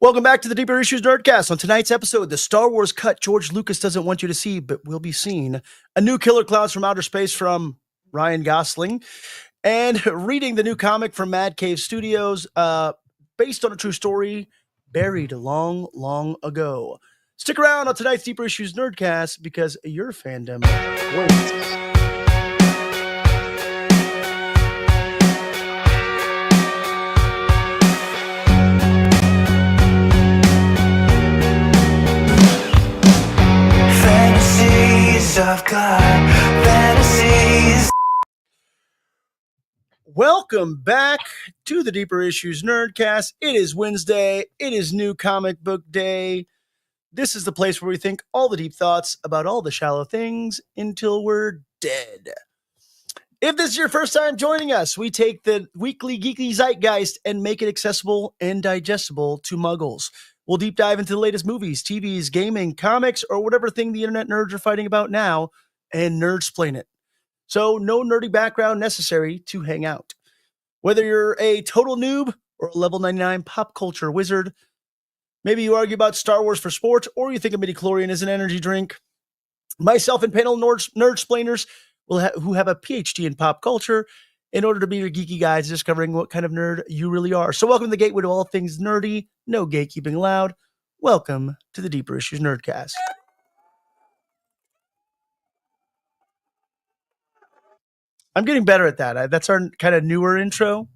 Welcome back to the Deeper Issues Nerdcast. On tonight's episode, the Star Wars cut George Lucas doesn't want you to see, but will be seen. A new Killer Klowns from Outer Space from Ryan Gosling. And reading the new comic from Mad Cave Studios, based on a true story, Burried long, long ago. Stick around on tonight's Deeper Issues Nerdcast because your fandom waits. Of God, fantasies. Welcome back to the Deeper Issues Nerdcast. It is Wednesday. It is New Comic Book Day. This is the place where we think all the deep thoughts about all the shallow things until we're dead. If this is your first time joining us, we take the weekly geeky zeitgeist and make it accessible and digestible to muggles. We'll deep dive into the latest movies, TVs, gaming, comics, or whatever thing the internet nerds are fighting about now, and nerdsplain it. So no nerdy background necessary to hang out. Whether you're a total noob or a level 99 pop culture wizard, maybe you argue about Star Wars for sport, or you think a midichlorian is an energy drink, myself and panel nerdsplainers who have a PhD in pop culture in order to be your geeky guides discovering what kind of nerd you really are. So welcome to the gateway to all things nerdy, no gatekeeping allowed. Welcome to the Deeper Issues Nerdcast. I'm getting better at that. That's our kind of newer intro.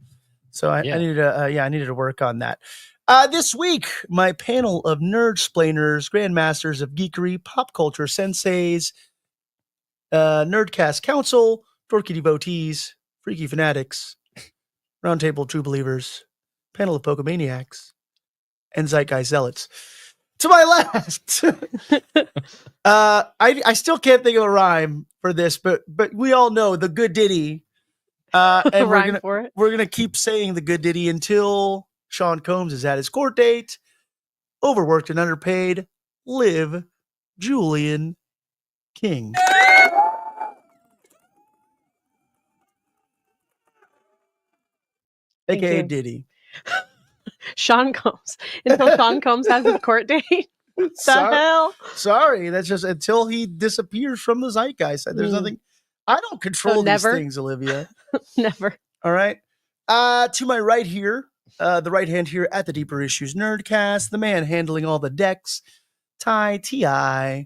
So I needed to work on that. This week, my panel of nerdsplainers, grandmasters of geekery, pop culture senseis, Nerdcast Council, dorky devotees, freaky fanatics, roundtable true believers, panel of Pokemaniacs, and zeitgeist zealots. To my left, I still can't think of a rhyme for this, but we all know the good ditty, and we're gonna keep saying the good ditty until Sean Combs is at his court date. Overworked and underpaid, Liv Julian King. AKA Diddy. Sean Combs. Until Sean Combs has his court date. The hell? Sorry, that's just until he disappears from the zeitgeist. There's nothing. I don't control these things, Olivia. Never. All right. To my right here, the right hand here at the Deeper Issues Nerdcast, the man handling all the decks, Tyler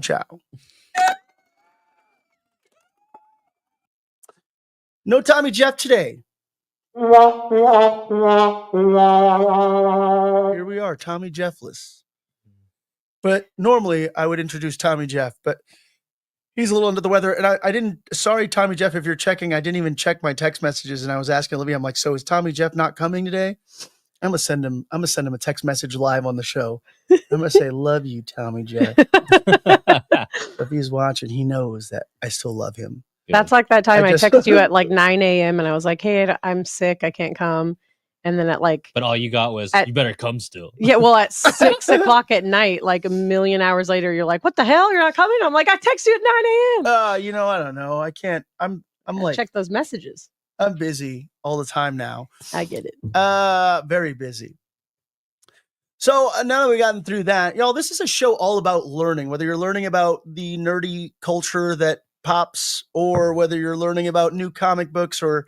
Chow. No Tommy Jeff today. Here we are, Tommy Jeffless. But normally I would introduce Tommy Jeff, but he's a little under the weather. And I didn't, sorry, Tommy Jeff, if you're checking, I didn't even check my text messages. And I was asking Olivia, I'm like, so is Tommy Jeff not coming today? I'm gonna send him a text message live on the show. I'm gonna say, love you, Tommy Jeff. If he's watching, he knows that I still love him. That's like that time I texted you at like 9 a.m. and I was like, hey, I'm sick. I can't come. And then at like... But all you got was, you better come still. Yeah, well, at 6 o'clock at night, like a million hours later, you're like, what the hell? You're not coming? I'm like, I texted you at 9 a.m. I don't know. I can't. I'm like... Check those messages. I'm busy all the time now. I get it. Very busy. So now that we've gotten through that, y'all, this is a show all about learning, whether you're learning about the nerdy culture that pops or whether you're learning about new comic books or,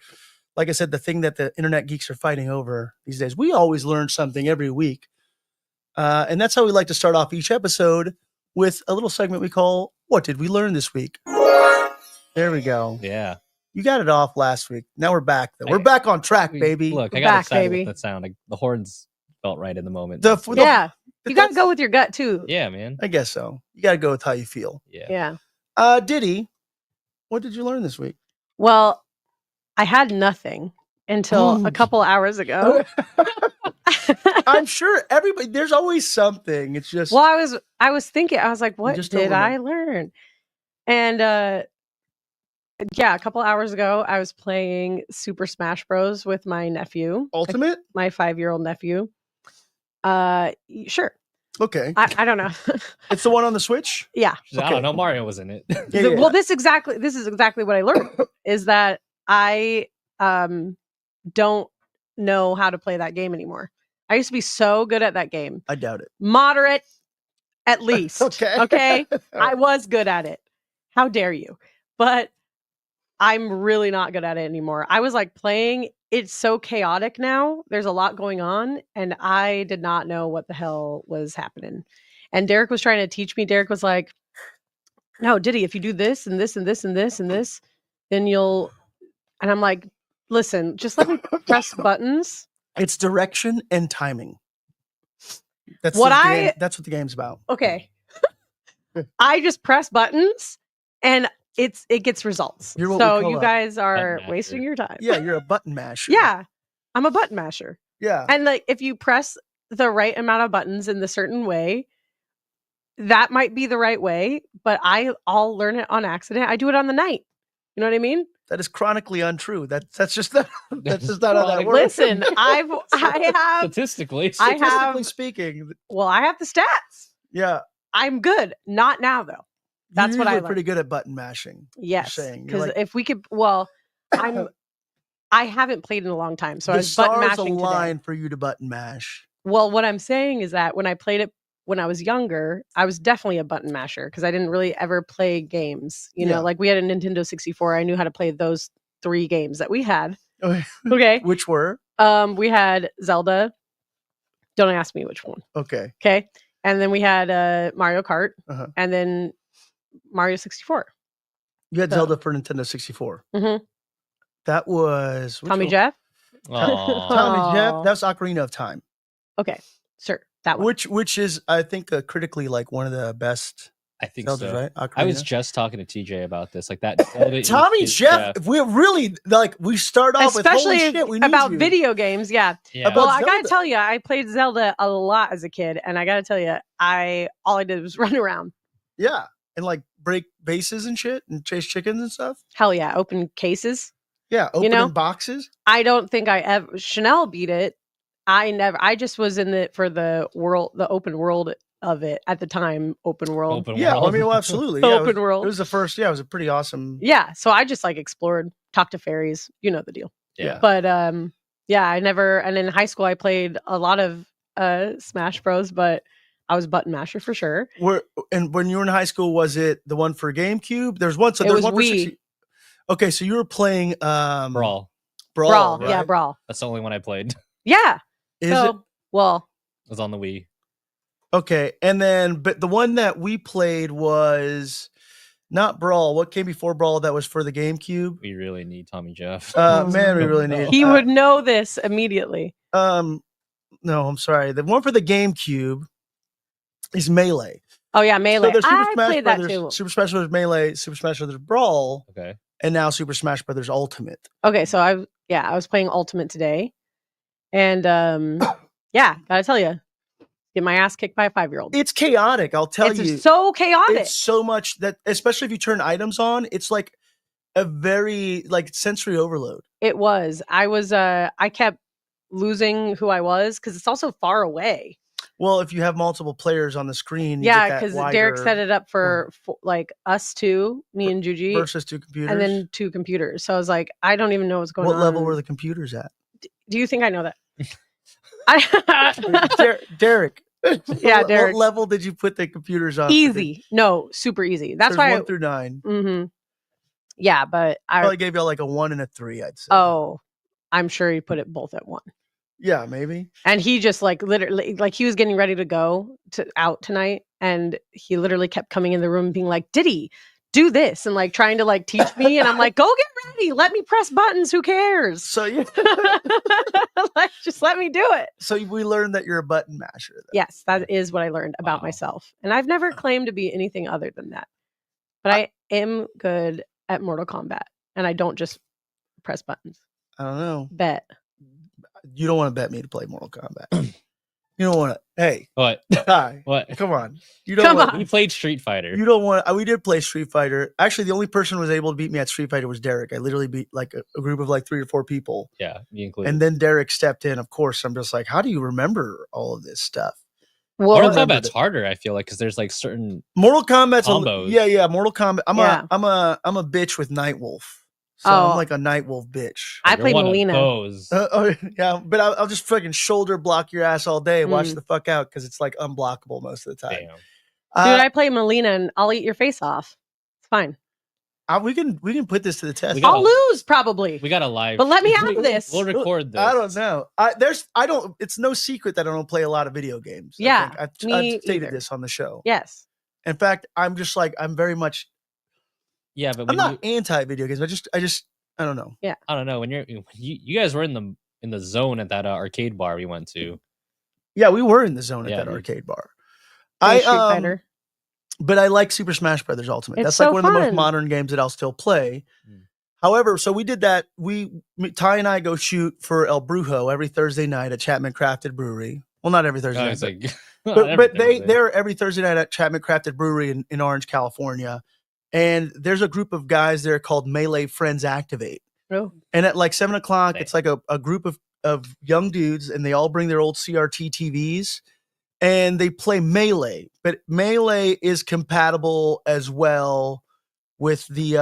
like I said, the thing that the internet geeks are fighting over these days. We always learn something every week. And that's how we like to start off each episode with a little segment we call, What Did We Learn This Week? There we go. Yeah. You got it off last week. Now we're back, though. We're back on track, baby. Look, I got excited with that sound. The horns felt right in the moment. You got to go with your gut, too. Yeah, man. I guess so. You got to go with how you feel. Yeah. Diddy, what did you learn this week? Well, I had nothing until a couple hours ago. I'm sure there's always something. It's just... Well, I was thinking, I was like, what did I learn? And a couple hours ago, I was playing Super Smash Bros. With my nephew. Ultimate? My 5-year-old nephew. Sure. Okay. I don't know. It's the one on the Switch? Yeah. I don't know. Mario was in it. Well, this is exactly what I learned is that I don't know how to play that game anymore. I used to be so good at that game. I doubt it. Moderate, at least. Okay. I was good at it. How dare you? But I'm really not good at it anymore. I was like playing. It's so chaotic now. There's a lot going on, and I did not know what the hell was happening. And Derek was trying to teach me. Derek was like, "No, Diddy, if you do this and this and this and this and this, then you'll." And I'm like, "Listen, just let me press buttons." It's direction and timing. That's what that's what the game's about. Okay. I just press buttons and it gets results. So you guys are wasting your time. Yeah, you're a button masher. Yeah. I'm a button masher. Yeah. And like if you press the right amount of buttons in the certain way, that might be the right way, but I'll learn it on accident. I do it on the night. You know what I mean? That is chronically untrue. That's just not how that works. Listen, I have statistically speaking. Well, I have the stats. Yeah. I'm good. Not now though. That's what I learned. Pretty good at button mashing. Yes. Because if we could I haven't played in a long time. So I was button mashing today. Line for you to button mash. Well, what I'm saying is that when I played it when I was younger, I was definitely a button masher because I didn't really ever play games. You know, like we had a Nintendo 64. I knew how to play those 3 games that we had. Okay. Which were? We had Zelda. Don't ask me which one. Okay. Okay. And then we had Mario Kart. And then Mario 64. You had Zelda for Nintendo 64. Mm-hmm. That was... Tommy Jeff? Tommy Jeff. That was Ocarina of Time. Okay. Sure. That one. Which is, I think, critically like one of the best. I think Zeldas, so. Right? I was just talking to TJ about this, like that. Tommy Jeff. If we're really like, we start off especially with holy shit, we need about you. Video games. Yeah. Well, I gotta tell you, I played Zelda a lot as a kid, and I gotta tell you, all I did was run around. Yeah, and like break bases and shit, and chase chickens and stuff. Hell yeah, open cases. Yeah, opening boxes. I don't think I ever. Chanel beat it. I just was in it for the open world of it at the time. Open world. Yeah, I mean, well, absolutely. Open world. It was the first. Yeah, it was a pretty awesome. Yeah, so I just like explored, talked to fairies. You know the deal. Yeah. But yeah, I never. And in high school, I played a lot of Smash Bros. But I was button masher for sure. And when you were in high school, was it the one for GameCube? There's one. So there's one for 60. Okay, so you were playing Brawl. Right? Yeah, Brawl. That's the only one I played. Yeah. Well, it was on the Wii. Okay, and then but the one that we played was not Brawl. What came before Brawl that was for the GameCube? We really need Tommy Jeff. Man, we really need. He would know this immediately. No, I'm sorry. The one for the GameCube is Melee. Oh yeah, Melee. So I played that too. Super Smash Bros. Melee, Super Smash Bros. Brawl. Okay. And now Super Smash Bros. Ultimate. Okay, so I was playing Ultimate today. And yeah, gotta tell you, get my ass kicked by a 5-year-old. It's chaotic, I'll tell you. It's so chaotic. It's so much that, especially if you turn items on, it's like a very like sensory overload. It was. I kept losing who I was because it's also far away. Well, if you have multiple players on the screen, yeah, because Derek set it up for like us two, me and Juji, versus 2 computers, and then 2 computers. So I was like, I don't even know what's going on. What level were the computers at? Do you think I know that? Derek. Yeah, Derek. What level did you put the computers on? Easy. No, super easy. That's why 1 through 9. Mm-hmm. Yeah, but I probably gave y'all like a 1 and a 3, I'd say. Oh, I'm sure he put it both at 1. Yeah, maybe. And he just like literally, like he was getting ready to go out tonight, and he literally kept coming in the room being like, Diddy, do this, and like trying to like teach me, and I'm like, go get ready, let me press buttons, who cares? So yeah, like just let me do it. So we learned that you're a button masher then. Yes, that is what I learned about myself, and I've never claimed to be anything other than that, but I am good at Mortal Kombat, and I don't just press buttons. I don't know. Bet. You don't want to bet me to play Mortal Kombat. You don't want to. Hey, what? Hi, what? Come on. You don't. Come on. We played Street Fighter. You don't want. We did play Street Fighter. Actually, the only person who was able to beat me at Street Fighter was Derek. I literally beat like a group of like 3 or 4 people. Yeah, me included. And then Derek stepped in. Of course, I'm just like, how do you remember all of this stuff? Mortal Kombat's harder. I feel like because there's like certain Mortal Kombat's combos. Yeah. Mortal Kombat. I'm a bitch with Nightwolf. So I'm Oh. like a night wolf bitch. I You're played one of Melina. those. Yeah, but I'll just fucking shoulder block your ass all day. Watch Mm. the fuck out because it's like unblockable most of the time. Damn. Dude, I play Melina and I'll eat your face off. It's fine. we can put this to the test. We gotta- I'll lose probably. We got a live. But let me have this. We'll record this. I don't know. It's no secret that I don't play a lot of video games. Yeah, I think. me I've stated either. this on the show. Yes. In fact, I'm just like I'm very much. Yeah, but I'm when not anti video games. I don't know. I don't know when you guys were in the zone at that arcade bar we went to. Yeah, we were in the zone at Yeah, that dude. arcade bar. Street Fighter. But I like Super Smash Brothers Ultimate. It's That's like so one of the most fun. modern games that I'll still play. Mm. However, so we did that. Ty and I go shoot for El Brujo every Thursday night at Chapman Crafted Brewery. Well, not every Thursday I night, was like, but they're every Thursday night at Chapman Crafted Brewery in Orange, California. And there's a group of guys there called Melee Friends Activate. Oh. And at like 7 o'clock, Nice. it's like a group of young dudes, and they all bring their old CRT TVs. And they play Melee, but Melee is compatible as well with the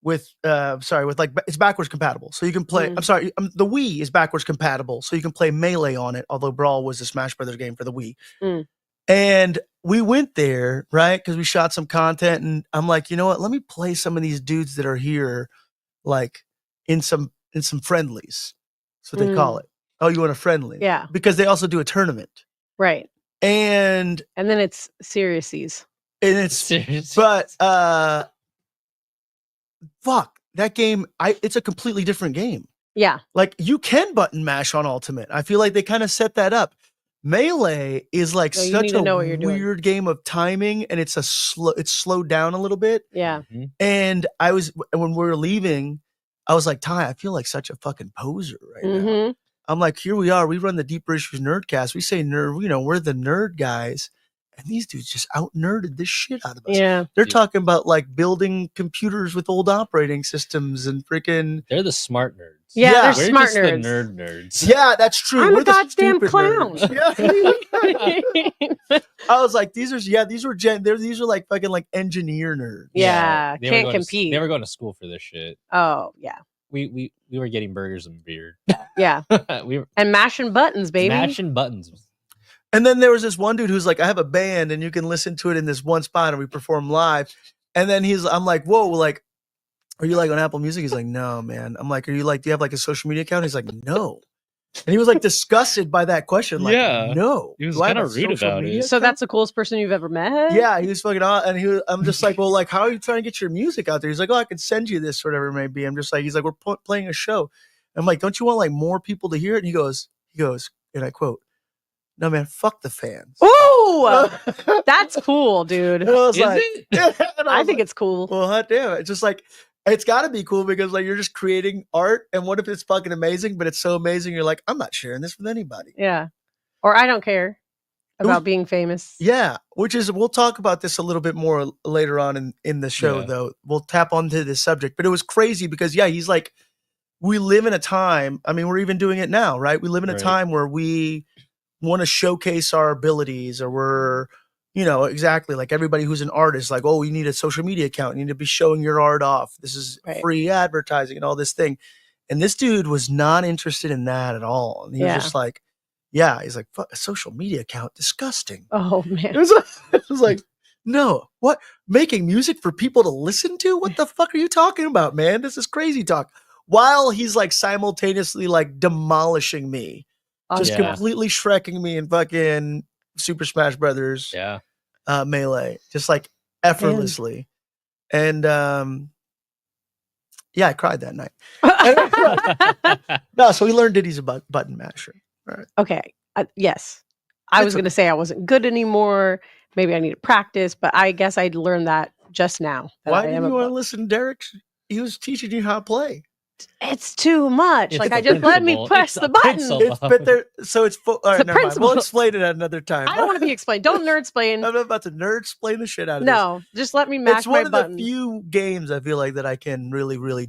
it's backwards compatible. So you can play. I'm sorry, the Wii is backwards compatible, so you can play Melee on it. Although Brawl was the Smash Brothers game for the Wii, and we went there right because we shot some content, and I'm like, you know what? Let me play some of these dudes that are here, like in some friendlies. That's what they call it. Oh, you want a friendly? Yeah. Because they also do a tournament. Right. And then it's seriousies. it's Seriously? but fuck that game. It's a completely different game. Yeah. Like you can button mash on Ultimate. I feel like they kind of set that up. Melee is like So you such need to a know what you're doing. weird game of timing, and it's slowed down a little bit. Yeah. Mhm. And when we were leaving, I was like, Ty, I feel like such a fucking poser right now. Mm-hmm. I'm like, here we are. We run the Deeper Issues Nerdcast. We say nerd, we're the nerd guys. And these dudes just out nerded this shit out of us. Yeah. They're talking about like building computers with old operating systems and freaking. They're the smart nerds. Yeah, Yeah. they're We're smart just nerds. the nerd nerds. Yeah, that's true. I'm We're a the goddamn stupid clown. nerds. Yeah. I was like, these are like fucking like engineer nerds. Yeah, They were can't going to- compete. they were going to school for this shit. Oh, yeah. We were getting burgers and beer. Yeah. We were And mashing buttons, baby. mashing buttons. And then there was this one dude who's like, I have a band and you can listen to it in this one spot and we perform live. And then I'm like, whoa, like, are you like on Apple Music? He's like, no, man. I'm like, do you have like a social media account? He's like, no. And he was like disgusted by that question. Like, Yeah. no. He was Do I have kinda a rude social about it. media So account? that's the coolest person you've ever met? Yeah, he was fucking on. And I'm just like, well, like, how are you trying to get your music out there? He's like, oh, I can send you this, whatever it may be. I'm just like, he's like, we're playing a show. I'm like, don't you want like more people to hear it? And he goes, and I quote, no, man, fuck the fans. Ooh, that's cool, dude. And I was Is like, it? yeah, and I was think like, it's cool. well, hot damn it. It's just like, it's got to be cool because like you're just creating art. And what if it's fucking amazing, but it's so amazing, you're like, I'm not sharing this with anybody. Yeah. Or I don't care was- about being famous. Yeah, which is we'll talk about this a little bit more later on in the show, Yeah. though. We'll tap onto this subject, but it was crazy because he's like, we live in a time. I mean, we're even doing it now, right? We live in a Right. time where we want to showcase our abilities, or we're, exactly like everybody who's an artist, like, oh, you need a social media account, you need to be showing your art off. This is Right. free advertising and all this thing. And this dude was not interested in that at all. And he was Yeah. just like, yeah, he's like, fuck, a social media account, disgusting. Oh, It man. was like, no, what? Making music for people to listen to? What the fuck are you talking about, man? This is crazy talk. While he's like simultaneously like demolishing me, just Yeah. completely shrekking me in fucking Super Smash Brothers Yeah. Melee, just like effortlessly. And I cried that night. No, so we learned Diddy's a button masher. Okay. Yes. I It's was going to say I wasn't good anymore. Maybe I need to practice, but I guess I'd learned that just now. that Why I didn't am you a want to bu- listen to Derek? He was teaching you how to play. It's too much. It's Like, the I just let me principle. press It's the the button. principle. All right, the never mind. We'll principle. explain it at another time. I don't want to be explained. Don't nerd explain. I'm about to nerd explain the shit out of this. No, just let me mash It's one my of buttons. the few games I feel like that I can really, really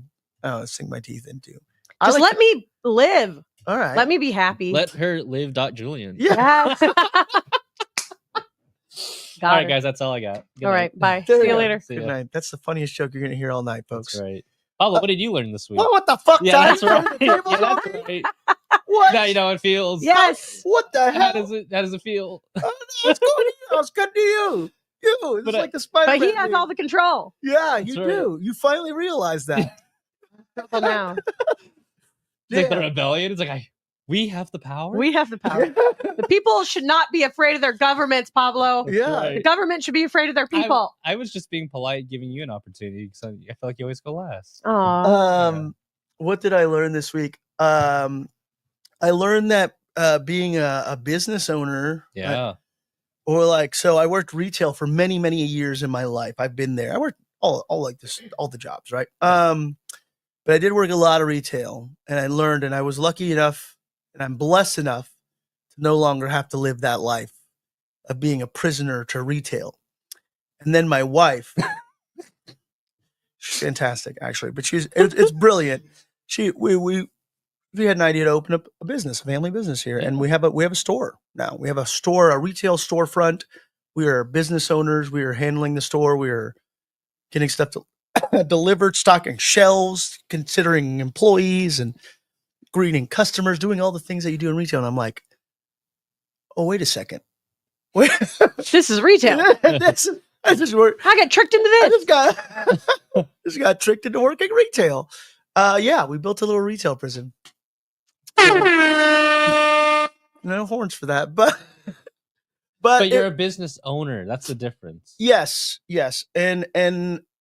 sink my teeth into. Just let me live. All right. Let me be happy. Let her live. Julian. Yeah. Yeah. Got All right, her. guys. That's all I got. Good All night. right. Bye. There See we you go. later. See Good ya. night. That's the funniest joke you're gonna hear all night, folks. That's right. Pablo, what did you learn this week? What the fuck? Yeah, Dad? that's right. The tables Yeah, that's on me? right. What? Now you know how it feels. Yes. What the How hell? does it feel? It's good to you. It's good to you. It's But like the Spider-Man. But he has thing. all the control. Yeah, That's you right. do. You finally realize that. Well, now It's like the Yeah. rebellion. It's like we have the power. we have the power. The people should not be afraid of their governments, Pablo. That's Yeah. right. The government should be afraid of their people. I was just being polite, giving you an opportunity because I feel like you always go last. Aw. What did I learn this week? I learned that being a business owner, Yeah. or like, so I worked retail for many, many years in my life. I've been there. I worked all like this, all the jobs, right? But I did work a lot of retail, and I learned, and I was lucky enough, and I'm blessed enough to no longer have to live that life of being a prisoner to retail. And then my wife, she's fantastic, actually, but it's brilliant. We had an idea to open up a business, a family business here, and we have a store now. We have a store, a retail storefront. We are business owners. We are handling the store. We are getting stuff delivered, stocking shelves, considering employees, and greeting customers, doing all the things that you do in retail. And I'm like, oh, wait a second. Wait, This is retail. I just work. I got tricked into I this. just got tricked into working retail. Yeah, we built a little retail prison. No horns for that, but But you're a business owner. That's the difference. yes, and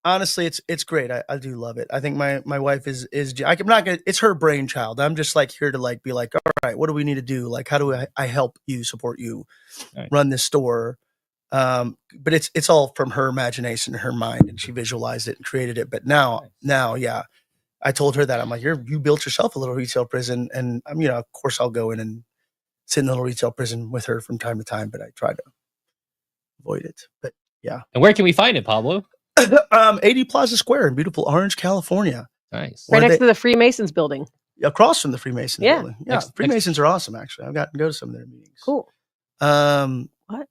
honestly, it's great. I do love it. I think my wife is I'm not gonna. It's her brainchild. I'm just like here to like be like, all right, what do we need to do? Like, how do I help you, support you, Right. run this store? But it's all from her imagination, her mind, and she visualized it and created it. But now, yeah, I told her that I'm like, you built yourself a little retail prison, and of course, I'll go in and sit in a little retail prison with her from time to time, but I try to avoid it. But yeah, And where can we find it, Pablo? 80 Plaza Square in beautiful Orange, California, Nice. Right Or next they- to the Freemasons building. across from the Freemasons Yeah. building. Yeah, Next- Freemasons are awesome. Actually, I've gotten to go to some of their meetings. Cool. What?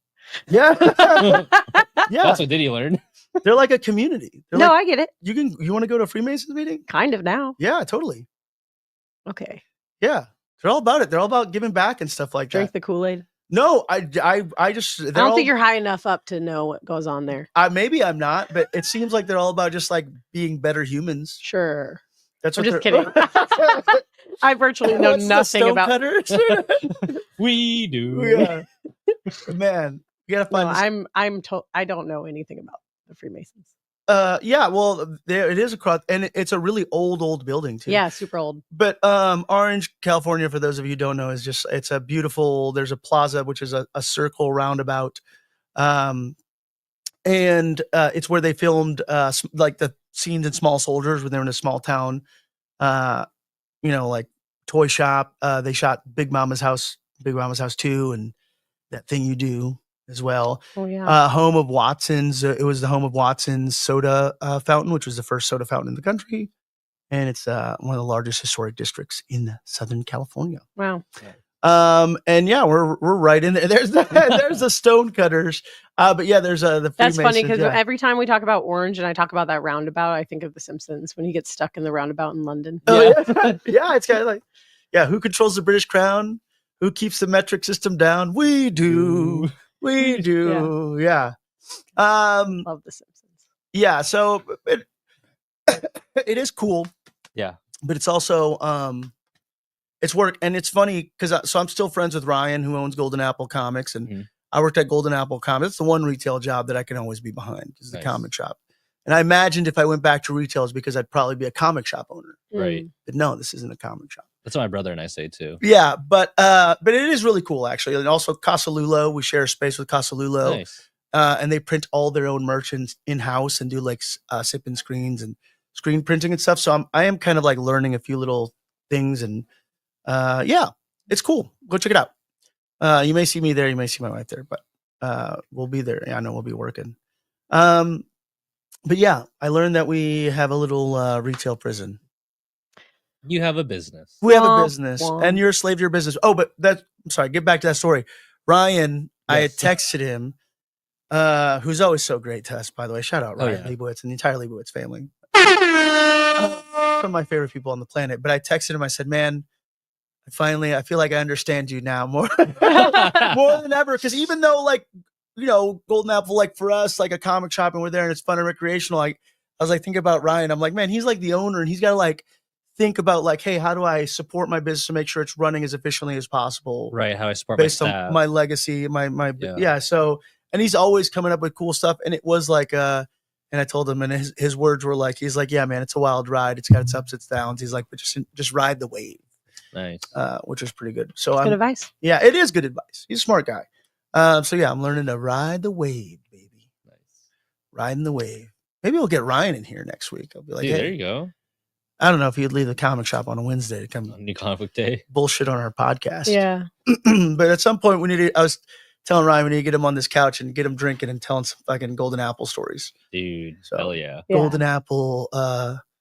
Yeah, yeah. That's what did you learn? They're like a community. They're No, like, I get it. you want to go to a Freemasons meeting? Kind of now. Yeah, totally. Okay. Yeah, they're all about it. They're all about giving back and stuff like Drink that. the Kool-Aid. No, I just. I don't think you're high enough up to know what goes on there. Maybe I'm not, but it seems like they're all about just like being better humans. Man. That's I'm what just they're- I virtually know What's the nothing about. stonecutters? We do. Yeah. Man, you gotta No, find. I don't know anything about the Freemasons. Yeah. Well, there it is across, and it's a really old building too. Yeah, super old. But Orange, California, for those of you who don't know, is it's a beautiful. There's a plaza which is a circle roundabout, and it's where they filmed like the scenes in Small Soldiers when they were in a small town. Like toy shop. They shot Big Mama's House 2, and That Thing You Do as well. Oh yeah. Home of Watson's. It was the home of Watson's soda fountain, which was the first soda fountain in the country, and it's one of the largest historic districts in Southern California. Wow. And yeah, we're right in there. There's the stonecutters. But yeah, there's the. That's funny Freemasons, because yeah. every time we talk about Orange and I talk about that roundabout, I think of The Simpsons when he gets stuck in the roundabout in London. Oh, yeah. Yeah, it's kind of like, yeah, who controls the British crown? Who keeps the metric system down? We do. We do. Yeah. Love The Simpsons. Yeah. So it is cool. Yeah. But it's also it's work, and it's funny because so I'm still friends with Ryan, who owns Golden Apple Comics, and Mhm. I worked at Golden Apple Comics. It's the one retail job that I can always be behind, is the Nice. comic shop. And I imagined if I went back to retail, it's because I'd probably be a comic shop owner. Right. Mm. But no, this isn't a comic shop. That's what my brother and I say too. Yeah, but it is really cool actually. And also Casa Lulo, we share a space with Casa Lulo, Nice. and they print all their own merchants in house and do like sip-in screens and screen printing and stuff. So I am kind of like learning a few little things, and yeah, it's cool. Go check it out. You may see me there, you may see my wife there, but we'll be there. Yeah, I know we'll be working. But yeah, I learned that we have a little retail prison. You have a business. We have a Womp business, womp. and you're a slave to your business. Oh, but I'm sorry. Get back to that story. Ryan, I had Yes. texted him, who's always so great to us, by the way. Shout out Oh, Ryan yeah. Leibowitz and the entire Leibowitz family. Some of my favorite people on the planet. But I texted him. I said, "Man, I feel like I understand you now more than ever." Because even though, like, Golden Apple, like for us, like a comic shop, and we're there and it's fun and recreational. Like, I was like thinking about Ryan. I'm like, man, he's like the owner, and he's got to like think about like, hey, how do I support my business to make sure it's running as efficiently as possible? Right, how I support based my on staff. my legacy, my Yeah. So, and he's always coming up with cool stuff, and it was like and I told him, and his words were like, he's like, yeah, man, it's a wild ride. It's got its ups, its downs. He's like, but just ride the wave. Nice. Which is pretty good. So Good advice. Yeah, it is good advice. He's a smart guy. So yeah, I'm learning to ride the wave, baby. Nice. Riding the wave. Maybe we'll get Ryan in here next week. I'll be like, Dude, hey, there you go. I don't know if he'd leave the comic shop on a Wednesday to come On New Comic Book Day. bullshit on our podcast. Yeah. But at some point I was telling Ryan we need to get him on this couch and get him drinking and telling some fucking Golden Apple stories. Dude, So, hell yeah. Golden Apple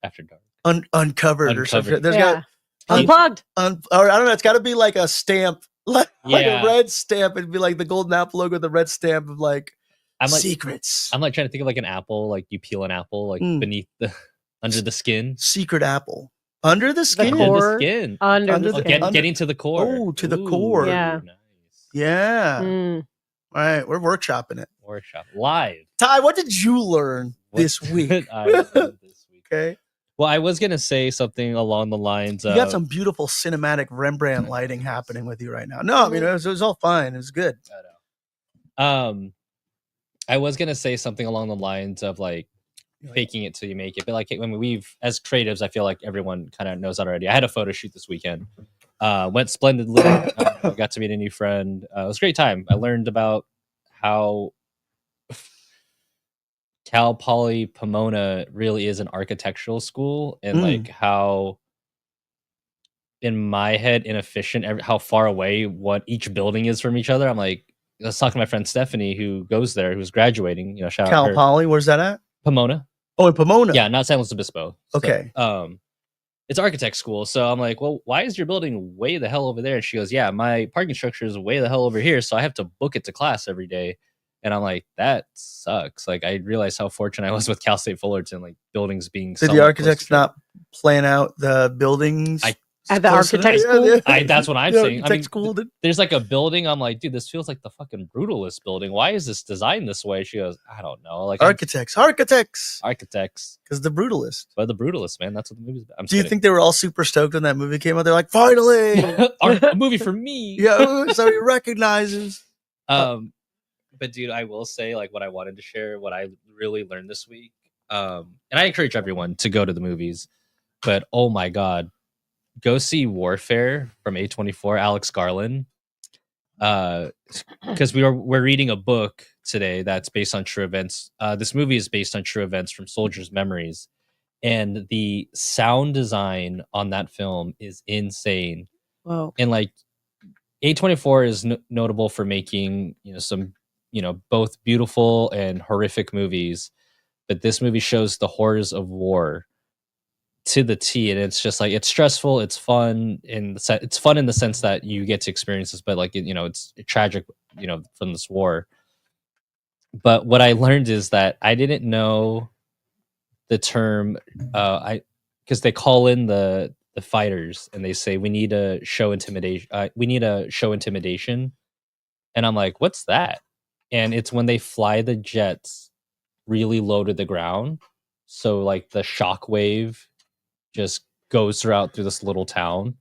After dark. uncovered or something. There's Yeah. Unplugged. or I don't know, it's got to be like a stamp, like Yeah. a red stamp. It'd be like the Golden Apple logo with the red stamp of like I'm like secrets. I'm like trying to think of like an apple, like you peel an apple like beneath the under the skin. Secret apple. Under the skin. Under core. the skin. Under the the- skin. Getting to the core. Oh, to the core. Yeah. Nice. Yeah. Mm. All right, we're workshopping it. Workshop live. Ty, what did you learn this week? I learned this week. Okay. Well, I was gonna say something along the lines You of got some beautiful cinematic Rembrandt lighting happening with you right now. No, I mean, it was all fine. It was good. I was gonna say something along the lines of like faking it till you make it, but like when we've as creatives, I feel like everyone kind of knows that already. I had a photo shoot this weekend. Went splendidly. Got to meet a new friend. It was a great time. I learned about how Cal Poly Pomona really is an architectural school, and like how in my head inefficient how far away what each building is from each other. I'm like, I was talking to my friend Stephanie who goes there, who's graduating, shout out Cal her. Poly, where's that at? Pomona. Oh, in Pomona. Yeah, not San Luis Obispo. Okay. So, it's architect school. So I'm like, well, why is your building way the hell over there? And she goes, yeah, my parking structure is way the hell over here. So I have to book it to class every day. And I'm like, that sucks. Like, I realized how fortunate I was with Cal State Fullerton, like buildings being. Did the architects not plan out the buildings? At the architect school? That's what I'm saying. I mean, school there's like a building. I'm like, dude, this feels like the fucking Brutalist building. Why is this designed this way? She goes, I don't know. Like architects. Because the Brutalist. But the Brutalist, man, that's what the movie's about. Do you think they were all super stoked when that movie came out? They're like, finally, a movie for me. Yeah, so he recognizes. But dude, I will say, like, what I wanted to share, what I really learned this week, and I encourage everyone to go to the movies. But oh my god, go see Warfare from A24, Alex Garland. Because we're reading a book today that's based on true events. This movie is based on true events from soldiers' memories, and the sound design on that film is insane. Wow. And like A24 is notable for making some both beautiful and horrific movies, but this movie shows the horrors of war to the T, and it's just like, it's stressful, it's fun, and it's fun in the sense that you get to experience this, but like it's tragic from this war. But what I learned is that I didn't know the term because they call in the fighters and they say we need to show intimidation, and I'm like, what's that? And it's when they fly the jets really low to the ground, so like the shockwave just goes through this little town.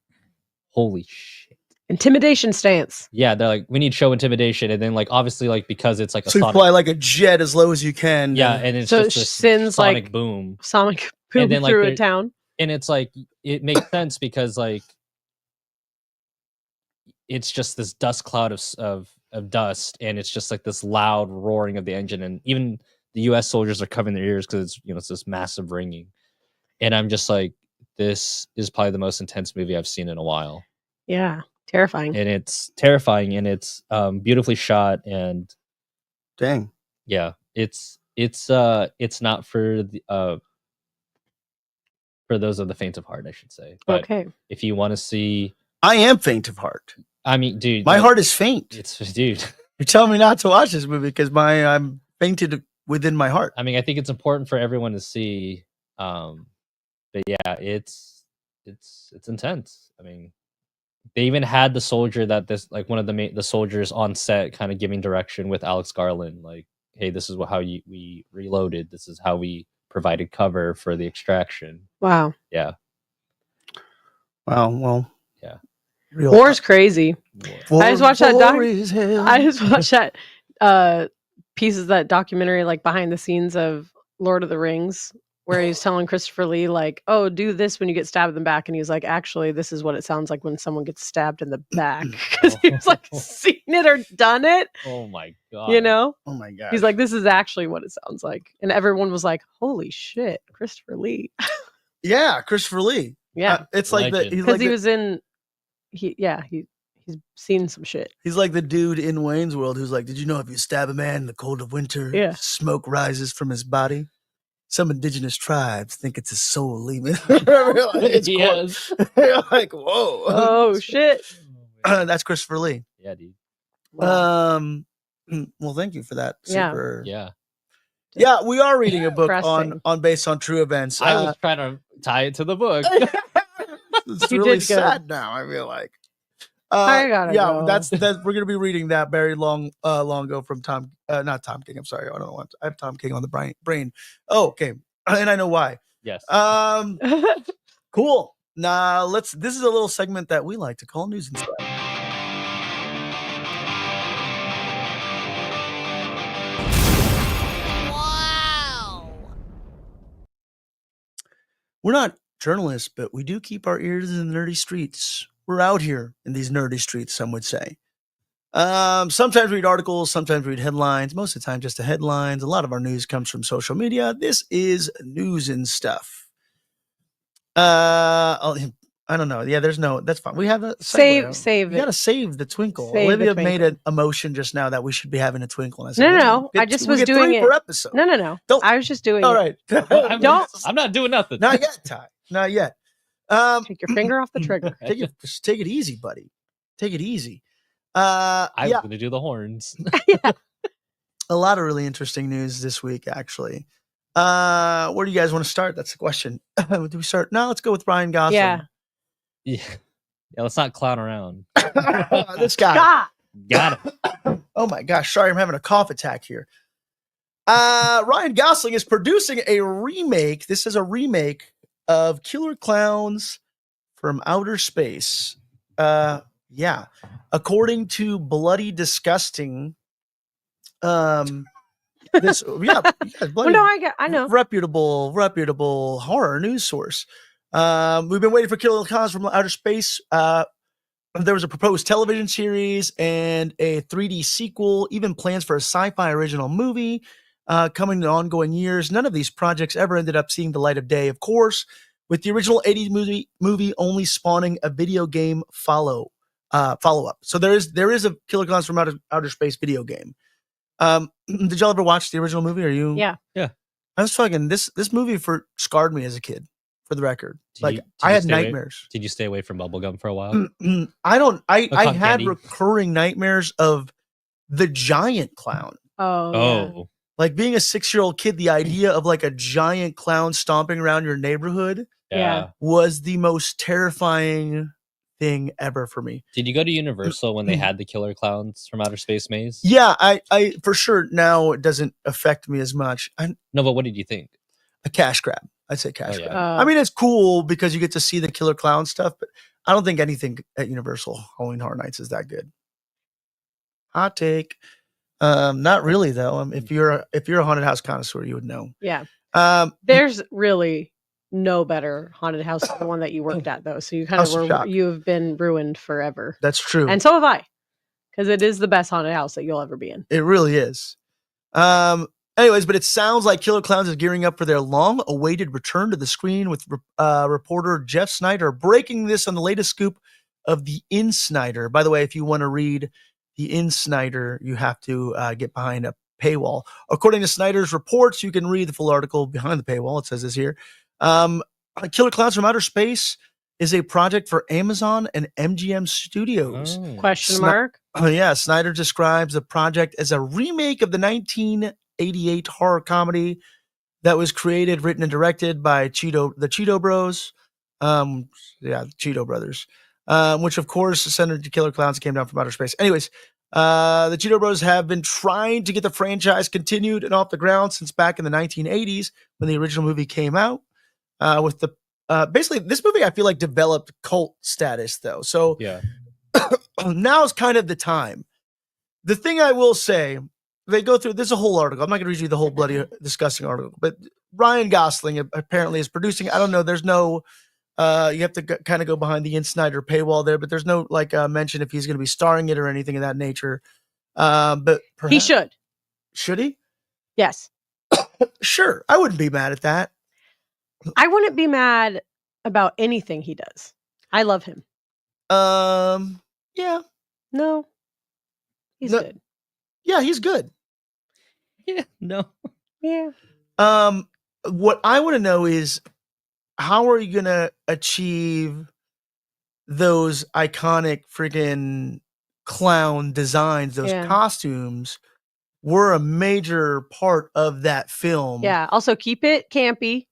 Holy shit. Intimidation stance. Yeah, they're like, we need to show intimidation, and then like obviously like because it's like a So you sonic, fly like a jet as low as you can. yeah, and it's So just it this sends, sonic like, boom. Sonic boom And then, like, through a they're- town. And it's like it makes sense because like it's just this dust cloud of dust, and it's just like this loud roaring of the engine, and even the US soldiers are covering their ears because it's this massive ringing. And I'm just like, this is probably the most intense movie I've seen in a while. Yeah. Terrifying. And it's terrifying, and it's beautifully shot, and Dang. yeah, it's not for the for those of the faint of heart, I should say. But Okay. if you want to see, I am faint of heart. I mean, dude, My heart is faint. it's dude. You're telling me not to watch this movie because I'm fainted within my heart. I mean, I think it's important for everyone to see. But But yeah, it's intense. I mean, they even had the soldier that this like one of the soldiers on set kind of giving direction with Alex Garland, like, hey, this is we reloaded. This is how we provided cover for the extraction. Wow. Yeah. Wow. Well. Yeah. War's crazy. I just watched that pieces of that documentary, like behind the scenes of Lord of the Rings, where he's telling Christopher Lee, like, oh, do this when you get stabbed in the back. And he's like, actually, this is what it sounds like when someone gets stabbed in the back. Because he was like seen it or done it. Oh my God. You know? Oh my God. He's like, this is actually what it sounds like. And everyone was like, holy shit, Christopher Lee. Yeah, Christopher Lee. Yeah. It's like that. Because he was in, he's seen some shit. He's like the dude in Wayne's World who's like, did you know if you stab a man in the cold of winter, smoke rises from his body? Some indigenous tribes think it's his soul leaving. Yes. You're like, whoa. Oh, shit. That's Christopher Lee. Yeah, dude. Wow. Well, thank you for that. Yeah. Super. Yeah. Yeah, we are reading a book on based on true events. I was trying to tie it to the book. It's really sad now, I feel like. I gotta go. That's we're gonna be reading that very long ago from not Tom King. I'm sorry, I don't know what I have Tom King on the brain. Oh, okay, and I know why. Yes. Cool. Now this is a little segment that we like to call News and Stuff. Wow. We're not journalists, but we do keep our ears in the nerdy streets. We're out here in these nerdy streets, some would say. Sometimes read articles, sometimes read headlines, most of the time just the headlines. A lot of our news comes from social media. This is News and Stuff. I don't know. Yeah, that's fine. We have a save You gotta save the twinkle. Save Olivia the made an emotion just now that we should be having a twinkle. And I said, No. I just was doing three it per episode. No. I was just doing All it. right. I'm not doing nothing. Not yet, Ty. Not yet. Take your finger off the trigger. Take it easy, buddy. Take it easy. I was going to do the horns. Yeah. A lot of really interesting news this week, actually. Where do you guys want to start? That's the question. Do we start? No, let's go with Ryan Gosling. Yeah, let's not clown around. This guy. God. Got it. Oh my gosh. Sorry, I'm having a cough attack here. Ryan Gosling is producing a remake. This is a remake of Killer Klowns from Outer Space. Yeah. According to Bloody Disgusting, this I know. reputable horror news source. We've been waiting for Killer Klowns from Outer Space. There was a proposed television series and a 3D sequel, even plans for a sci-fi original movie coming in ongoing years. None of these projects ever ended up seeing the light of day, of course, with the original 80s movie only spawning a video game follow-up. So there is a Killer Klowns from Outer Space video game. Did y'all ever watch the original movie? Are you? Yeah. I was fucking this movie scarred me as a kid, for the record. I had nightmares. Did you stay away from bubblegum for a while? I had recurring nightmares of the giant clown. Oh. Like being a 6-year-old kid, the idea of like a giant clown stomping around your neighborhood was the most terrifying thing ever for me. Did you go to Universal when they had the Killer Klowns from Outer Space maze? Yeah, I for sure now it doesn't affect me as much. No, but what did you think? A cash grab. I'd say cash grab. Yeah. I mean, it's cool because you get to see the Killer Clown stuff, but I don't think anything at Universal Halloween Horror Nights is that good. Hot take. Not really though. If you're a haunted house connoisseur, you would know. Yeah. There's really no better haunted house than the one that you worked at though. So you you've been ruined forever. That's true. And so have I. Because it is the best haunted house that you'll ever be in. It really is. Anyways, but it sounds like Killer Klowns is gearing up for their long-awaited return to the screen, with reporter Jeff Snyder breaking this on the latest scoop of the Insnider. By the way, if you want to read the Insnider, you have to get behind a paywall. According to Snyder's reports, you can read the full article behind the paywall. It says this here. Killer Klowns from Outer Space is a project for Amazon and MGM Studios. Question mark? Yeah, Snyder describes the project as a remake of the 1988 horror comedy that was created, written, and directed by the Cheeto Bros. The Cheeto Brothers. Which of course centered to killer clowns that came down from outer space. Anyways, the Cheeto Bros have been trying to get the franchise continued and off the ground since back in the 1980s when the original movie came out. With the basically this movie I feel like developed cult status though. So Yeah. now's kind of the time. The thing I will say, they go through, there's a whole article. I'm not going to read you the whole bloody disgusting article, but Ryan Gosling apparently is producing. I don't know. There's no, you have to kind of go behind the Insider paywall there, but there's no like mention if he's going to be starring it or anything of that nature. But He should. Should he? Yes. Sure. I wouldn't be mad at that. I wouldn't be mad about anything he does. I love him. Yeah. No. He's No. good. Yeah, he's good. Yeah. No. Yeah. What I want to know is how are you going to achieve those iconic freaking clown designs, those Yeah. costumes were a major part of that film. Yeah. Also, keep it campy.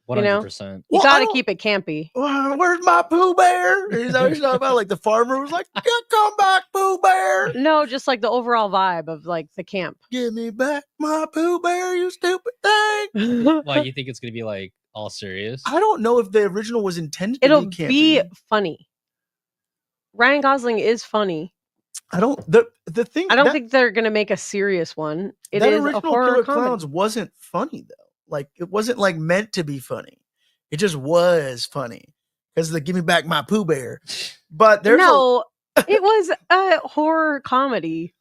100%. You Well, I got to don't- keep it campy. Where's my Pooh Bear? He's always talking about like the farmer was like, come back, Pooh Bear. No, just like the overall vibe of like the camp. Give me back my Pooh Bear, you stupid thing. Why you think it's gonna be like all serious? I don't know if the original was intended to It'll be campy. be funny. Ryan Gosling is funny. I don't the thing I don't that- think they're gonna make a serious one. It that is a original horror Killer comedy. Clowns wasn't funny though. Like it wasn't like meant to be funny. It just was funny because the "Give me back my Pooh Bear." But there's No, it was a horror comedy.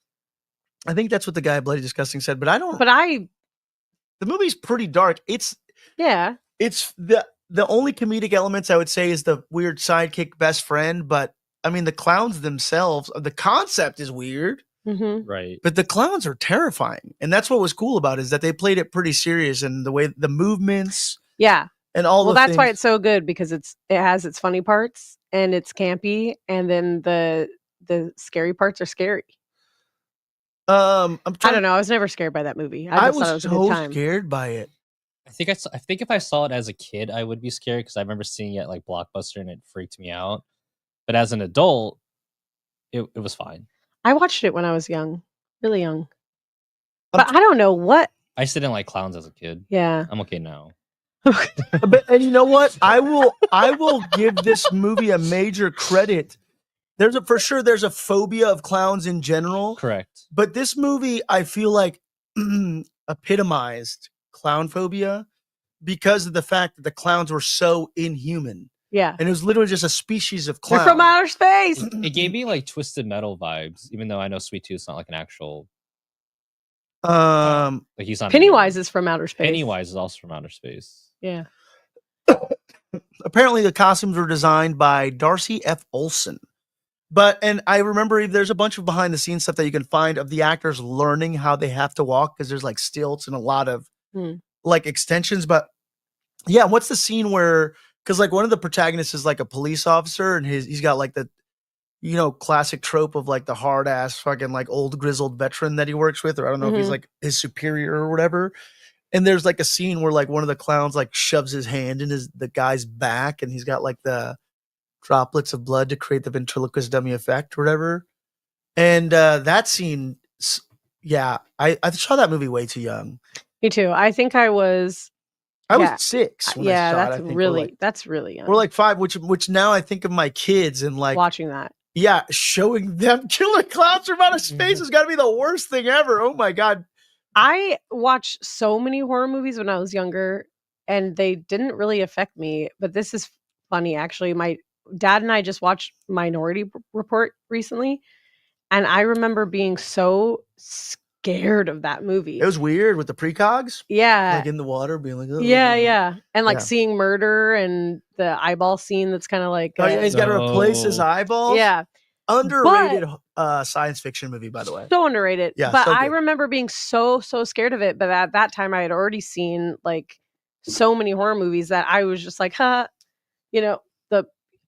I think that's what the guy at Bloody Disgusting said. But I don't. But The movie's pretty dark. It's the only comedic elements I would say is the weird sidekick best friend. But I mean, the clowns themselves, the concept is weird. mhm. Right. But the clowns are terrifying, and that's what was cool about it, is that they played it pretty serious, and the way the movements Yeah. and all. Well, the that's why things- it's so good because it has its funny parts and it's campy, and then the scary parts are scary. I'm I trying. don't know. I was never scared by that movie. I just thought it was was a good so time. scared by it. I think if I saw it as a kid, I would be scared because I remember seeing it at, like Blockbuster and it freaked me out. But as an adult, it was fine. I watched it when I was young, really young. I'm But I don't know what. I just didn't like clowns as a kid. Yeah. I'm okay now. And you know what? I will give this movie a major credit. There's a phobia of clowns in general. Correct. But this movie, I feel like epitomized clown phobia because of the fact that the clowns were so inhuman. Yeah. And it was literally just a species of They're clown. from outer space. It gave me like Twisted Metal vibes, even though I know Sweet Tooth's not like an actual. Um, Like he's not. Pennywise is from outer space. Pennywise is also from outer space. Yeah. apparently the costumes were designed by Darcy F. Olson. And I remember there's a bunch of behind the scenes stuff that you can find of the actors learning how they have to walk because there's like stilts and a lot of like extensions. But yeah, what's the scene where, because like one of the protagonists is like a police officer and he's got like the, classic trope of like the hard ass fucking like old grizzled veteran that he works with, or I don't know if he's like his superior or whatever. And there's like a scene where like one of the clowns like shoves his hand in the guy's back and he's got like the droplets of blood to create the ventriloquist dummy effect or whatever. And that scene, yeah, I saw that movie way too young. Me too. I think I was. I was 6 when I saw it. I that's think. really that's really young. We're like 5, which now I think of my kids and like watching that. Yeah, showing them killer clowns from outer space has got to be the worst thing ever. Oh my god. I watched so many horror movies when I was younger and they didn't really affect me. But this is funny, actually. My dad and I just watched Minority Report recently. And I remember being so scared of that movie. It was weird with the precogs. Yeah. Like in the water, being like, oh. Yeah. And like Yeah. seeing murder and the eyeball scene that's kind of like. Oh, yeah, he's got to replace his eyeballs. Yeah. Underrated science fiction movie, by the way. So underrated. Yeah, but so I good. remember being so scared of it. But at that time, I had already seen like so many horror movies that I was just like,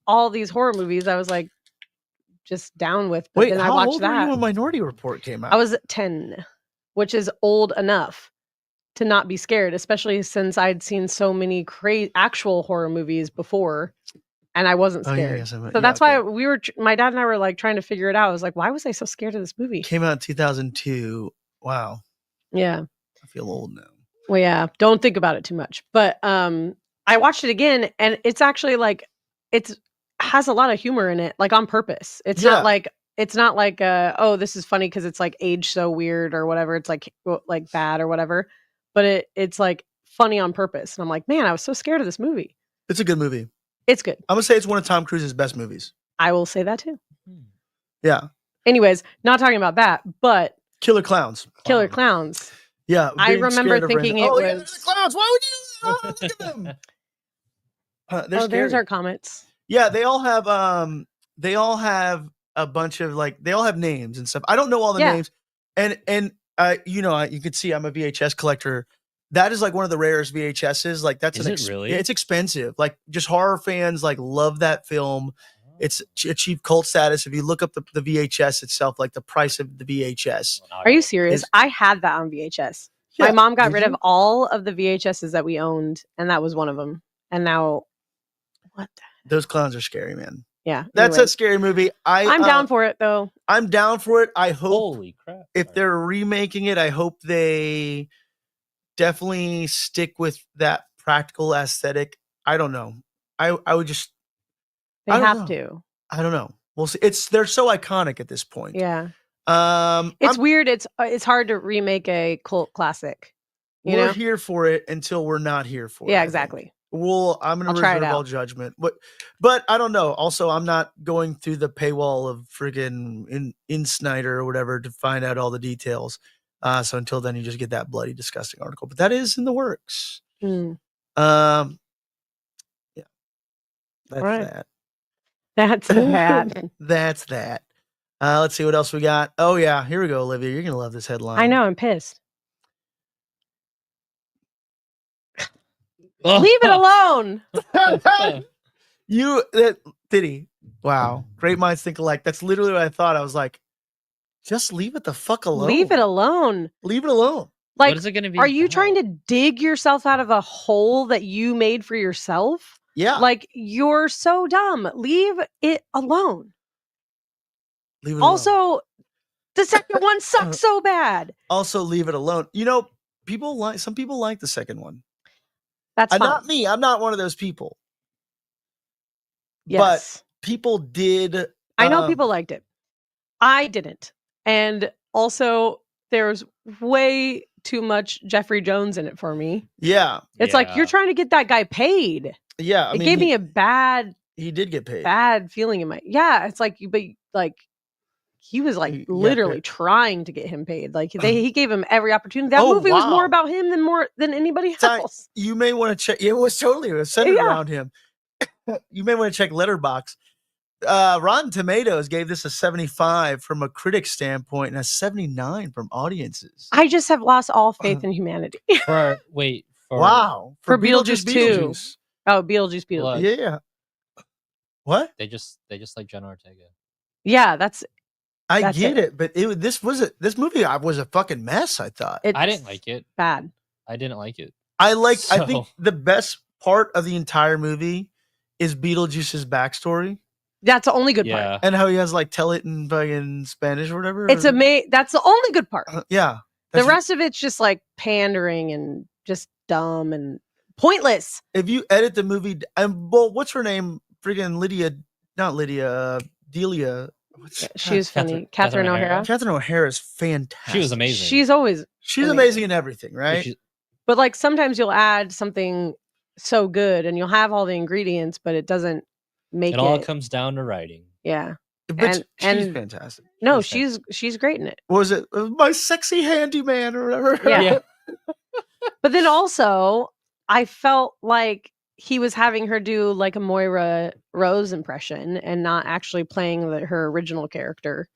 all these horror movies I was like just down with. But Wait, then I how watched old were that. you when Minority Report came out? I was 10, which is old enough to not be scared, especially since I'd seen so many actual horror movies before, and I wasn't Oh, scared. yeah, So yeah, that's okay. why my dad and I were like trying to figure it out. I was like, why was I so scared of this movie? Came out in 2002. Wow. Yeah. I feel old now. Well, yeah. Don't think about it too much. But I watched it again, and it's actually like has a lot of humor in it, like on purpose. It's not like oh, this is funny because it's like aged so weird or whatever. It's like bad or whatever. But it's like funny on purpose. And I'm like, man, I was so scared of this movie. It's a good movie. It's good. I'm gonna say it's one of Tom Cruise's best movies. I will say that too. Yeah. Anyways, not talking about that, but Killer Clowns. Killer Clowns. Yeah. I remember thinking it was. Yeah, there's the clowns. Why would you? Oh, look at them. There's our comments. Yeah, they all have a bunch of they all have names and stuff. I don't know all the names, and you can see I'm a VHS collector. That is like one of the rarest VHSs. Like that's really? Yeah, it's expensive. Like just horror fans love that film. It's achieved cult status. If you look up the VHS itself, like the price of the VHS. Are you serious? I had that on VHS. Yeah, my mom got rid of all of the VHSs that we owned, and that was one of them. And now, what? Those clowns are scary, man. Yeah, that's a scary movie. I'm down for it though. I'm down for it. I hope. Holy crap! If they're remaking it, I hope they definitely stick with that practical aesthetic. I don't know. I would just. They have to. I don't know. We'll see. They're so iconic at this point. Yeah. It's weird. It's hard to remake a cult classic. We're here for it until we're not here for it. Yeah, exactly. I'm gonna reserve all judgment. But I don't know. Also, I'm not going through the paywall of friggin' in Snyder or whatever to find out all the details. So until then, you just get that bloody, disgusting article. But that is in the works. Yeah. That's right. that. That's that. That's that. Let's see what else we got. Oh yeah, here we go, Olivia. You're gonna love this headline. I know. I'm pissed. Leave it alone. Diddy. Wow. Great minds think alike. That's literally what I thought. I was like, just leave it the fuck alone. Leave it alone. Leave it alone. Like, what is it going to be? Are you trying to dig yourself out of a hole that you made for yourself? Yeah. Like, you're so dumb. Leave it alone. Leave it also, alone. The second one sucks so bad. Also, leave it alone. Some people like the second one. That's fine. Not me. I'm not one of those people. Yes. But people did. I know people liked it. I didn't. And also, there's way too much Jeffrey Jones in it for me. Yeah. It's like, you're trying to get that guy paid. Yeah. It gave me a bad. He did get paid. Bad feeling in my. Yeah. It's like, he was literally trying to get him paid. Like he gave him every opportunity. That movie was more about him than anybody else. You may want to check. It was centered around him. You may want to check Letterboxd. Rotten Tomatoes gave this a 75 from a critic standpoint and a 79 from audiences. I just have lost all faith in humanity. For Beetlejuice 2. Oh, Beetlejuice. Yeah. What? They just like Jenna Ortega. Yeah, that's get it, but this movie was a fucking mess. I thought I didn't like it. Bad. I didn't like it. I think the best part of the entire movie is Beetlejuice's backstory. That's the only good part, and how he has tell it in fucking Spanish or whatever. It's that's the only good part. Yeah, the rest of it's just pandering and just dumb and pointless. If you edit the movie, what's her name? Friggin' Delia. She was funny. Catherine O'Hara. Catherine O'Hara is fantastic. She was amazing. She's amazing in everything, right? But sometimes you'll add something so good and you'll have all the ingredients, but it doesn't make it. It all comes down to writing. Yeah. But she's fantastic. No, she's great in it. What was it? My sexy handyman or whatever. Yeah. But then also, I felt like he was having her do a Moira Rose impression and not actually playing her original character.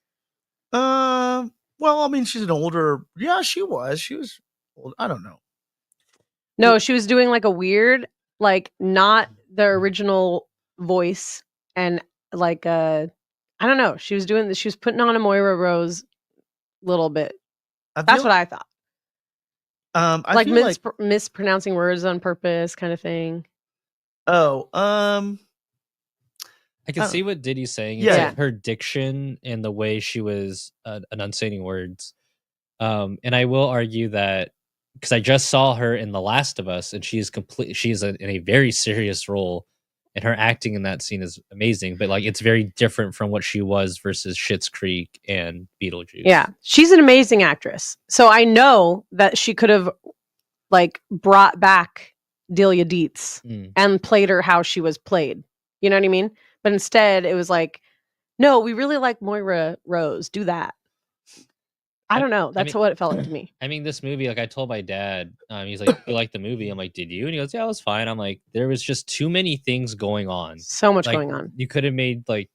Well, I mean, she's an older. Yeah, she was old. I don't know. No, she was doing a weird, not the original voice, and I don't know. She was putting on a Moira Rose little bit. That's what I thought. I like feel like mispronouncing words on purpose, kind of thing. I can Oh. see what Diddy's saying. It's Yeah. like her diction and the way she was enunciating words. And I will argue that because I just saw her in The Last of Us, and she's in a very serious role, and her acting in that scene is amazing. But like, it's very different from what she was versus Schitt's Creek and Beetlejuice. Yeah, she's an amazing actress. So I know that she could have like brought back Delia Dietz and played her how she was played. You know what I mean? But instead, it was like, no, we really like Moira Rose. Do that. I don't know. That's what it felt like to me. I mean, this movie, like I told my dad, he's like, "You like the movie?" I'm like, "Did you?" And he goes, "Yeah, it was fine." I'm like, there was just too many things going on. So much Like, going on. You could have made like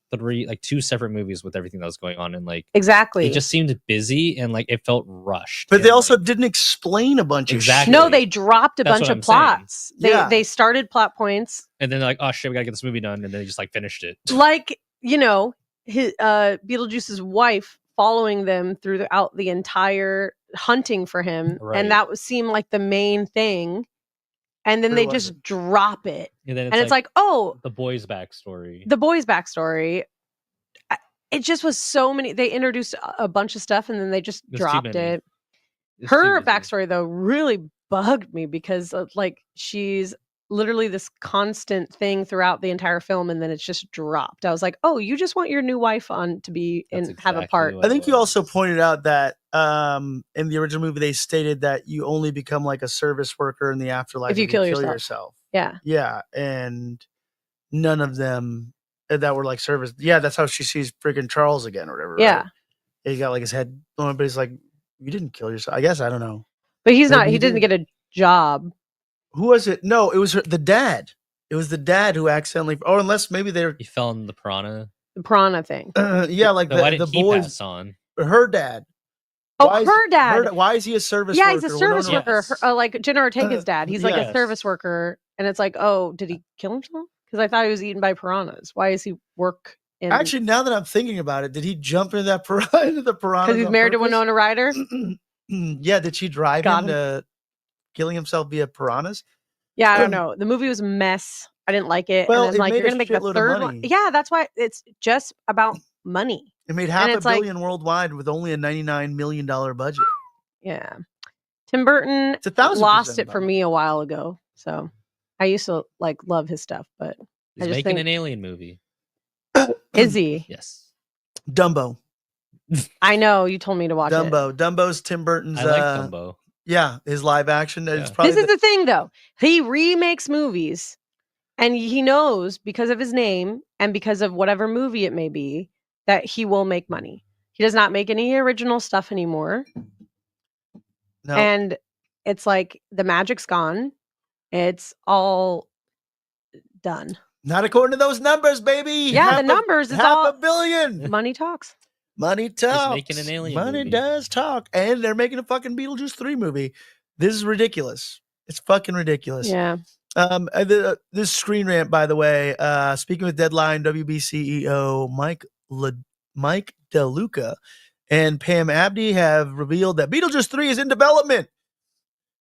two separate movies with everything that was going on, and like Exactly. it just seemed busy and like it felt rushed. But they and, also like, didn't explain a bunch Exactly. of shit. No, they dropped a That's bunch what of I'm saying. plots. Yeah. They started plot points. and then they're like, "Oh shit, we gotta get this movie done," and then they just like finished it. Like, you know, his Beetlejuice's wife following them throughout the entire hunting for him, Right. and that seemed like the main thing. And then But it they just wasn't. drop it, And then it's like, oh, the boy's backstory. the boy's backstory. It just was so many. They introduced a bunch of stuff, and then they just There's too dropped many. it. It's too Her busy. backstory, though, really bugged me because like she's literally this constant thing throughout the entire film, and then it's just dropped. I was like, oh, you just want your new wife on to be That's and have a exactly part. what I think it you was. also pointed out that in the original movie they stated that you only become like a service worker in the afterlife If you kill yourself. Yeah. Yeah, and none of them that were like service. Yeah, that's how she sees freaking Charles again or whatever. Yeah. Right? He got like his head blown, but he's like, you didn't kill yourself. I guess I don't know. But he's Maybe not. he He didn't did. get a job. Who was it? No, it was the dad. It was the dad who accidentally. Oh, unless maybe they're He fell in the piranha. The piranha thing. yeah, like So why the didn't he boys. pass on? Her dad. Oh, Why is- her dad. Why is he a service Yeah, worker? he's a We don't service know. worker. Yes. Like Jenna Ortega's dad. He's like a Yes. service worker, and it's like, oh, did he kill himself? Because I thought he was eaten by piranhas. Why is he work in? Actually, now that I'm thinking about it, did he jump into that piranha? Into the piranha? because he's married to Winona Ryder. Yeah, did she drive Got him to killing himself via piranhas? Yeah, I don't know. The movie was a mess. I didn't like it. Well, and it I'm like, made you're a gonna make the shitload of third money. one. Yeah, that's why it's just about money. It made half a it's like- billion worldwide with only a $99 million budget. Yeah. Tim Burton It's 1,000% lost it for about me a while ago. So I used to like love his stuff, but He's I just making think- an alien movie. is he? Yes. Dumbo. I know you told me to watch it. Dumbo's Tim Burton's. I like Dumbo. Yeah, his live action. It's Yeah. probably This is the thing, though. He remakes movies, and he knows because of his name and because of whatever movie it may be that he will make money. He does not make any original stuff anymore, no. and it's like the magic's gone. It's all done. Not according to those numbers, baby. Yeah, the numbers is half all a billion. money talks. Money talks. making an alien Money movie. does talk, and they're making a fucking Beetlejuice 3 movie. This is ridiculous. It's fucking ridiculous. Yeah. This screen rant, by the way, speaking with Deadline, WB CEO Mike DeLuca and Pam Abdi have revealed that Beetlejuice 3 is in development.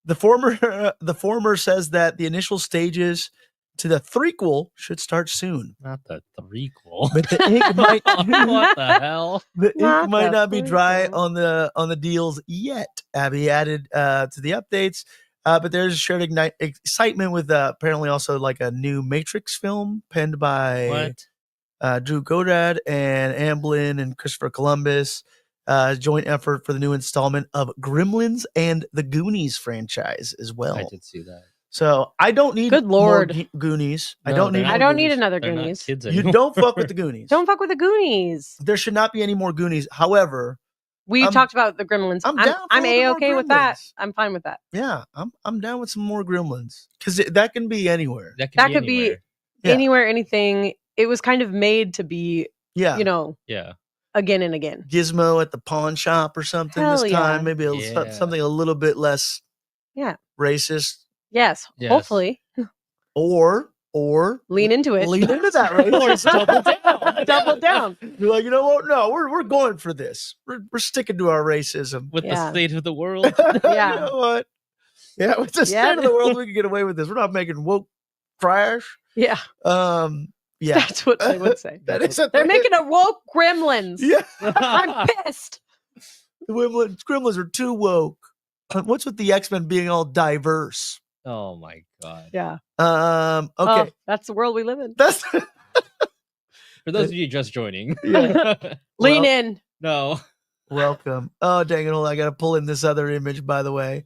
The former says that the initial stages to the threequel should start soon. Not the threequel. But the ink might What the hell? the Not ink might the not be dry threequel. on the deals yet. Abby added to the updates. But there's shared excitement with apparently also like a new Matrix film penned by What? Drew Goddard and Amblin and Christopher Columbus. Joint effort for the new installment of Gremlins and the Goonies franchise as well. I did see that. So I don't need Good more Lord. Goonies. I No, don't they're need. not I more don't need Goonies. another They're not Goonies. kids You anymore. don't fuck with the Goonies. Don't fuck with the Goonies. There should not be any more Goonies. However, We I'm- talked about the Gremlins. I'm I'm down for a little bit more A-okay with that. Gremlins. I'm fine with that. yeah, I'm down with some more Gremlins because that can be anywhere. That could be anywhere. Yeah. anywhere, anything. It was kind of made to be, Yeah, you know, Yeah. again and again. Gizmo at the pawn shop or something Hell this yeah. time. Maybe Yeah. something a little bit less Yeah. racist, Yes. Yes. Hopefully. or Lean into it. lean into that racist. Double down. Double down. You're like, you know what? No, we're going for this. We're sticking to our racism. With Yeah. the state of the world. Yeah. You know what? Yeah, it's the Yeah. state of the world. We can get away with this. We're not making woke trash. Yeah, Yeah, that's what they would say. that is a They're thing. making a woke gremlins. Yeah, I'm pissed. the gremlins are too woke. What's with the X-Men being all diverse? Oh my god. Yeah. Okay, Oh, that's the world we live in. that's For those of you just joining. Yeah. Lean Well- in. No. welcome. Oh, dang it! Hold on, I gotta pull in this other image, by the way.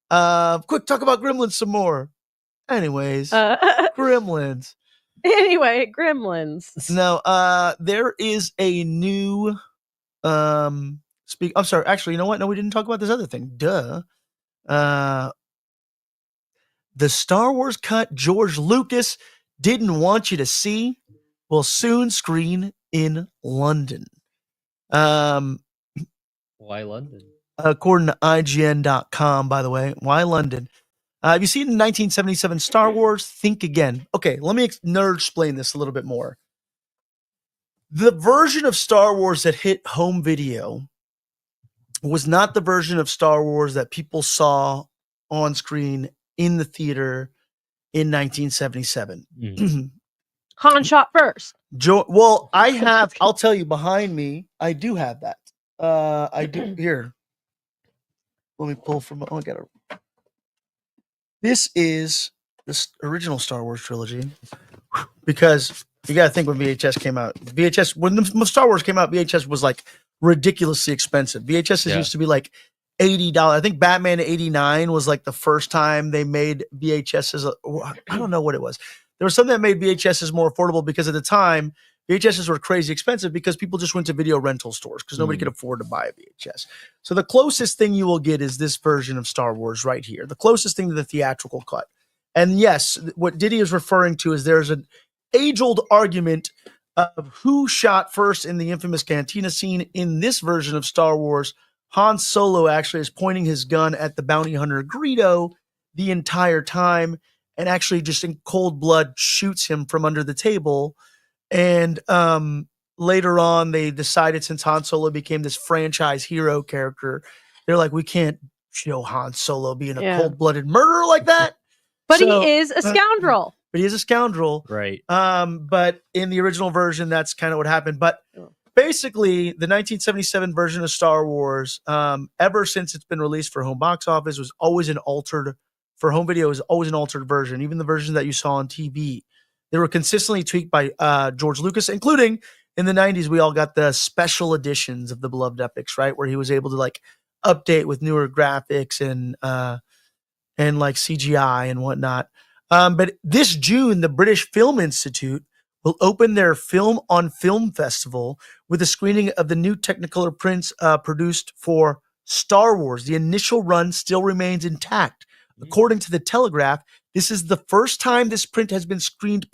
Quick, talk about Gremlins some more. Anyways, Gremlins. Anyway, gremlins. No, there is a new I'm sorry, actually, you know what? No, we didn't talk about this other thing. Duh. The Star Wars cut George Lucas didn't want you to see will soon screen in London. Why London? According to IGN.com, by the way. Why London? Have you seen the 1977 Star Wars? Think again. Okay, let me nerd explain this a little bit more. The version of Star Wars that hit home video was not the version of Star Wars that people saw on screen in the theater in 1977. Mhm. Han shot first. Well, I'll tell you, behind me, I do have that. I do here. Let me pull from. Oh, I got it. This is the original Star Wars trilogy, because you got to think when VHS came out. When the Star Wars came out, VHS was like ridiculously expensive. VHSs Yeah. used to be like $80. I think Batman '89 was like the first time they made VHSs. I don't know what it was. There was something that made VHSs more affordable, because at the time VHSs were crazy expensive because people just went to video rental stores because nobody could afford to buy a VHS. So the closest thing you will get is this version of Star Wars right here, the closest thing to the theatrical cut. And yes, what Diddy is referring to is there's an age-old argument of who shot first in the infamous cantina scene. In this version of Star Wars, Han Solo actually is pointing his gun at the bounty hunter Greedo the entire time, and actually just in cold blood shoots him from under the table. And later on, they decided, since Han Solo became this franchise hero character, they're like, we can't show Han Solo being a Yeah. cold-blooded murderer like that. But So- he is a scoundrel. But he is a scoundrel. Right. But in the original version, that's kind of what happened. But basically, the 1977 version of Star Wars, ever since it's been released for home box office, was always an altered, for home video, is always an altered version. Even the versions that you saw on TV, they were consistently tweaked by George Lucas, including in the 90s, we all got the special editions of the beloved epics, right? Where he was able to like update with newer graphics and like CGI and whatnot. But this June, the British Film Institute will open their Film on Film Festival with a screening of the new Technicolor prints produced for Star Wars. The initial run still remains intact. According to the Telegraph, this is the first time this print has been screened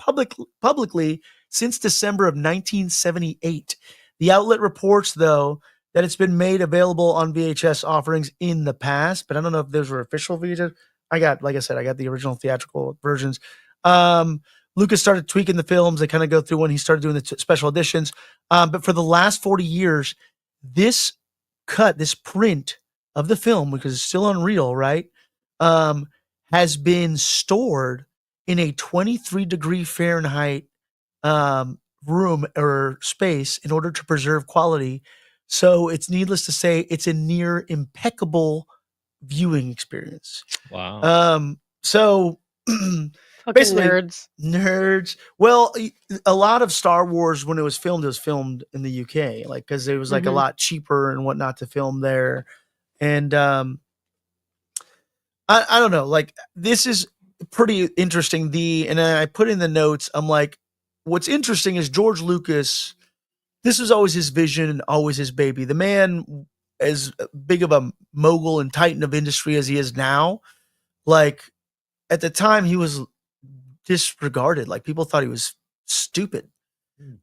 publicly since December of 1978. The outlet reports, though, that it's been made available on VHS offerings in the past, but I don't know if those were official VHS. Like I said, I got the original theatrical versions. Lucas started tweaking the films. They kind of go through when he started doing the special editions. But for the last 40 years, this print of the film, because it's still unreal, right? Has been stored in a 23-degree Fahrenheit room or space in order to preserve quality. So it's needless to say, it's a near impeccable viewing experience. Wow. So Fucking basically, nerds. Well, a lot of Star Wars, when it was filmed in the UK, like, because it was like a lot cheaper and whatnot to film there. And I don't know, like, this is pretty interesting. And I put in the notes, I'm like, what's interesting is George Lucas, this was always his vision and always his baby. The man, as big of a mogul and titan of industry as he is now, like, at the time he was disregarded. Like, people thought he was stupid.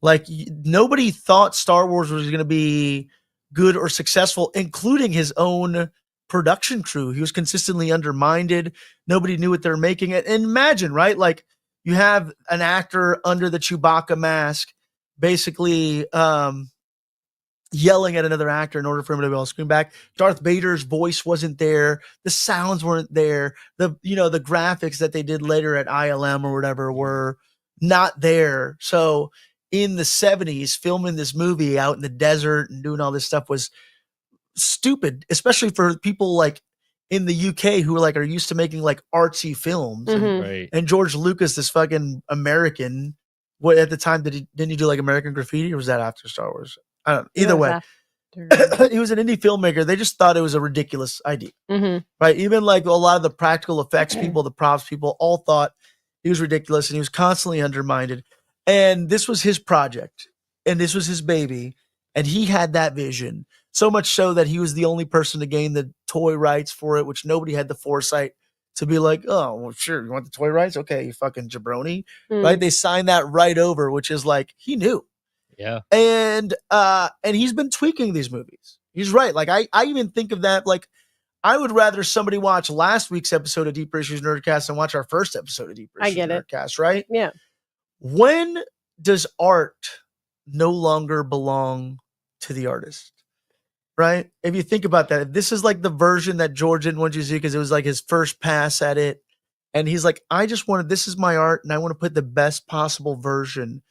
Like, nobody thought Star Wars was going to be good or successful, including his own production crew. He was consistently undermined. Nobody knew what they were making. And imagine, right? Like, you have an actor under the Chewbacca mask, basically yelling at another actor in order for him to be able to scream back. Darth Vader's voice wasn't there. The sounds weren't there. The graphics that they did later at ILM or whatever were not there. So in the 70s, filming this movie out in the desert and doing all this stuff was stupid, especially for people like in the UK who are used to making like artsy films. Right. And George Lucas, this fucking American, what at the time didn't he do like American Graffiti, or was that after Star Wars? I don't know. Either way, he was an indie filmmaker. They just thought it was a ridiculous idea, right? Even like a lot of the practical effects people, the props people, all thought he was ridiculous, and he was constantly undermined. And this was his project, and this was his baby, and he had that vision. So much so that he was the only person to gain the toy rights for it, which nobody had the foresight to be like, oh, well, sure, you want the toy rights? Okay, you fucking jabroni, right? They signed that right over, which is like, he knew. Yeah. And he's been tweaking these movies. He's right. Like, I even think of that, like, I would rather somebody watch last week's episode of Deeper Issues Nerdcast than watch our first episode of Deeper Issues Nerdcast, right? Yeah. When does art no longer belong to the artist? Right? If you think about that, if this is like the version that George didn't want you to see because it was like his first pass at it. And he's like, this is my art and I want to put the best possible version.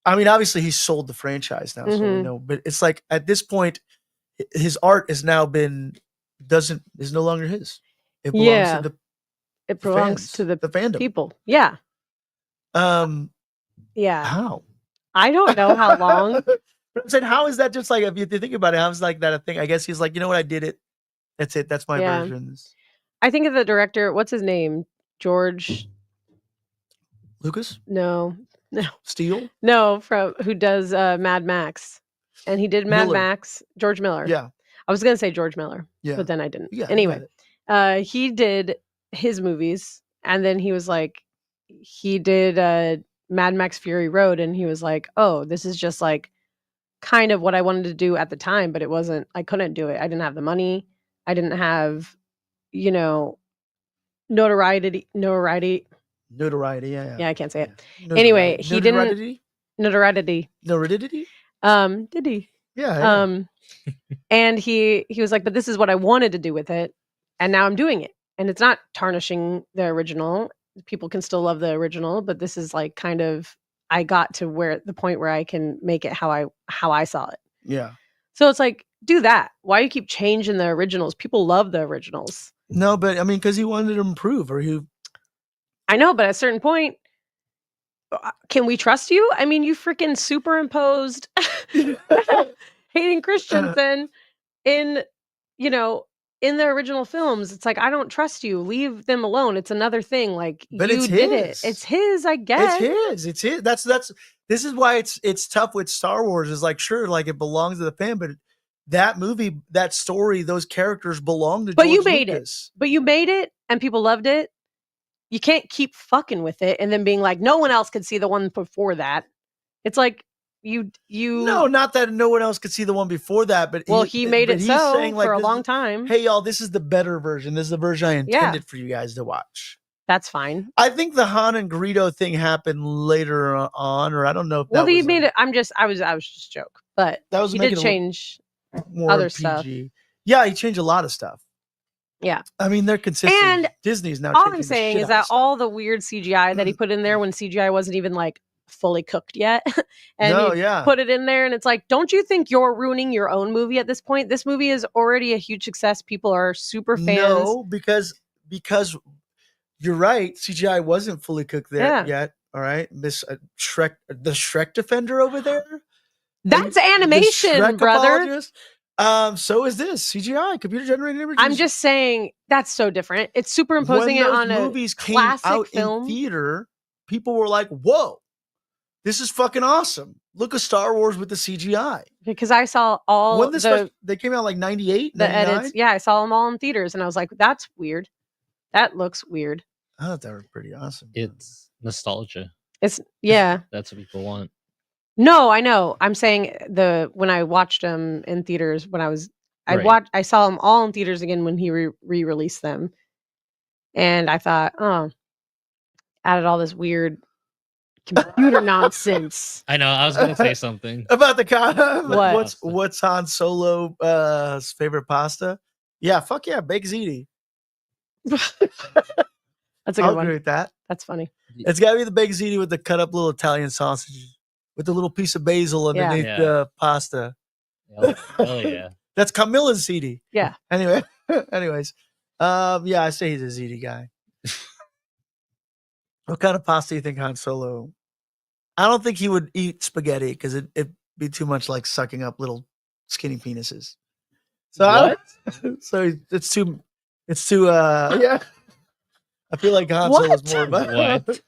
I mean, obviously he sold the franchise now, so we know, but it's like at this point, his art is now is no longer his. It belongs to the fandom. People. Yeah. Yeah. How? I don't know how long. But I'm saying, how is that just like, if you think about it, how is like that a thing? I guess he's like, you know what, I did it. That's it. That's my versions. I think of the director, what's his name? George Lucas? No. Steele? No, who does Mad Max. And he did Mad Max. George Miller. Yeah. I was going to say George Miller, but then I didn't. Yeah, anyway, he did his movies, and then he was like, he did Mad Max Fury Road, and he was like, oh, this is just like kind of what I wanted to do at the time, but it wasn't, I couldn't do it. I didn't have the money. I didn't have, notoriety. Yeah, I can't say it. Anyway, he didn't. Notoriety. Did he? Yeah. And he was like, but this is what I wanted to do with it, and now I'm doing it. And it's not tarnishing the original. People can still love the original, but this is like kind of, I got to the point where I can make it how I saw it. Yeah. So it's like, do that. Why you keep changing the originals? People love the originals. No, but I mean, because he wanted to improve, I know, but at a certain point, can we trust you? I mean, you freaking superimposed Hayden Christensen in the original films. It's like, I don't trust you. Leave them alone. It's another thing. Like, but you did it. It's his, I guess. It's his. This is why it's tough with Star Wars. Is like, sure, like it belongs to the fan, but that movie, that story, those characters belong to. But George you made Lucas. it. But you made it, and people loved it. You can't keep fucking with it and then being like, no one else could see the one before that. It's like you. No, not that no one else could see the one before that, but he made it so saying, like, for a long time. Hey, y'all, this is the better version. This is the version I intended for you guys to watch. That's fine. I think the Han and Greedo thing happened later on, or I don't know if that he made it. I was just joke, but that was he did change more other PG stuff. Yeah, he changed a lot of stuff. Yeah. I mean, they're consistent. And Disney's now. All I'm saying is that all the weird CGI that he put in there when CGI wasn't even like fully cooked yet, and put it in there, and it's like, don't you think you're ruining your own movie at this point? This movie is already a huge success. People are super fans. No, because you're right. CGI wasn't fully cooked there yet. All right, Miss Shrek, the Shrek defender over there. That's animation, brother. Apologist. So is this CGI, computer generated images? I'm just saying that's so different. It's superimposing it on a movies came classic out film. In theater. People were like, "Whoa, this is fucking awesome! Look at Star Wars with the CGI." Because I saw all they came out like 98, the 99? Edits. Yeah, I saw them all in theaters, and I was like, "That's weird. That looks weird." I thought they were pretty awesome. It's nostalgia. That's what people want. No, I know. I'm saying when I watched them in theaters I saw them all in theaters again when he re-released them, and I thought, oh, added all this weird computer nonsense. I know. I was gonna say something. About the What? what's Han Solo's favorite pasta? Yeah, fuck yeah, baked ziti. That's a I'll good one. agree with that. That's funny. It's got to be the baked ziti with the cut up little Italian sausage with the little piece of basil underneath Yeah. the pasta. Hell yeah. That's Camilla's ziti. Yeah. Anyway, anyways, yeah, I say he's a ziti guy. What kind of pasta do you think Han Solo? I don't think he would eat spaghetti because it'd be too much like sucking up little skinny penises. So it's too yeah. I feel like Han Solo's more about What?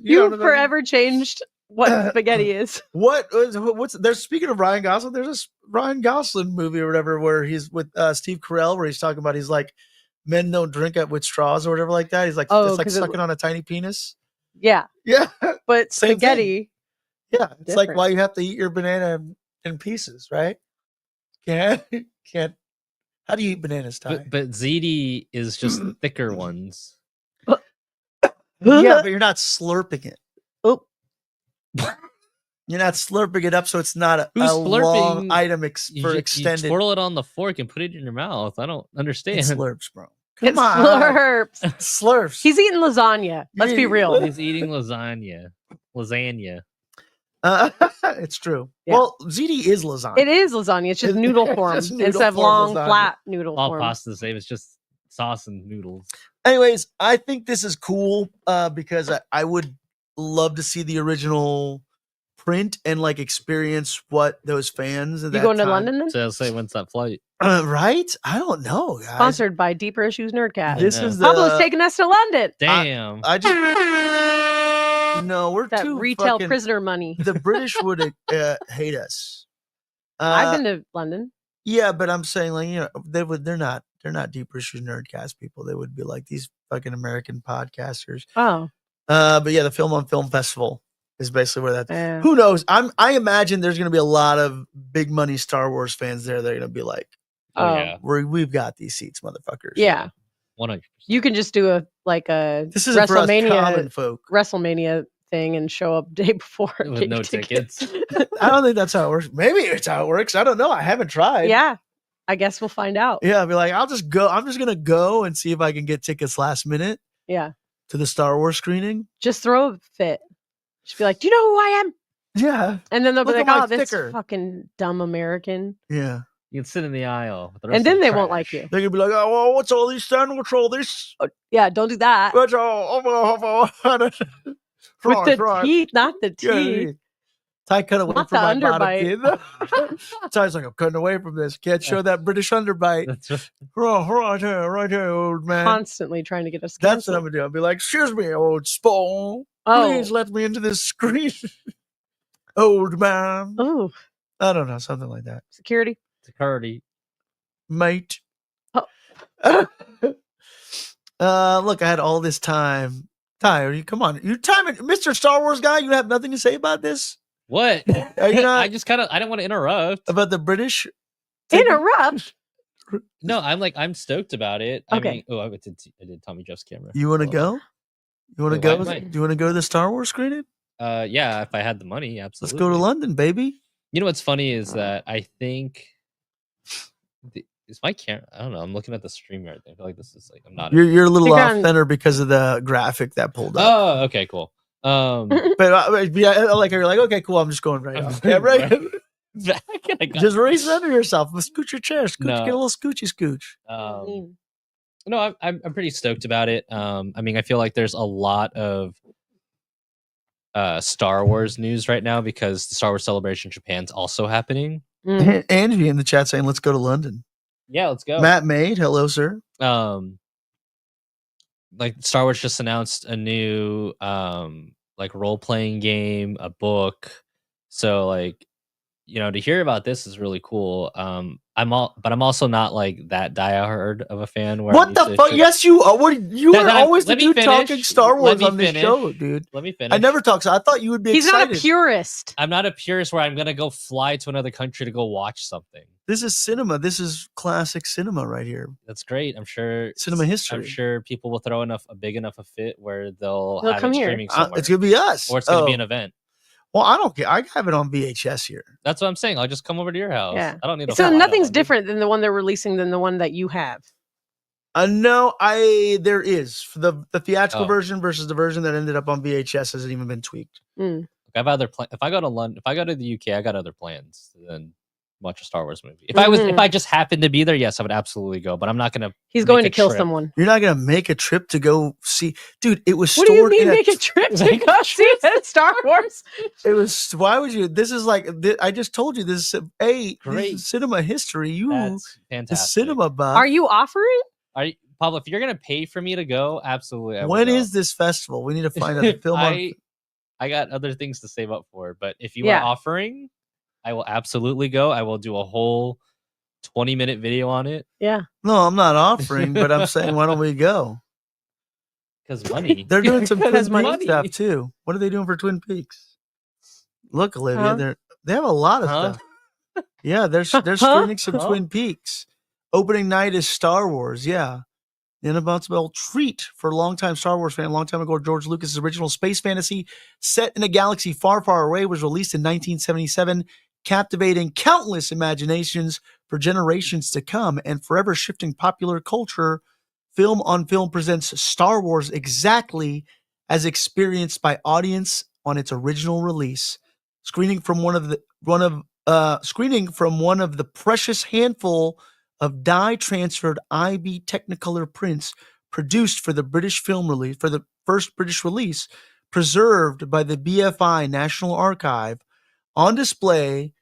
You've forever changed what spaghetti is. What's there's speaking of Ryan Gosling, there's this Ryan Gosling movie or whatever where he's with Steve Carell where he's talking about he's like men don't drink it with straws or whatever like that. He's like it's like sucking on a tiny penis. Yeah. Yeah. But Same spaghetti. Yeah. It's like Different. why you have to eat your banana in pieces, right? Can't how do you eat bananas, Ty? But ziti is just thicker ones. Yeah, but you're not slurping it. Oh. You're not slurping it up, so it's not a Who's long slurping? item You for ju- extended. You twirl it on the fork and put it in your mouth. I don't understand. It slurps, bro. It Come on. slurps. It slurps. He's eating lasagna. Let's be real. He's eating lasagna. It's true. Yeah. Well, ziti is lasagna. It is lasagna. It's just noodle form Just noodle instead of form long, lasagna. flat noodle All form. pasta the same. It's just sauce and noodles. Anyways, I think this is cool because I would love to see the original print and like experience what those fans. You going to London then? So I'll say, when's that flight? Right? I don't know, guys. Sponsored by Deeper Issues Nerdcast. This know. is the Pablo's taking us to London. Damn. I just no, we're That too retail fucking, prisoner money. The British would hate us. I've been to London. Yeah, but I'm saying like they're not Deeper Issues Nerdcast people. They would be like these fucking American podcasters. Oh. But yeah, the Film on Film Festival is basically where that. Yeah. Who knows? I imagine there's going to be a lot of big money Star Wars fans there. They're going to be like, Oh. Yeah. we've got these seats, motherfuckers. Yeah. 100%. You can just do a This is for us common folk. WrestleMania thing and show up day before and With get no your tickets. I don't think that's how it works. Maybe it's how it works. I don't know. I haven't tried. Yeah. I guess we'll find out. Yeah, I'll be like, I'll just go. I'm just gonna go and see if I can get tickets last minute Yeah. to the Star Wars screening. Just throw a fit. Just be like, do you know who I am? Yeah, And then they'll be Look like, at my oh, this sticker." fucking dumb American. yeah. You can sit in the aisle. with the rest And of then the they won't trash. like you. They're gonna be like, oh, well, what's all these stand? What's all this? Yeah, don't do that. What's all? With the teeth, not the teeth. Ty cut away Not from the my bottom underbite. teeth. Ty's like, I'm cutting away from this. Can't show that British underbite. That's right. Right here, old man. Constantly trying to get us That's what I'm canceled. gonna do. I'll be like, excuse me, old spawn. Oh. Please let me into this screen. Old man. Oh, I don't know, something like that. security. Security. Mate. Oh. Look, I had all this time. Ty, come on. You timing Mr. Star Wars guy, you have nothing to say about this? What? Are you not- I just kind of, I don't want to interrupt. About the British? Interrupt. No, I'm stoked about it. Okay. I mean, oh, I did Tommy Jeff's camera. You wanna Well, go? You wanna Wait, go? why- Do you wanna go to the Star Wars screening? Yeah, if I had the money, Let's absolutely. go to London, baby. You know what's funny is that I think is my camera. I don't know. I'm looking at the stream right there. I feel like this is like I'm not. You're a little Stick off on- center because of the graphic that pulled up. Oh, okay, cool. But yeah, like you're like, okay, cool. I'm just going right off. Yeah, right. I got- Just recenter yourself. Scoot your chair. Scooch, No. get a little scoochy scooch. No, I'm pretty stoked about it. I mean, I feel like there's a lot of Star Wars news right now because the Star Wars Celebration Japan's also happening. Mm. Angie in the chat saying, let's go to London. Yeah, let's go. Matt Maid, hello, sir. Like Star Wars just announced a new like role-playing game, a book. So like, you know, to hear about this is really cool. I'm also not like that diehard of a fan. Where I What need the to fuck? shit- Yes, you are. What you That- are that I'm- always the let me dude finish. talking Star Let Wars me on this finish. show, dude. Let me finish. I never talk. So I thought you would be He's excited. not a purist. I'm not a purist where I'm gonna go fly to another country to go watch something. This is cinema. This is classic cinema right here. That's great. I'm sure Cinema history. I'm sure people will throw a big enough a fit where they'll They'll have come it here. streaming somewhere, It's gonna be us, or it's gonna be an event. Well, I don't care. I have it on VHS here. That's what I'm saying. I'll just come over to your house. Yeah. I don't need to. So fly to nothing's London. different than the one they're releasing than the one that you have. No, there is for the theatrical Oh. version versus the version that ended up on VHS hasn't even been tweaked. Mm. I've other if I go to London, if I go to the UK, I got other plans than watch a Star Wars movie. If I just happened to be there, yes, I would absolutely go. But I'm not gonna. He's make going a to kill trip. someone. You're not gonna make a trip to go see, dude. It was What do you stored mean in make a trip to Make a go see a Star Wars? It was. Why would you? This is like. I just told you this is this Great. is cinema history. You, That's the fantastic. cinema buff. Are you offering? Are you, Pablo? If you're gonna pay for me to go, absolutely. I will When go. is this festival? We need to find out the film. I got other things to save up for, but if you Yeah. are offering, I will absolutely go. I will do a whole 20-minute video on it Yeah. No, I'm not offering, but I'm saying, why don't we go? because money. They're doing some Twin Because Peaks money. stuff too. What are they doing for Twin Peaks? Look, Olivia, Huh? they have a lot of Huh? stuff. Yeah, they're Huh? screening some Huh? Twin Peaks. Opening night is Star Wars. Yeah. And about to be treat for a longtime Star Wars fan. A long time ago, George Lucas's original space fantasy set in a galaxy far, far away was released in 1977, captivating countless imaginations for generations to come and forever shifting popular culture. Film on Film presents Star Wars exactly as experienced by audience on its original release. Screening from one of the precious handful of dye-transferred IB Technicolor prints produced for the British film release, for the first British release, preserved by the BFI National Archive, on display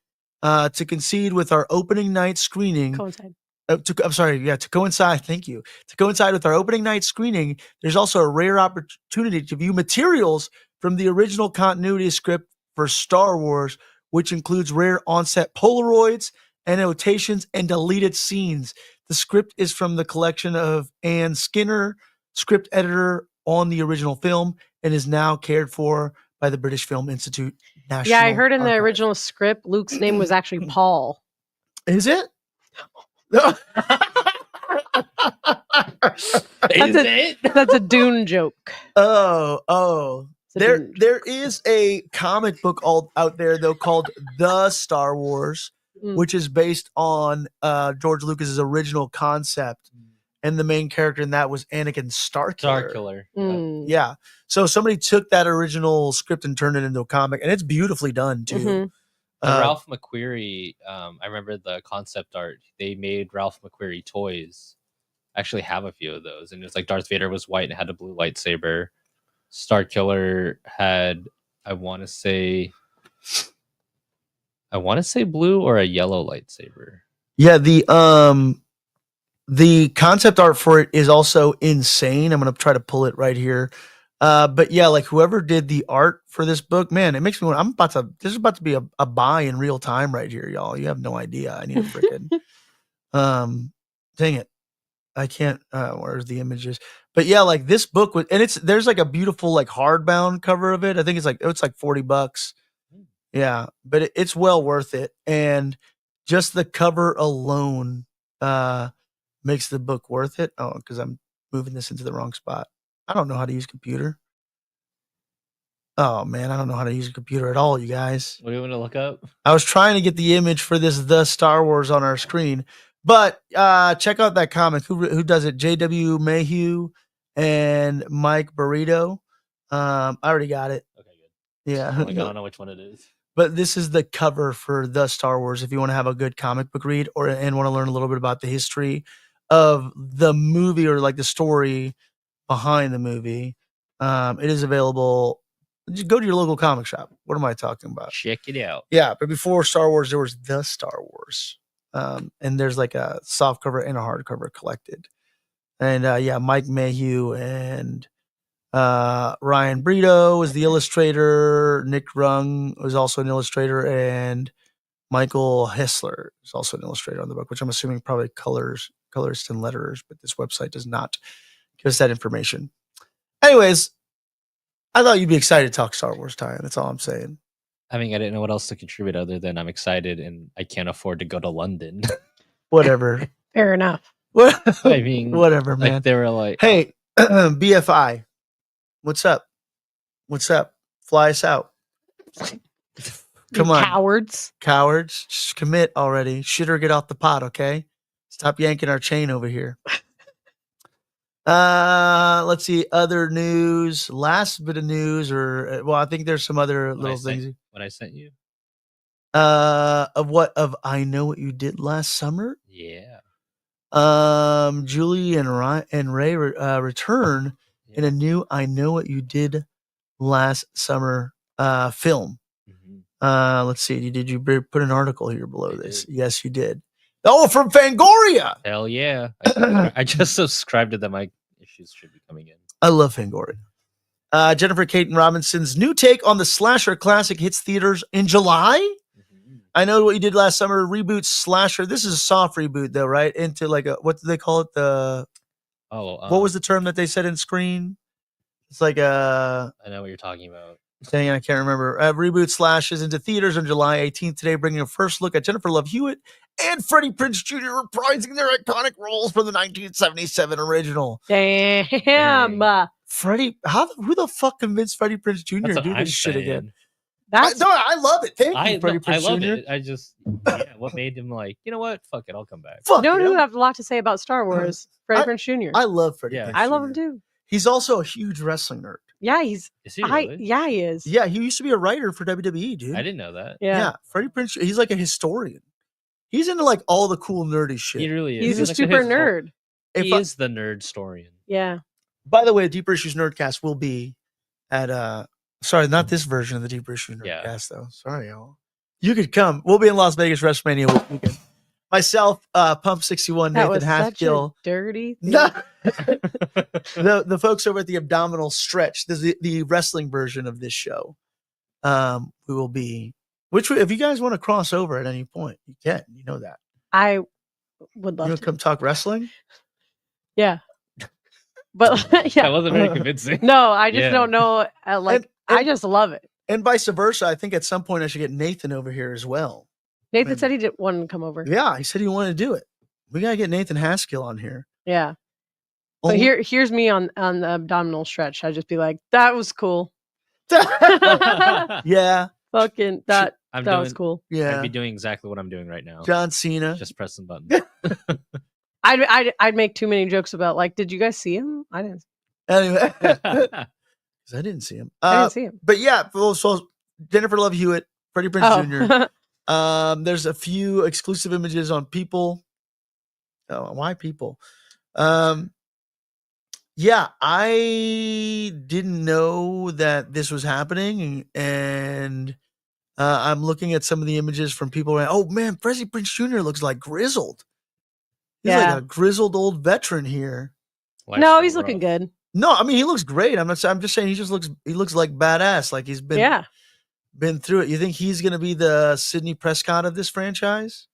to coincide with our opening night screening. Coincide. To coincide. Thank you. To coincide with our opening night screening, there's also a rare opportunity to view materials from the original continuity script for Star Wars, which includes rare on-set Polaroids, annotations, and deleted scenes. The script is from the collection of Ann Skinner, script editor on the original film, and is now cared for by the British Film Institute National Yeah, I heard in the Archive. original script, Luke's name was actually Paul. Is it? That's a Dune joke. Oh. It's a Dune joke. There is a comic book out there though called The Star Wars, Mm. which is based on George Lucas's original concept, and the main character in that was Anakin Starkiller. Starkiller. Mm. Yeah. So somebody took that original script and turned it into a comic, and it's beautifully done too. Mhm. Ralph McQuarrie, I remember the concept art. They made Ralph McQuarrie toys. I actually have a few of those, and it's like Darth Vader was white and had a blue lightsaber. Starkiller had, I want to say blue or a yellow lightsaber. Yeah, the concept art for it is also insane. I'm gonna try to pull it right here. But yeah, like whoever did the art for this book, man, it makes me want. This is about to be a buy in real time right here, y'all. You have no idea. I need a freaking dang it. I can't where's the images? But yeah, like this book was, and there's like a beautiful like hardbound cover of it. I think it's like $40. Yeah, but it's well worth it. And just the cover alone makes the book worth it. Oh, because I'm moving this into the wrong spot. I don't know how to use computer. Oh man, I don't know how to use a computer at all, you guys. What do you want to look up? I was trying to get the image for this The Star Wars on our screen. But check out that comic. Who does it? J.W. Mayhew and Mike Burrito. I already got it. Okay, good. Yeah. I don't know which one it is. But this is the cover for The Star Wars if you want to have a good comic book read and want to learn a little bit about the history of the movie or like the story behind the movie. It is available. Just go to your local comic shop. What am I talking about? Check it out. Yeah, but before Star Wars, there was The Star Wars. And there's like a soft cover and a hardcover collected. And yeah, Mike Mayhew and Ryan Brito was the illustrator. Nick Rung was also an illustrator, and Michael Hessler is also an illustrator on the book, which I'm assuming probably colorists and letterers, but this website does not give us that information. Anyways, I thought you'd be excited to talk Star Wars, Ty. That's all I'm saying. I mean, I didn't know what else to contribute other than I'm excited and I can't afford to go to London. Whatever. Fair enough. I mean, whatever, man. like they were like, Hey, BFI, what's up? What's up? Fly us out. Come You on. cowards. Cowards, just commit already. Shit or get off the pot, okay? Stop yanking our chain over here. Let's see. Other news. Last bit of news, or I think there's some other little things. What I sent you? Of I Know What You Did Last Summer. Yeah. Julie and Ray return in a new I Know What You Did Last Summer film. Let's see. Did you put an article here below this? Yes, you did. Oh, from Fangoria. Hell yeah. I just subscribed to them. My issues should be coming in. I love Fangoria. Jennifer Caton Robinson's new take on the slasher classic hits theaters in July. I Know What You Did Last Summer reboots slasher. This is a soft reboot though, right? Into like a, what do they call it? What was the term that they said in Screen? It's like I know what you're talking about. Dang, I can't remember. Reboot slashes into theaters on July 18th today, bringing a first look at Jennifer Love Hewitt and Freddie Prinze Jr. reprising their iconic roles from the 1977 original. Damn. Freddie, who the fuck convinced Freddie Prinze Jr. to do this shit again? I love it. Thank you, Freddie Prinze I love Jr. it. I just, what made him like, you know what? Fuck it, I'll come back. Fuck you know who yeah. have a lot to say about Star Wars? Freddie Prinze Jr. I love Freddie Yeah. Prinze I love Jr. him too. He's also a huge wrestling nerd. Yeah, Is he really? yeah, he is. Yeah, he used to be a writer for WWE, dude. I didn't know that. Yeah. Freddie Prinze, he's like a historian. He's into like all the cool nerdy shit. He really is. He's a like super nerd. He is the nerd historian. Yeah. By the way, Deeper Issues Nerdcast will be at sorry, not this version of the Deeper Issues Nerdcast though. Sorry, y'all. You could come. We'll be in Las Vegas WrestleMania weekend. Myself, Pump 61, That Nathan was Haskell. such a dirty thing. No. the folks over at the Abdominal Stretch, the wrestling version of this show. We will be. If you guys want to cross over at any point, you can. You know that. I would love You want to to come talk wrestling? Yeah. But yeah. That wasn't very convincing. No, I just don't know. I just love it. And vice versa. I think at some point I should get Nathan over here as well. Nathan Maybe. said he didn't want to come over. Yeah, he said he wanted to do it. We gotta get Nathan Haskell on here. Yeah. But here's me on the abdominal stretch. I'd just be like, that was cool. Yeah. Fucking that was cool. Yeah. I'd be doing exactly what I'm doing right now. John Cena. Just pressing buttons. I'd make too many jokes about like, did you guys see him? I didn't. Anyway. I didn't see him. I didn't see him. But yeah, so Jennifer Love Hewitt, Freddie Prinze Jr. There's a few exclusive images on People. Oh, why People? Yeah, I didn't know that this was happening, and I'm looking at some of the images from People. Oh man, Freddie Prinze Jr. looks like grizzled. He's like a grizzled old veteran here. No, he's looking good. No, I mean he looks great. I'm just saying he looks like badass, like he's been through it. You think he's gonna be the Sidney Prescott of this franchise?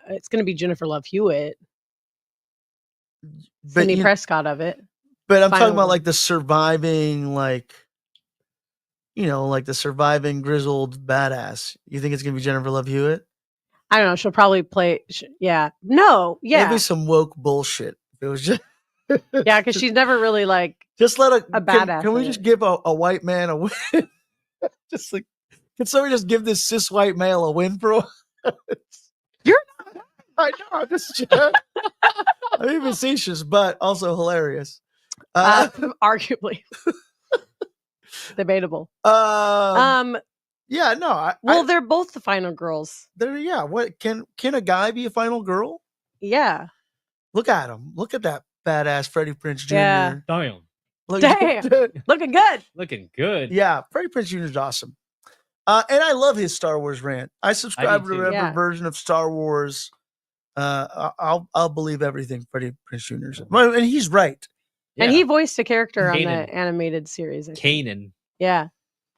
It's gonna be Jennifer Love Hewitt. Sidney Prescott of it. But I'm talking about like the surviving, like the surviving grizzled badass. You think it's gonna be Jennifer Love Hewitt? I don't know. She'll probably play. No. It'd be some woke bullshit. It was just. Yeah, because she's never really like just let a badass. Can we just give a white man a win? Just like, can somebody just give this cis white male a win, bro? You're I know, I'm just I'm being facetious, but also hilarious. Arguably. Debatable. Yeah, no. They're both the final girls. What can a guy be a final girl? Yeah. Look at him. Look at that badass Freddie Prinze Jr. Yeah. Damn. Looking good. Looking good. Yeah, Freddie Prinze Jr. is awesome. And I love his Star Wars rant. I subscribe to whatever version of Star Wars. I'll believe everything Freddie Prinze Jr. said. And he's right. And he voiced a character on the animated series. Kanan. Yeah.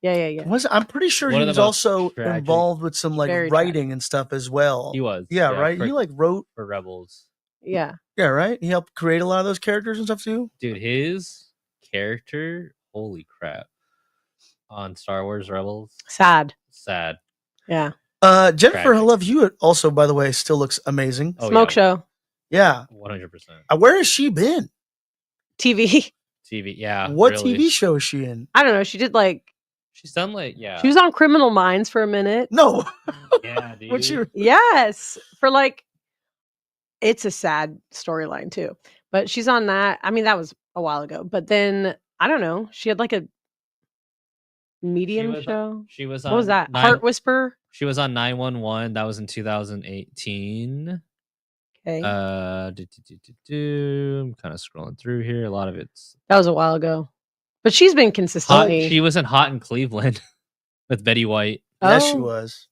Yeah. I'm pretty sure One he of the was most also tragic- involved with some like Very writing and stuff as well. He was. Yeah, right. For, He like wrote. for Rebels. Yeah. Yeah, right. He helped create a lot of those characters and stuff too. Dude, his character, holy crap. On Star Wars Rebels. Sad. Sad. Yeah. Jennifer Tragic. Love Hewitt also, by the way, still looks amazing. Oh, Smoke yeah. show. Yeah. 100%. Where has she been? TV. TV, yeah. What really. TV show is she in? I don't know. She did like She's done like, yeah. she was on Criminal Minds for a minute. No. Yeah, dude. What's your? Yes. For like it's a sad storyline too. But she's on that. I mean, that was a while ago. But then I don't know. She had like a medium show. She was on What was that? Heart Whisper. She was on 911. That was in 2018. Okay. I'm kind of scrolling through here. A lot of it's That was a while ago. But she's been hot. consistently. She was in Hot in Cleveland with Betty White. Yes, she Oh. was.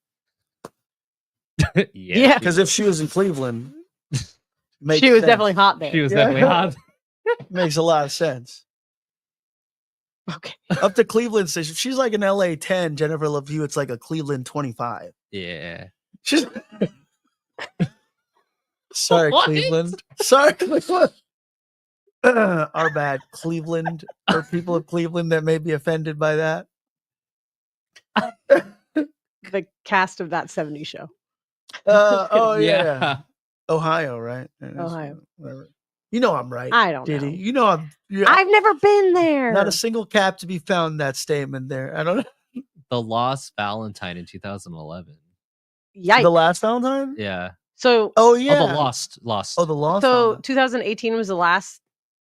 Yeah. Because if she was in Cleveland, makes She was sense. definitely hot there. She was Yeah. definitely hot. Makes a lot of sense. Okay. Up to Cleveland station. She's like an LA 10. Jennifer Love Hewitt's like a Cleveland 25. Yeah. She's sorry, What? Cleveland. Sorry, Cleveland. Our bad, Cleveland, or people of Cleveland that may be offended by that. The cast of that 70s show. Oh yeah. Ohio, right? Ohio. Whatever. You know I'm right. I don't Diddy. know. You know I'm. I've never been there. Not a single cap to be found in that statement there. I don't know. The Lost Valentine in 2011. Yikes. The last Valentine? Yeah. So Oh Oh, yeah. the Lost. Oh, the lost. so Valentine. 2018 was the last.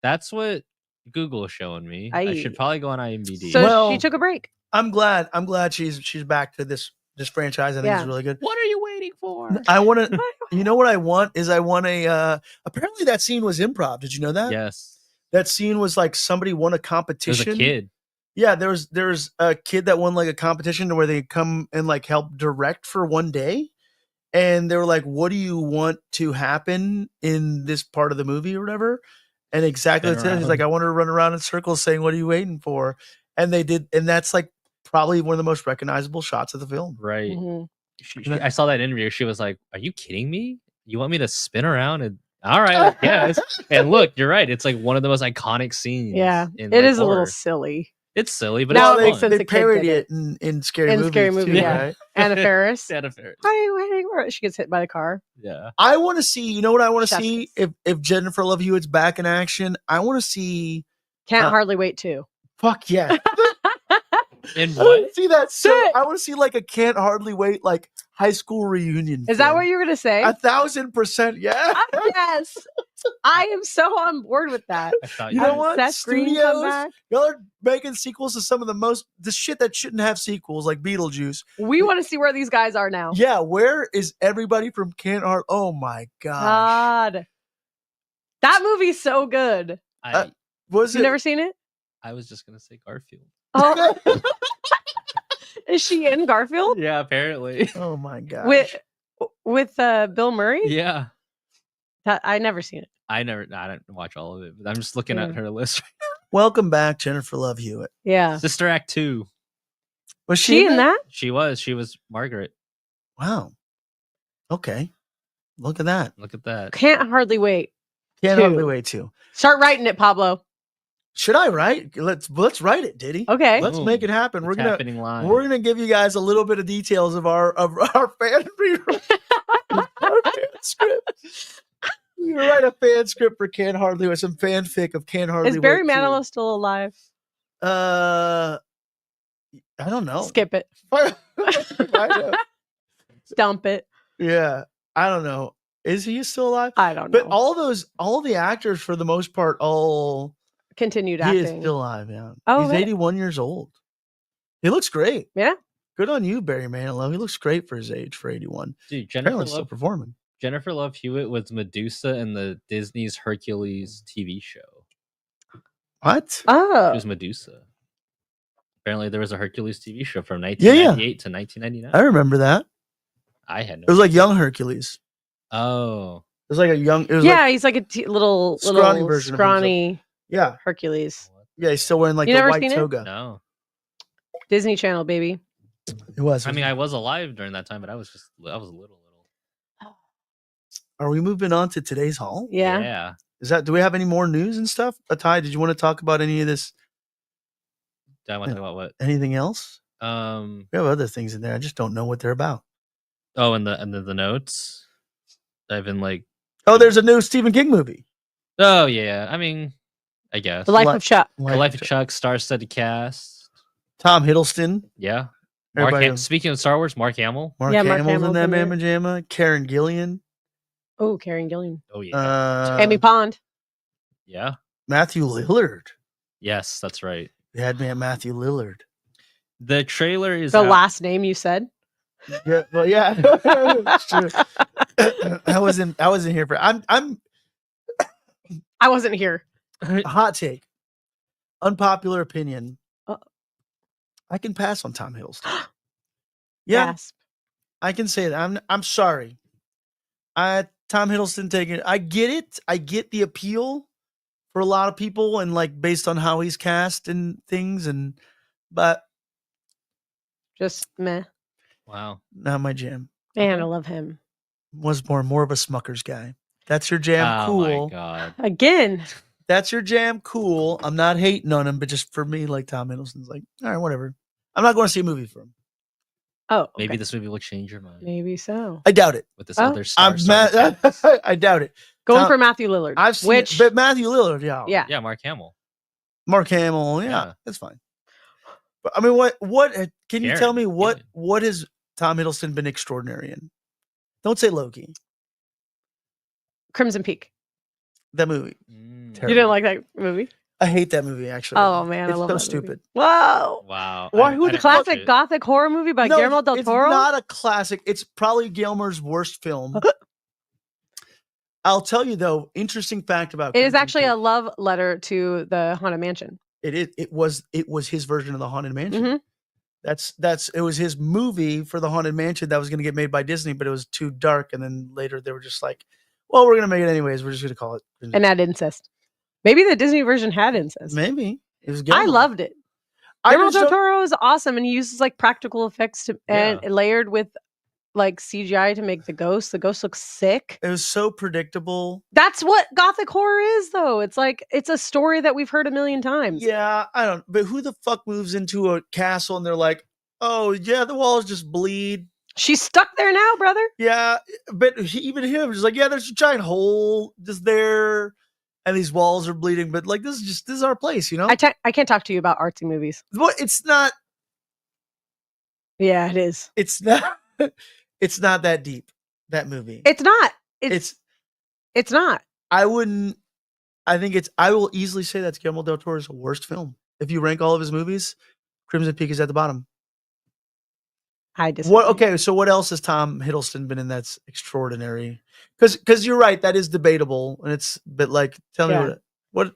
That's what Google is showing me. I should probably go on IMDb. So Well- she took a break. I'm glad she's back to this franchise. I think Yeah. it's really good. What are you waiting for? I want to. You know what I want is I want a. Apparently that scene was improv. Did you know that? Yes. That scene was like somebody won a There's competition. a kid. Yeah, there's a kid that won like a competition where they come and like help direct for one day, and they were like, "What do you want to happen in this part of the movie or whatever?" And exactly Spin what it said. He's like, around. "I want to run around in circles saying, what are you waiting for?" And they did, and that's like probably one of the most recognizable shots of the film. Right. Mhm. I saw that interview. She was like, "Are you kidding me? You want me to spin around?" And all right, yes. And look, you're right. It's like one of the most iconic scenes. Yeah. in, It like, is a little horror. silly. It's silly, but Now it's it makes fun. sense. They a kid parody did it in scary In movies. Scary too, Movie, yeah. right? Anna Faris. Anna Faris. What are you waiting for? She gets hit by the car. Yeah. I want to see. You know what I want to Chef's see? kiss. If Jennifer Love Hewitt's back in action, I want to see. Can't Uh, hardly wait too. Fuck yeah! And I want what? to see that. So Sick. I want to see like a can't hardly wait like high school reunion. Is that film. what you were gonna say? 1,000%? Yeah. Yes. I am so on board with that. I thought You you know were- what? Seth Green come Studios- back. Y'all are making sequels to some of the shit that shouldn't have sequels, like Beetlejuice. We want to see where these guys are now. Yeah, where is everybody from Can't Hard? Oh my gosh. God. That movie's so good. I, Was You it? never seen it? I was just gonna say Garfield. Oh, is she in Garfield Yeah, apparently. Oh my gosh. with Bill Murray? Yeah. That I never seen it. I didn't watch all of it, but I'm just looking at Yeah. her list. Welcome back, Jennifer Love Hewitt. Yeah. Sister Act 2. Was She in that? She was Margaret. Wow. Okay. Look at that. Look at that. Can't hardly wait. Can't Two. hardly wait to. Start writing it, Pablo. Should I write? Let's write it, Diddy. Okay. Let's Boom. make it happen. It's happening live. We're gonna give you guys a little bit of details of our fan script. We're gonna write a fan script for Can't Hardly Wait, some fanfic of Can't Hardly Is Wait. Barry 2. Manilow still alive? I don't know. Skip it. I know. Stump it. Yeah, I don't know. Is he still alive? I don't know. But all the actors for the most part, Continued he is acting. still alive. Yeah, Oh, he's really? 81 years old. He looks great. Yeah. Good on you, Barry Manilow. He looks great for his age, for 81. Dude, Apparently still performing. Jennifer Love Hewitt was Medusa in the Disney's Hercules TV show. What? She Oh. was Medusa. Apparently, there was a Hercules TV show from Yeah. 1998 to 1999. I remember that. I had no. It was like young Hercules. Oh, It was like a young. It was Yeah, like, he's like a little scrawny version of himself. scrawny yeah, Hercules. yeah. He's still wearing like You the never white seen it? toga. no. Disney Channel, baby. It was. I mean, I was alive during that time, but I was little. Are we moving on to today's haul? Yeah. Do we have any more news and stuff? Ty, did you want to talk about any of this? Do I want to talk about what? Anything else? We have other things in there. I just don't know what they're about. Oh, and the notes. I've been like, oh, there's a new Stephen King movie. Oh yeah, I mean, I guess The Life of Chuck. The Life of Chuck, star-studded cast. Tom Hiddleston. Yeah. Speaking of Star Wars, Mark Hamill. Mark Hamill's in that Mamma Jamma. Karen Gillian. Oh, Karen Gillian. Oh yeah. Amy Pond. Yeah. Matthew Lillard. Yes, that's right. You had me at Matthew Lillard. The trailer is the last name you said. Yeah, well, yeah. True. I wasn't here for. I wasn't here. Hot take. Unpopular opinion. I can pass on Tom Hiddleston. Yeah, Gasp. I can say that. I'm sorry. Tom Hiddleston taking. I get it. I get the appeal for a lot of people, and like based on how he's cast and things, but just meh. Wow, not my jam. Man, I love him. Was more of a Smuckers guy. That's your jam. Cool. Oh my god. Again. That's your jam. Cool. I'm not hating on him, but just for me, like Tom Hiddleston's like, all right, whatever. I'm not going to see a movie for him. Oh, okay. Maybe this movie will change your mind. Maybe so. I doubt it. With this other star. I doubt it. Going for Matthew Lillard. I've seen it, but Matthew Lillard, yeah. Yeah, Mark Hamill. Mark Hamill, yeah. That's fine. But I mean, what can you tell me what has Tom Hiddleston been extraordinary in? Don't say Loki. Crimson Peak. That movie. You didn't like that movie? I hate that movie, actually. Oh man, it's I love so that stupid. Movie. Whoa! Wow. Why? Who the classic gothic horror movie by Guillermo del Toro? It's not a classic. It's probably Guillermo's worst film. I'll tell you though, interesting fact about it is actually a love letter to the Haunted Mansion. It was his version of the Haunted Mansion. Mm-hmm. It was his movie for the Haunted Mansion that was going to get made by Disney, but it was too dark. And then later they were just like, well, we're going to make it anyways. We're just going to call it. And add incest. Maybe the Disney version had incest. Maybe. It was I loved it. Guillermo del Toro is awesome, and he uses like practical effects and layered with like CGI to make the ghost. The ghost looks sick. It was so predictable. That's what gothic horror is, though. It's like it's a story that we've heard a million times. Yeah, I don't. But who the fuck moves into a castle and they're like, oh yeah, the walls just bleed. She's stuck there now, brother. Yeah, but even him is like, yeah, there's a giant hole just there. And these walls are bleeding, but like this is our place, you know. I can't talk to you about artsy movies. Well, it's not. Yeah, it is. It's not. It's not that deep. That movie. It's not. It's not. I wouldn't. I think it's. I will easily say that's Guillermo del Toro's worst film. If you rank all of his movies, Crimson Peak is at the bottom. I disagree. Okay, so what else has Tom Hiddleston been in that's extraordinary? Because you're right, that is debatable, and it's but like tell me what.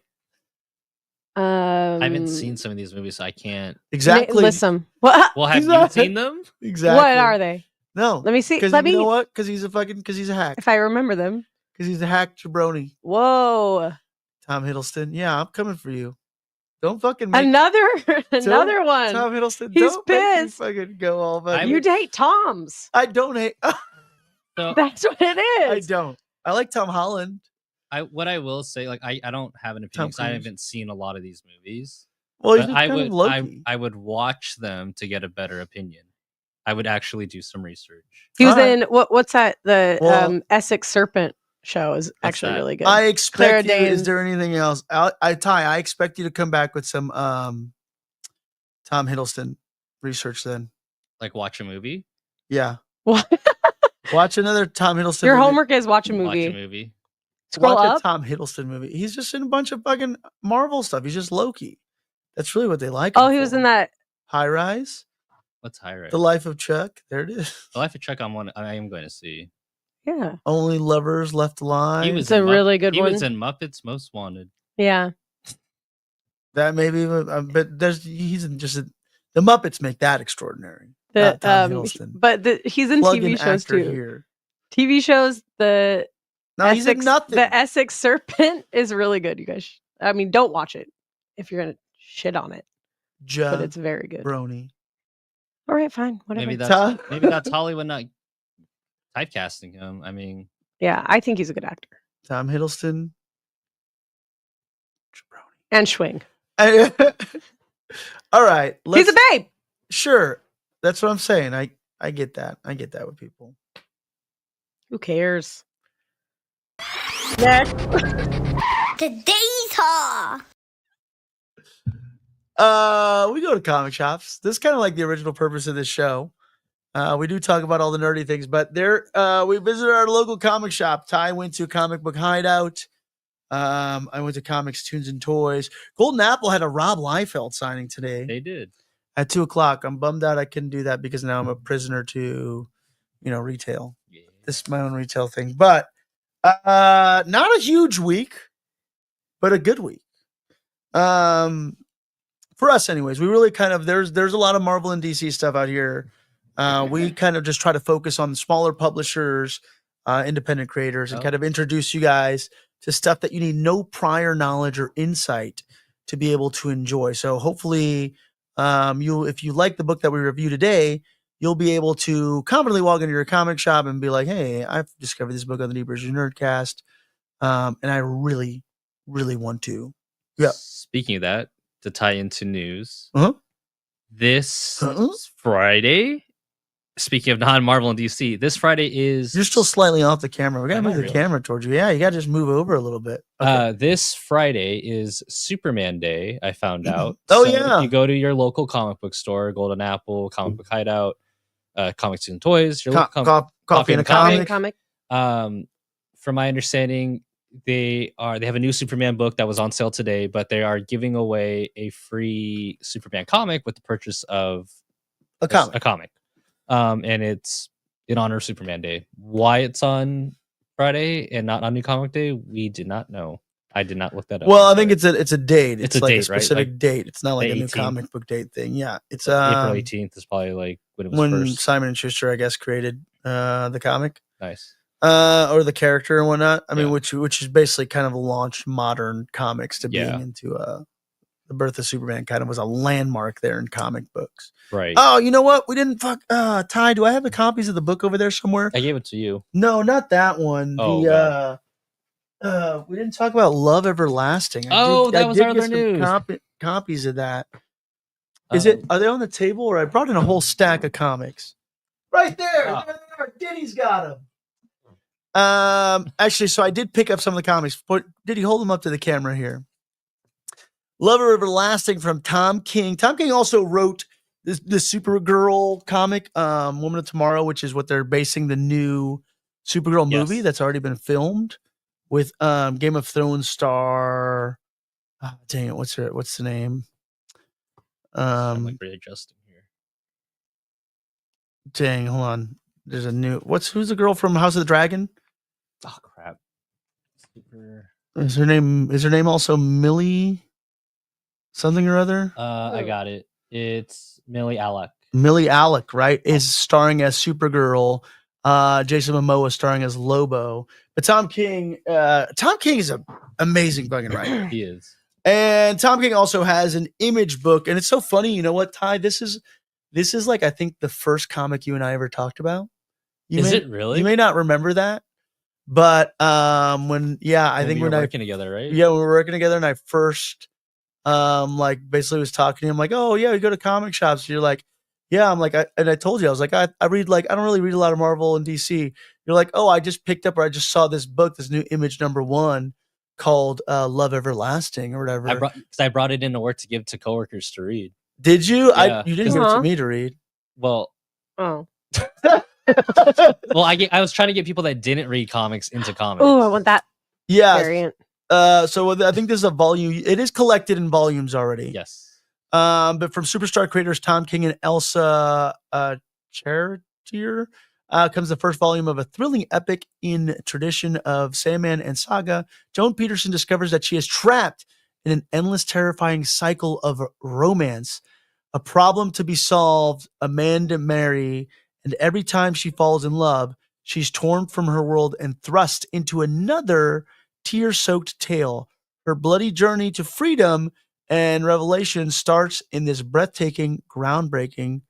I haven't seen some of these movies, so I can't exactly listen. What? Well, have you seen them? Exactly. What are they? No, let me see. You know what? Because he's a hack. If I remember them, because he's a hack jabroni. Whoa, Tom Hiddleston. Yeah, I'm coming for you. Don't fucking another one. Tom Hiddleston. He's don't pissed. Make me fucking go all about you hate Toms. I don't hate. So, that's what it is. I don't. I like Tom Holland. What I will say, like I don't have an opinion because I haven't seen a lot of these movies. Well, he's kind of Loki. I would watch them to get a better opinion. I would actually do some research. He was in what's that? The Essex Serpent show is actually really good. I expect you. Is there anything else? I expect you to come back with some Tom Hiddleston research then. Like watch a movie? Yeah. What? Watch another Tom Hiddleston Your movie. homework is watch a movie. Watch a movie. Scroll watch up. a Tom Hiddleston movie. He's just in a bunch of fucking Marvel stuff. He's just Loki. That's really what they like. Oh, he was in that High Rise. What's High Rise? The Life of Chuck. There it is. The Life of Chuck. I am going to see. Yeah. Only Lovers Left Alive. He was it's a really good one. He was in Muppets Most Wanted. Yeah. That maybe, but he's just the Muppets make that extraordinary. But he's in TV shows too. Here. TV shows. He's in nothing. The Essex Serpent is really good. You guys, I mean, don't watch it if you're gonna shit on it. But it's very good. Brony. All right, fine, whatever. Maybe that's Hollywood not typecasting him. I mean, Yeah, I think he's a good actor. Tom Hiddleston. And Schwing. All right. He's a babe. Sure. That's what I'm saying. I get that. I get that with people. Who cares? Next. Today's haul. We go to comic shops. This is kind of like the original purpose of this show. We do talk about all the nerdy things, but we visited our local comic shop. Ty went to Comic Book Hideout. I went to Comics, Tunes, and Toys. Golden Apple had a Rob Liefeld signing today. they did. At 2:00. I'm bummed out I couldn't do that because now I'm a prisoner to, retail. Yeah. This is my own retail thing. But not a huge week, but a good week. For us anyways, we really kind of there's a lot of Marvel and DC stuff out here. We kind of just try to focus on smaller publishers, independent creators, and kind of introduce you guys to stuff that you need no prior knowledge or insight to be able to enjoy. So hopefully, if you like the book that we review today, you'll be able to confidently walk into your comic shop and be like, "Hey, I've discovered this book on the Deep Issues Nerdcast, and I really, really want to." Yeah. Speaking of that, to tie into news, Uh-huh. this Friday. Speaking of non-Marvel and DC, this Friday is. You're still slightly off the camera. We gotta Am move I the really? camera towards you. Yeah, you gotta just move over a little bit. Okay. This Friday is Superman Day. I found out. Oh, So yeah. if you go to your local comic book store, Golden Apple, Comic Book Hideout, Comics and Toys, your local Coffee and a Comic. comic. From my understanding, they have a new Superman book that was on sale today, but they are giving away a free Superman comic with the purchase of A comic. a comic. And it's in honor of Superman Day. Why it's on Friday and not on New Comic Day, we did not know. I did not look that up. Well, I think it's a date. It's a like date, a right? specific Like date. It's not like the a new 18th. comic book date thing. Yeah, it's April 18th is probably like when it was when first. Simon and Schuster, I guess, created the comic. Nice. Or the character and whatnot. I mean, Yeah. which is basically kind of launched modern comics to being Yeah. into the birth of Superman. Kind of was a landmark there in comic books. Right. Oh, you know what? We didn't Ty, do I have the copies of the book over there somewhere? I gave it to you. No, not that one. Oh, We didn't talk about Love Everlasting. That was did our get other some news. copies of that. Are they on the table, or I brought in a whole stack of comics? Right there. Ah. There they are. Diddy's got them. Actually, so I did pick up some of the comics. But did he hold them up to the camera here? Love Everlasting from Tom King. Tom King also wrote this Supergirl comic, Woman of Tomorrow, which is what they're basing the new Supergirl movie Yes. that's already been filmed with Game of Thrones star. Dang it, what's the name? I'm like readjusting here. Dang, hold on. There's a new. Who's the girl from House of the Dragon? Oh crap. Super. Is her name also Millie? Something or other? I got it. It's Millie Alec. Millie Alec, right, is starring as Supergirl. Jason Momoa starring as Lobo. But Tom King is an amazing fucking writer. He is. And Tom King also has an Image book, and it's so funny. You know what, Ty? This is like, I think, the first comic you and I ever talked about. Is it really? You may not remember that, but I think we were when working together, right? we were working together, and I first basically was talking to him like, oh yeah, we go to comic shops. You're like, yeah. I'm like, I told you, I was like, I read, like, I don't really read a lot of Marvel and DC. You're like, oh, I just picked up, or I just saw this book, this new Image #1 called Love Everlasting or whatever. Because I brought it into work to give to coworkers to read. Did you? Yeah. You didn't give it to me to read. Well, Oh. well, I was trying to get people that didn't read comics into comics. Oh, I want that Yeah. variant. So I think this is a volume. It is collected in volumes already. Yes. But from Superstar creators Tom King and Elsa Chartier comes the first volume of a thrilling epic in tradition of Sandman and Saga. Joan Peterson discovers that she is trapped in an endless, terrifying cycle of romance, a problem to be solved, a man to marry, and every time she falls in love, she's torn from her world and thrust into another tear-soaked tale. Her bloody journey to freedom and revelation starts in this breathtaking, groundbreaking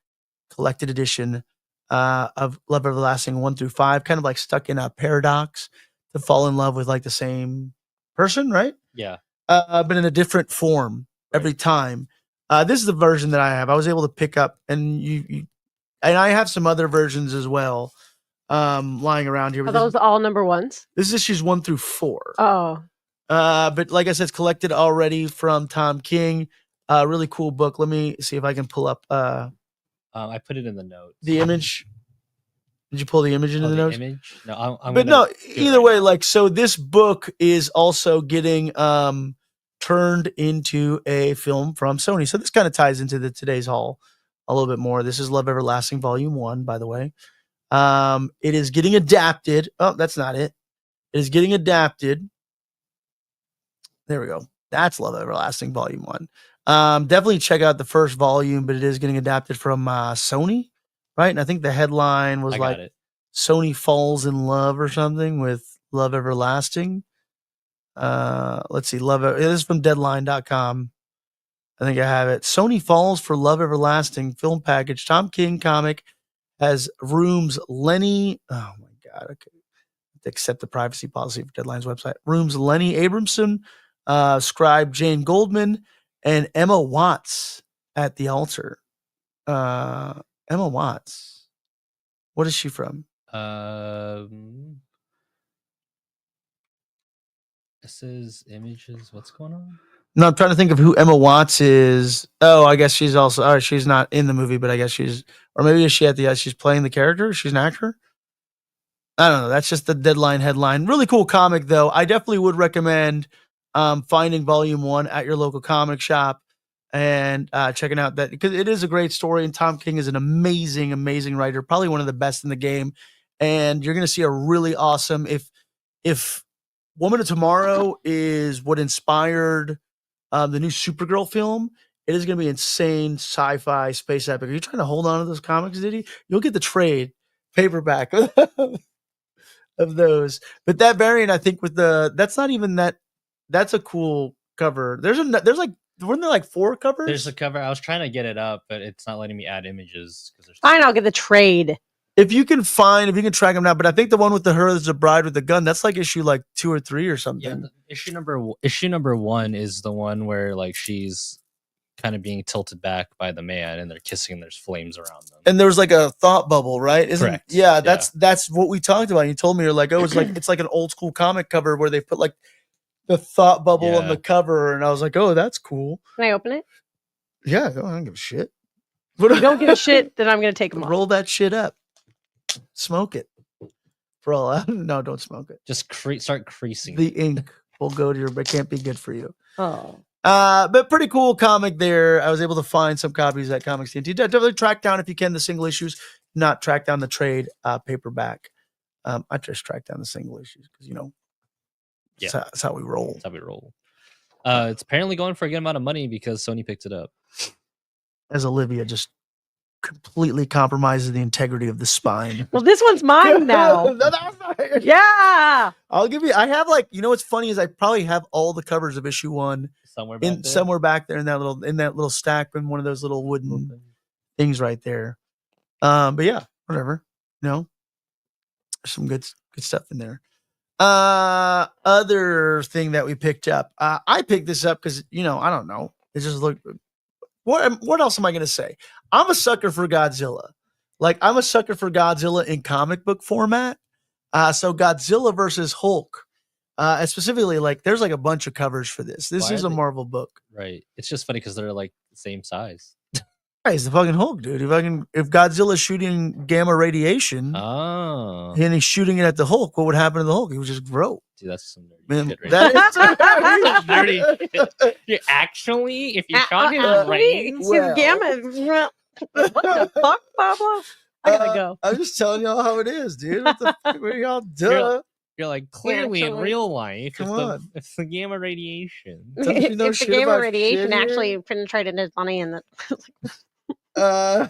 collected edition of Love Everlasting 1 through 5, kind of like stuck in a paradox to fall in love with like the same person, right? Yeah. But in a different form every time. This is the version that I have. I was able to pick up, and and I have some other versions as well, lying around here. Are those all number ones? This is issues 1 through 4. Oh. But like I said, it's collected already from Tom King. Really cool book. Let me see if I can pull up I put it in the notes. the image. Did you pull the image into the notes? Image? No, I'm but no, either way, like, so this book is also getting turned into a film from Sony. So this kind of ties into today's haul a little bit more. This is Love Everlasting Volume 1, by the way. It is getting adapted. Oh, that's not it. It is getting adapted. There we go. That's Love Everlasting Volume 1. Definitely check out the first volume, but it is getting adapted from Sony, right? And I think the headline was like Sony Falls in Love or something with Love Everlasting. Let's see. This is from Deadline.com. I think I have it. Sony Falls for Love Everlasting film package. Tom King comic has rooms Lenny. Oh my God. Okay. Accept the privacy policy for Deadline's website. Rooms Lenny Abramson, scribe Jane Goldman, and Emma Watts at the altar. Emma Watts. What is she from? This is images. What's going on? No, I'm trying to think of who Emma Watts is. Oh, I guess she's also. She's not in the movie, but I guess she's, or maybe is she at the? She's playing the character. She's an actor. I don't know. That's just the Deadline headline. Really cool comic, though. I definitely would recommend finding Volume 1 at your local comic shop and checking out that, because it is a great story. And Tom King is an amazing, amazing writer, probably one of the best in the game. And you're going to see a really awesome. If Woman of Tomorrow is what inspired the new Supergirl film, it is going to be insane sci-fi space epic. Are you trying to hold on to those comics, Diddy? You'll get the trade paperback of those. But that variant, I think, with that's not even that. That's a cool cover. There's like, weren't there like 4 covers? There's a cover. I was trying to get it up, but it's not letting me add images because there's. Fine, I'll get the trade. If you can track them down. But I think the one with her is a bride with the gun. That's like issue like 2 or 3 or something. Yeah, issue number 1 is the one where like she's kind of being tilted back by the man and they're kissing and there's flames around them. And there's like a thought bubble, right? Correct. Yeah, that's what we talked about. You told me, you're like, oh, it's like an old school comic cover where they put like the thought bubble on the cover, and I was like, oh, that's cool. Can I open it? Yeah, I don't give a shit. If you don't give a shit, then I'm gonna take them off. Roll that shit up. Smoke it. For all out. No, don't smoke it. Just start creasing. The ink will go to your, but can't be good for you. Oh. But pretty cool comic there. I was able to find some copies at Comics TNT. Definitely track down if you can the single issues, not track down the trade paperback. I just track down the single issues because that's how we roll. That's how we roll. It's apparently going for a good amount of money because Sony picked it up. As Olivia just completely compromises the integrity of the spine. Well, this one's mine now. Yeah. I'll give you. I have like, what's funny is I probably have all the covers of issue 1 somewhere back there in that little stack in one of those little wooden things right there. But yeah, whatever. There's some good stuff in there. Other thing that we picked up. I picked this up because I don't know. It just looked. What else am I going to say? I'm a sucker for Godzilla. Like, I'm a sucker for Godzilla in comic book format. So Godzilla versus Hulk. And specifically, like, there's like a bunch of covers for this. This is a Marvel book. Right. It's just funny because they're like the same size. Right, he's the fucking Hulk, dude. If Godzilla's shooting gamma radiation and he's shooting it at the Hulk, what would happen to the Hulk? He would just grow. Dude, that's some nerdy shit right that there. Nerdy shit. Actually, if you shot his brains, his gamma. What the fuck, Pablo? I gotta go. I'm just telling y'all how it is, dude. What the fuck are y'all duh? You're like, clearly in real life, it's the gamma radiation. If the gamma radiation actually penetrated his body and is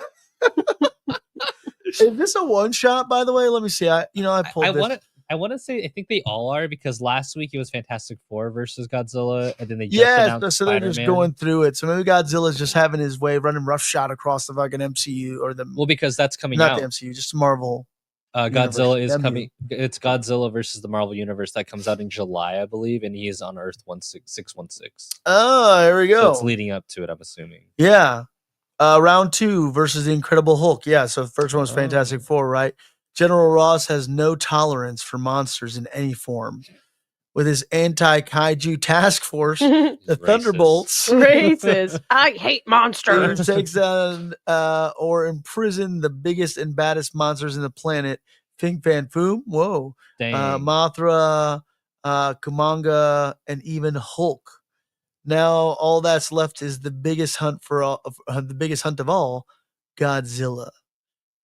this a one shot, by the way? Let me see. I pulled this. I want to say I think they all are because last week it was Fantastic Four versus Godzilla, and then they just Yeah, announced so they're Spider-Man. just going through it. So maybe Godzilla's just having his way, running roughshod across the fucking MCU or the Well, because that's coming not out. the MCU, just Marvel. Godzilla universe, is MU. coming. It's Godzilla versus the Marvel Universe that comes out in July, I believe, and he is on Earth 616. Oh, there we go. So it's leading up to it, I'm assuming. Yeah. Round 2 versus the Incredible Hulk. Yeah, so the first one was Oh. Fantastic Four, right? General Ross has no tolerance for monsters in any form. With his anti-kaiju task force, the Racist. Thunderbolts, Racist. I hate he monsters. takes down or imprison the biggest and baddest monsters in the planet. Fin Fan Foom, whoa, Dang. Mothra, Kumanga, and even Hulk. Now all that's left is the biggest hunt of all, Godzilla.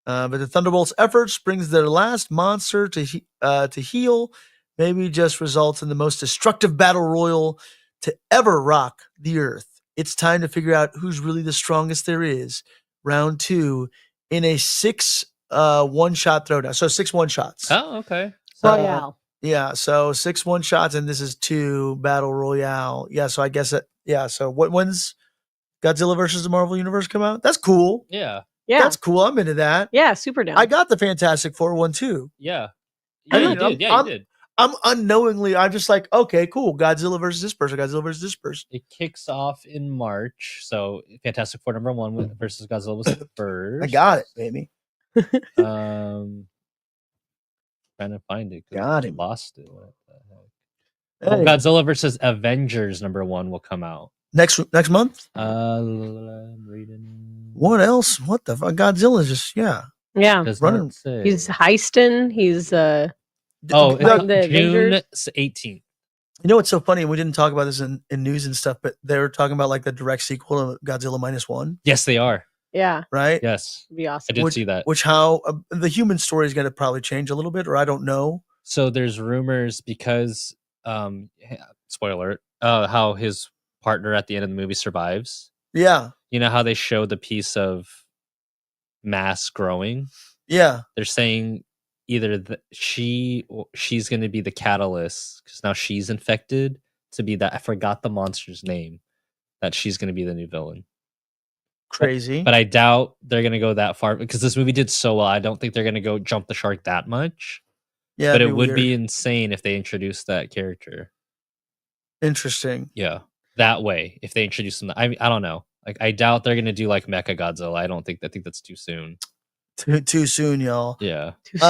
But the Thunderbolts' efforts brings their last monster to heal. Maybe just results in the most destructive battle royal to ever rock the earth. It's time to figure out who's really the strongest there is. Round 2 in a 6 one-shot throwdown. So 6 one-shots. Oh, okay. Royale. Yeah, so 6 one-shots, and this is 2 battle royale. Yeah, so I guess so when's Godzilla versus the Marvel Universe come out? That's cool. Yeah. Yeah. That's cool. I'm into that. Yeah, super down. I got the Fantastic Four one too. Yeah. I Yeah, mean, you did. Yeah, I'm- you did. I'm unknowingly, I'm just like, okay, cool. Godzilla versus this person. Godzilla versus this person. It kicks off in March. So Fantastic Four #1 versus Godzilla was the first. I got it, baby. Trying to find it. 'cause Got I him. lost it. What the heck? Hey, Godzilla versus Avengers #1 will come out. next month. I'm reading. What else? What the fuck? Godzilla's just yeah. Does running- not say. He's heisting. He's Oh, the- it's the June Avengers. 18th. you know what's so funny? We didn't talk about this in news and stuff, but they were talking about like the direct sequel to Godzilla -1, Yes, they are. yeah, right? Yes, it'd be I awesome. did see that. Which how the human story is going to probably change a little bit, or I don't know. So there's rumors because, spoiler, how his partner at the end of the movie survives. Yeah, You know how they show the piece of mass growing? yeah. They're saying either she's going to be the catalyst because now she's infected to be that. I forgot the monster's name. That she's going to be the new villain. Crazy. But I doubt they're going to go that far because this movie did so well. I don't think they're going to go jump the shark that much. yeah, But it'd it would weird. be insane if they introduced that character. interesting. Yeah, that way. If they introduce them, I don't know. Like I doubt they're going to do like Mecha Godzilla. I think that's too soon. Too soon, y'all. Yeah. Too soon.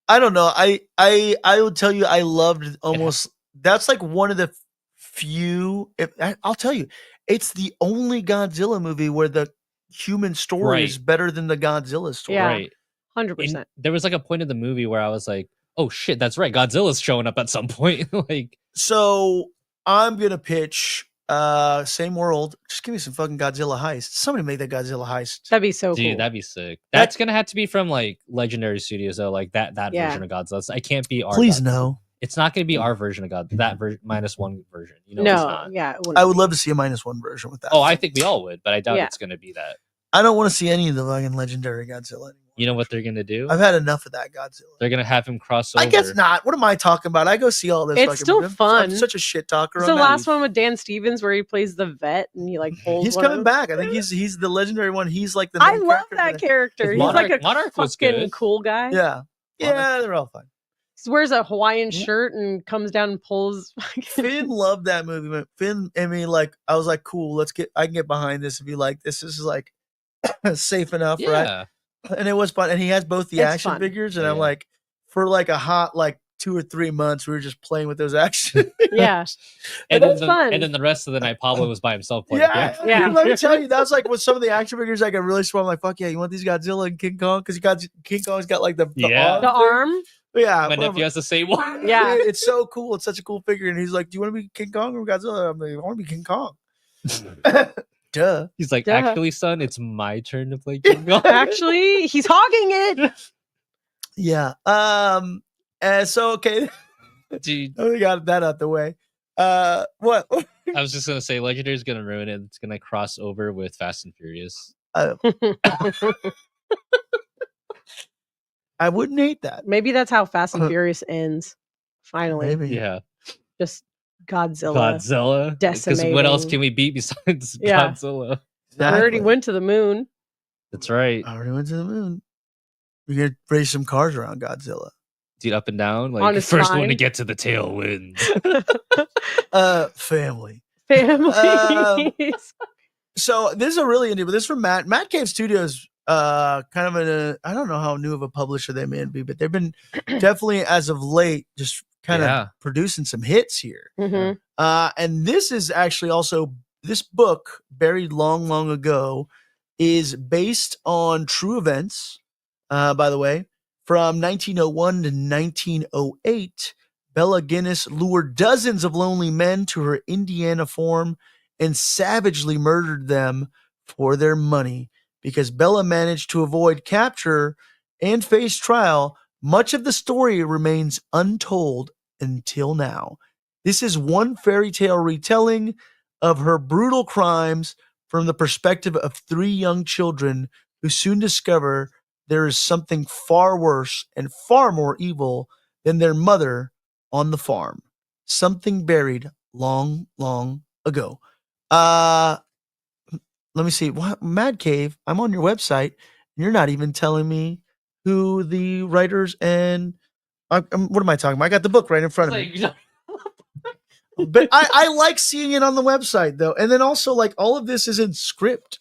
I don't know. I would tell you I loved almost. That's like one of the few. I'll tell you, it's the only Godzilla movie where the human story is Right. better than the Godzilla story. Yeah. Right. 100%. And there was like a point in the movie where I was like, "Oh shit, that's right. Godzilla's showing up at some point." Like, So I'm gonna pitch. Same world. Just give me some fucking Godzilla heist. Somebody make that Godzilla heist. That'd be so dude, cool. that'd be sick. That's gonna have to be from like Legendary Studios, though. Like that Yeah. version of Godzilla. I can't be our. Please Godzilla. no. It's not gonna be our version of God. That -1 version. You know, it's no, not. yeah. it wouldn't I would be. love to see a -1 version with that. Oh, I think we all would, but I doubt Yeah. it's gonna be that. I don't want to see any of the fucking legendary Godzilla anymore. You know what they're gonna do? I've had enough of that Godzilla. They're gonna have him cross over. I guess not. What am I talking about? I go see all this. It's fucking still movie. fun. I'm such a shit talker. It's on the that. last one with Dan Stevens where he plays the vet and he like pulls. He's one coming of- back. I think he's the legendary one. He's like the. I main love character that for character. He's Monarch- like a Monarch was fucking good. cool guy. Yeah, yeah, they're all fine. He wears a Hawaiian shirt and comes down and pulls. Finn loved that movie. Man. Finn, I mean, like, I was like, cool. I can get behind this and be like, this is like safe enough, right? Yeah. And it was fun. And he has both the It's action fun. figures, and I'm Yeah. like, for like a hot like 2 or 3 months, we were just playing with those action. Yeah, And That's then, fun. and then the rest of the night, Pablo was by himself playing. Yeah, Yeah. Let me tell you, that's like with some of the action figures. I got really smart. I'm like, fuck yeah, you want these Godzilla and King Kong? Because King Kong's got like the Yeah. the arm. Yeah, My well, nephew has the same one. Yeah. dude, it's so cool. It's such a cool figure. And he's like, "Do you want to be King Kong or Godzilla?" I'm like, "I want to be King Kong." Duh. He's like, Duh. actually, son, it's my turn to play King Kong. Actually, he's hogging it. Yeah. And so okay, Dude, we got that out the way. What? I was just gonna say, Legendary's gonna ruin it. It's gonna cross over with Fast and Furious. I wouldn't hate that. Maybe that's how Fast and Furious ends. Finally, Maybe. Yeah. just Godzilla. Godzilla. Because what else decimating. can we beat besides Yeah. Godzilla? We already went to the moon. That's right. I already went to the moon. We could race some cars around Godzilla. Dude, up and down. On Like his first one to spine. get to the tail wins. Family. Families. So this is a really indie, but this is from Matt Cave Studios. Kind of I don't know how new of a publisher they may be, but they've been definitely as of late just kind of producing some hits here. Mhm. And this is actually also this book, Buried Long, Long Ago, is based on true events. By the way, from 1901 to 1908, Bella Guinness lured dozens of lonely men to her Indiana farm and savagely murdered them for their money. Because Bella managed to avoid capture and face trial, much of the story remains untold until now. This is one fairy tale retelling of her brutal crimes from the perspective of three young children who soon discover there is something far worse and far more evil than their mother on the farm. Something buried long, long ago. Let me see. What Mad Cave? I'm on your website, and you're not even telling me who the writers and what am I talking about? I got the book right in front of me. But I like seeing it on the website though, and then also like all of this is in script,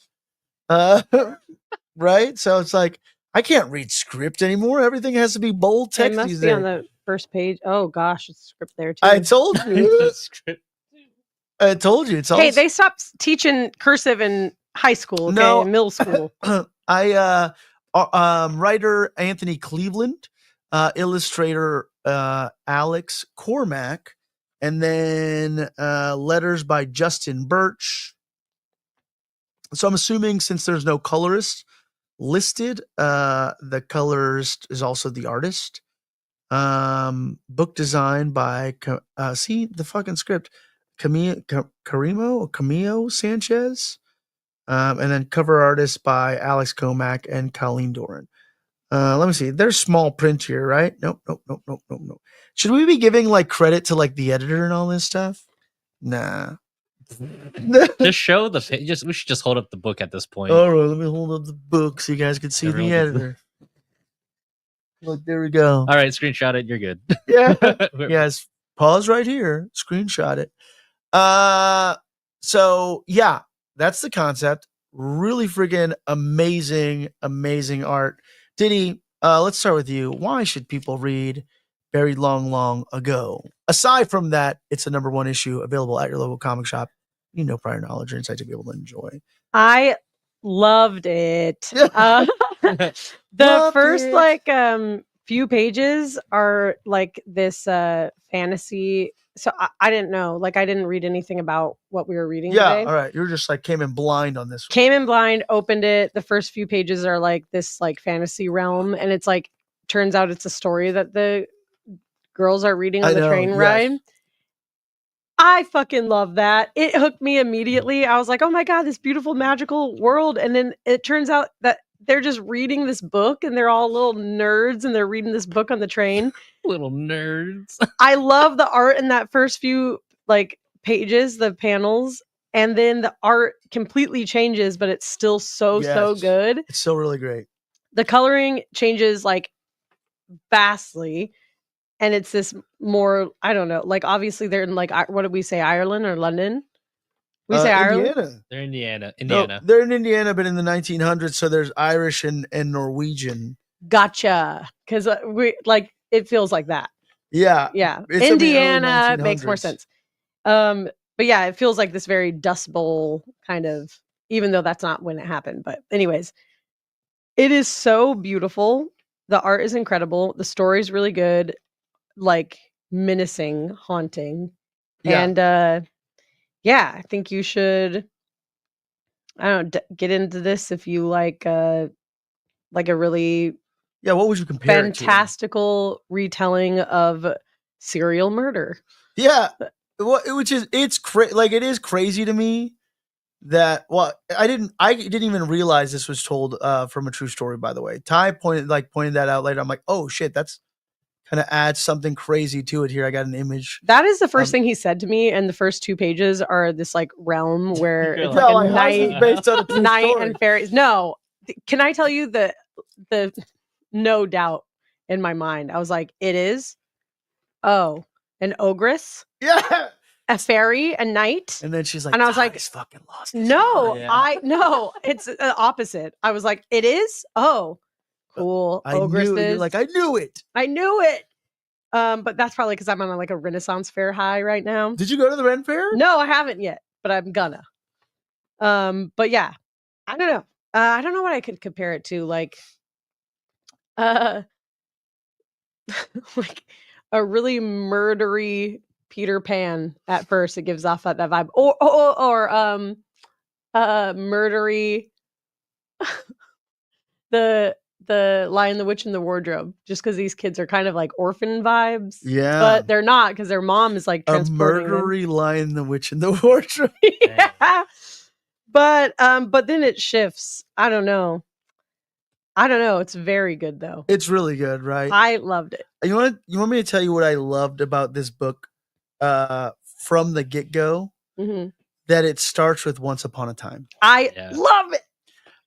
right? So it's like I can't read script anymore. Everything has to be bold text. It must be on the first page. Oh gosh, it's script there too. I told you. I told you. It's all. Hey, they stopped teaching cursive in high school. Okay, No. in middle school. Writer Anthony Cleveland, illustrator Alex Cormack, and then letters by Justin Birch. So I'm assuming since there's no colorist listed, the colorist is also the artist. Book design by see the fucking script, Camilo Sanchez. And then cover artist by Alex Comack and Colleen Doran. Let me see. There's small print here, right? Nope. Should we be giving like credit to like the editor and all this stuff? Nah. Just show the we should just hold up the book at this point. All right, let me hold up the book so you guys can see the editor. Look, there we go. All right, screenshot it. You're good. Yeah. Yes. Pause right here. Screenshot it. So yeah, that's the concept. Really freaking amazing art. Diddy, let's start with you. Why should people read Buried Long, Long Ago? Aside from that, it's a #1 issue available at your local comic shop. You know, prior knowledge or insight to be able to enjoy. I loved it. The first few pages are like this fantasy. So I didn't know. Like I didn't read anything about what we were reading today. All right. You're just like came in blind on this one. Came in blind, opened it. The first few pages are like this like fantasy realm. And it's like, turns out it's a story that the girls are reading on the train ride. I fucking love that. It hooked me immediately. I was like, oh my God, this beautiful magical world. And then it turns out that they're just reading this book and they're all little nerds and they're reading this book on the train. Little nerds. I love the art in that first few like pages, the panels, and then the art completely changes, but it's still so good. It's still really great. The coloring changes like vastly, and it's this more, I don't know, like obviously they're in like, what did we say, Ireland or London? We say Ireland. Indiana. They're Indiana. No, they're in Indiana, but in the 1900s, so there's Irish and Norwegian. Gotcha, because we like it feels like that. Yeah. It's Indiana makes more sense. But yeah, it feels like this very Dust Bowl kind of, even though that's not when it happened. But anyways, it is so beautiful. The art is incredible. The story is really good, like menacing, haunting. Yeah. And I think you should, I don't know, get into this if you like a really what would you compare fantastical retelling of serial murder. Yeah. Which is, it is crazy to me that I didn't even realize this was told from a true story, by the way. Ty pointed that out later. I'm like, oh shit, that's kind of adds something crazy to it here. I got an image. That is the first thing he said to me, and the first 2 pages are this like realm where it's You're like a how is this night, based on a true night story? and fairies. No, can I tell you the no doubt in my mind? I was like, it is. Oh, an ogress, Yeah. a fairy, a knight. And then she's like, And I was like, Ty's fucking lost his No, mind. no, it's the opposite. I was like, it is. Oh, cool. I knew it. You're Ogresses. like, I knew it. I knew it. But that's probably because I'm on like a Renaissance fair high right now. Did you go to the Ren Fair? No, I haven't yet, but I'm gonna. But yeah, I don't know. I don't know what I could compare it to. Like like a really murdery Peter Pan at first. It gives off that vibe. Or murdery the Lion, the Witch, and the Wardrobe, just because these kids are kind of like orphan vibes. Yeah. But they're not, because their mom is like A transporting them. murdery Lion, the Witch, and the Wardrobe. Yeah. But then it shifts. I don't know. It's very good though. It's really good, right? I loved it. You want me to tell you what I loved about this book from the get-go? Mhm. That it starts with Once Upon a Time. I love it.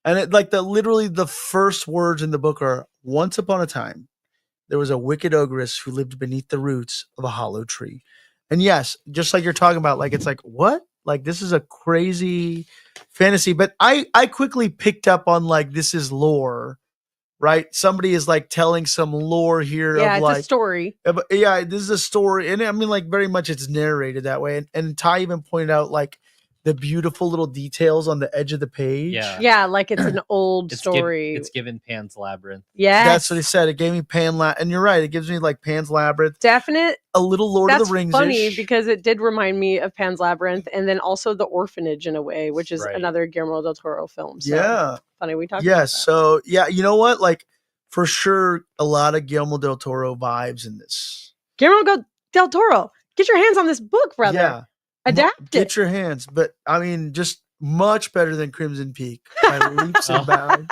And it like literally the first words in the book are once upon a time, there was a wicked ogress who lived beneath the roots of a hollow tree. And yes, just like you're talking about, like it's like, what? Like this is a crazy fantasy. But I quickly picked up on like this is lore, right? Somebody is like telling some lore here Yeah, of it's like a story. Yeah, this is a story. And I mean like very much it's narrated that way. And Ty even pointed out like the beautiful little details on the edge of the page. Yeah, like it's an old story. It's given Pan's Labyrinth. Yeah, That's what he said. It gave me and you're right. It gives me like Pan's Labyrinth, definite. a little Lord That's of the Rings. funny because it did remind me of Pan's Labyrinth, and then also The Orphanage in a way, which is another Guillermo del Toro film. So yeah, funny we talked. about that. So yeah, you know what? Like for sure, a lot of Guillermo del Toro vibes in this. Guillermo del Toro, get your hands on this book, brother. Yeah, adapt get it. your hands. But I mean, just much better than Crimson Peak by leaps and bounds.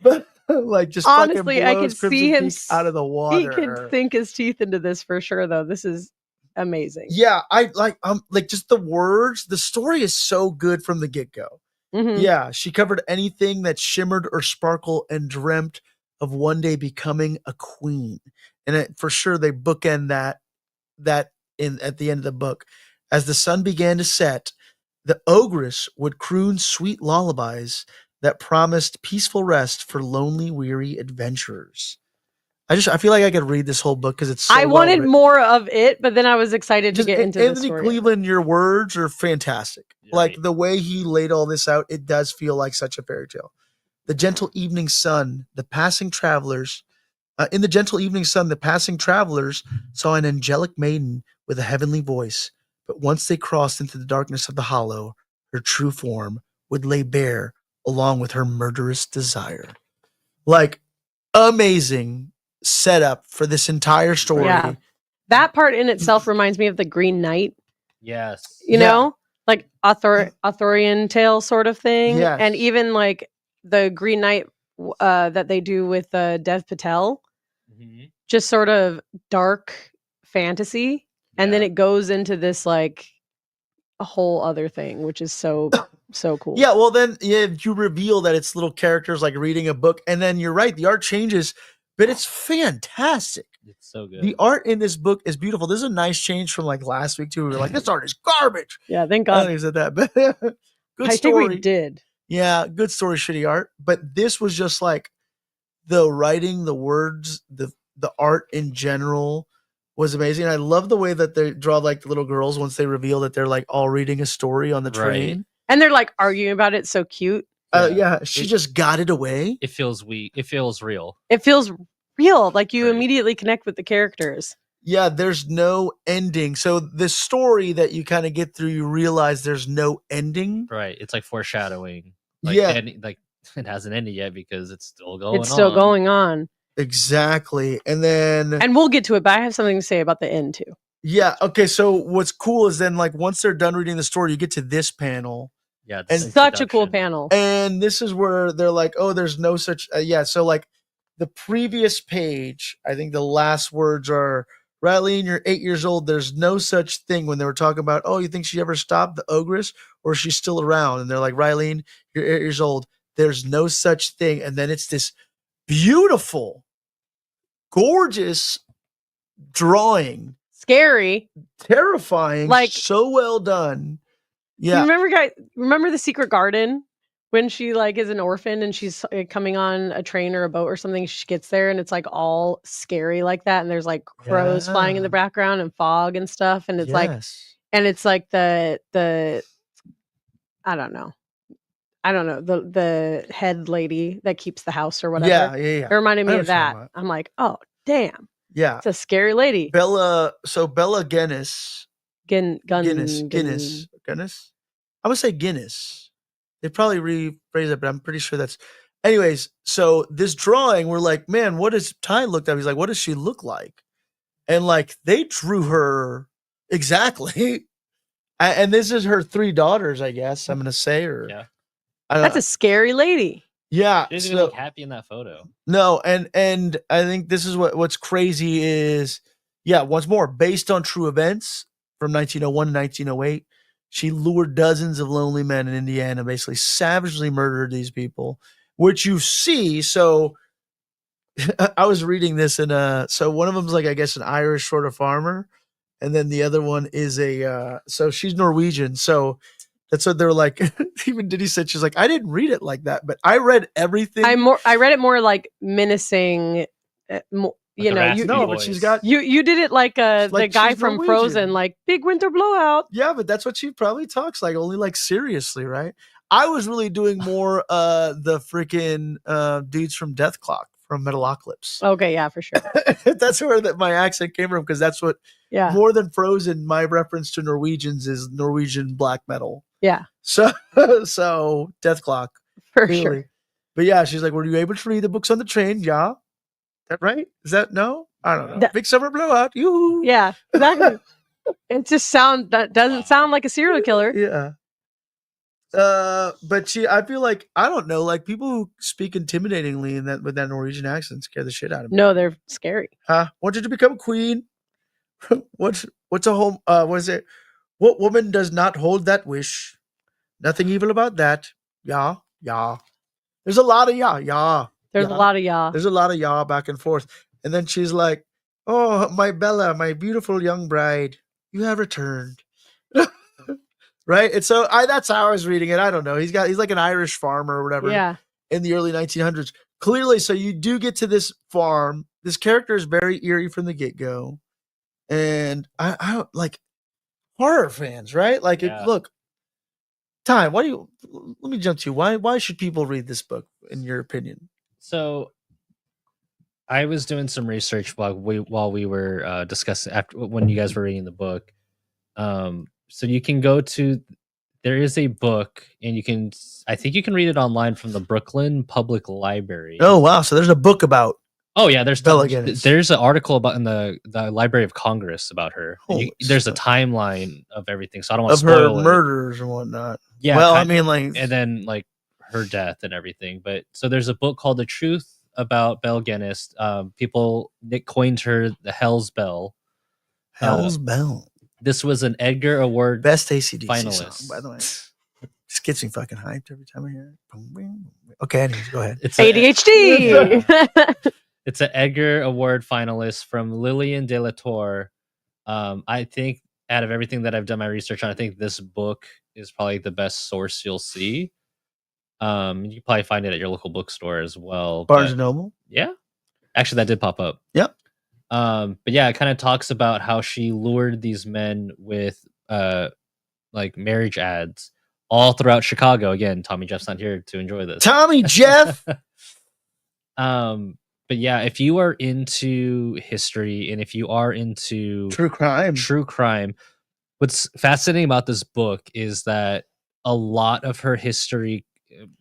But like just honestly, fucking I blows could Crimson see him Peak out of the water. He could sink his teeth into this for sure, though. This is amazing. Yeah, I like just the words. The story is so good from the get-go. Mhm. Yeah, she covered anything that shimmered or sparkled and dreamt of one day becoming a queen. And for sure they bookend that in at the end of the book. As the sun began to set, the ogress would croon sweet lullabies that promised peaceful rest for lonely, weary adventurers. I feel like I could read this whole book because it's so I wanted well-written. more of it, but then I was excited to get into Anthony the story. Cleveland, your words are fantastic. Right. Like the way he laid all this out, it does feel like such a fairy tale. The gentle evening sun, the passing travelers. In the gentle evening sun, the passing travelers saw an angelic maiden with a heavenly voice. But once they crossed into the darkness of the hollow, her true form would lay bare along with her murderous desire. Like, amazing setup for this entire story. Yeah. That part in itself reminds me of the Green Knight, Yes. you know? Like Arthurian tale sort of thing. Yes. And even like the Green Knight that they do with Dev Patel, Mhm. just sort of dark fantasy. And then Yeah. it goes into this like a whole other thing, which is so cool. Yeah, well then you reveal that it's little characters like reading a book, and then you're right, the art changes, but it's fantastic. It's so good. The art in this book is beautiful. This is a nice change from like last week too. We were like, this art is garbage. Yeah, thank I don't God. think I said that, but good I story. think we did. Yeah, good story, shitty art. But this was just like the writing, the words, the art in general was amazing. I love the way that they draw like the little girls once they reveal that they're like all reading a story on the train. And they're like arguing about it. So cute. Yeah, she just got it away. It feels It feels real. It feels real. Like you Right. immediately connect with the characters. Yeah, there's no ending. So the story that you kind of get through, you realize there's no ending. Right. It's like foreshadowing. Like, Yeah. like it hasn't ended yet because it's still going on. It's still going on. Exactly. And then And we'll get to it, but I have something to say about the end too. yeah, okay, so what's cool is then like once they're done reading the story, you get to this panel Yeah, And Such a cool panel. And this is where they're like, oh, there's no such so like the previous page, I think the last words are, Riley, you're 8 years old. There's no such thing, when they were talking about, oh, you think she ever stopped, the ogress, or she's still around? And they're like, Riley, you're 8 years old. There's no such thing. And then it's this beautiful, gorgeous drawing. Scary. Terrifying. Like, so well done. Yeah. Remember the Secret Garden? When she like is an orphan and she's coming on a train or a boat or something, she gets there and it's like all scary like that, and there's like crows flying in the background and fog and stuff, and it's like the I don't know the head lady that keeps the house or whatever. Yeah. It reminded me of that. I'm like, oh damn, yeah, it's a scary lady. Bella Guinness. Guinness. I would say Guinness. They probably rephrase it, but I'm pretty sure that's. Anyways, so this drawing, we're like, man, what does Ty looked up? He's like, what does she look like? And like, they drew her exactly. And this is her 3 daughters, I guess. I'm gonna say, or yeah, that's a scary lady. Yeah, she doesn't even look happy in that photo. No, and I think this is what's crazy is, once more, based on true events from 1901 to 1908. She lured dozens of lonely men in Indiana, basically savagely murdered these people, which you see. So I was reading this, and so one of them's like, I guess, an Irish sort of farmer, and then the other one is so she's Norwegian. So that's what they're like. Even Diddy said, she's like, I didn't read it like that, but I read everything. I read it more like menacing. But she's got you did it like the guy from Norwegian. Frozen, like big winter blowout. Yeah, but that's what she probably talks like, only like seriously, right? I was really doing more the freaking dudes from Death Clock from Metalocalypse. Okay, yeah, for sure. That's where my accent came from, because that's what more than Frozen, my reference to Norwegians is Norwegian black metal. Yeah. So Death Clock. For clearly. Sure. But yeah, she's like, were you able to read the books on the train? Yeah. That right? Is that no? I don't know. Big summer blowout. Yoo. Yeah, exactly. It just doesn't sound like a serial killer. Yeah. But I feel like, I don't know, like people who speak intimidatingly with that Norwegian accent scare the shit out of me. No, they're scary. Wanted to become queen. What's a home? What is it? What woman does not hold that wish? Nothing evil about that. Yeah. There's a lot of yeah. There's a lot of yaw. There's a lot of yaw back and forth. And then she's like, oh, my Bella, my beautiful young bride, you have returned. Right? And so that's how I was reading it. I don't know. He's like an Irish farmer or whatever. Yeah. In the early 1900s. Clearly, so you do get to this farm. This character is very eerie from the get-go. And I don't like horror fans, right? Like, look, Ty, let me jump to you. Why should people read this book, in your opinion? So I was doing some research while we were discussing when you guys were reading the book. So you can go to, there is a book, and I think you can read it online from the Brooklyn Public Library. Oh wow! So there's a book about. Oh yeah, there's an article about in the Library of Congress about her. There's a timeline of everything, so I don't want to spoil her murders and whatnot. Yeah, well, I mean, like, and then like her death and everything. But so there's a book called The Truth About Belle Guinness. Nick coined her the Hell's Bell. Hell's Bell. This was an Edgar Award best ACDC finalist, song, by the way. Just gets me fucking hyped every time I hear it. Okay, anyways, go ahead. It's ADHD. It's an Edgar Award finalist from Lillian de la Tour. I think out of everything that I've done my research on, I think this book is probably the best source you'll see. You can probably find it at your local bookstore as well. Barnes and Noble. Yeah, actually, that did pop up. Yep. But yeah, it kind of talks about how she lured these men with like marriage ads all throughout Chicago. Again, Tommy Jeff's not here to enjoy this. Tommy Jeff. But yeah, if you are into history and if you are into true crime, what's fascinating about this book is that a lot of her history,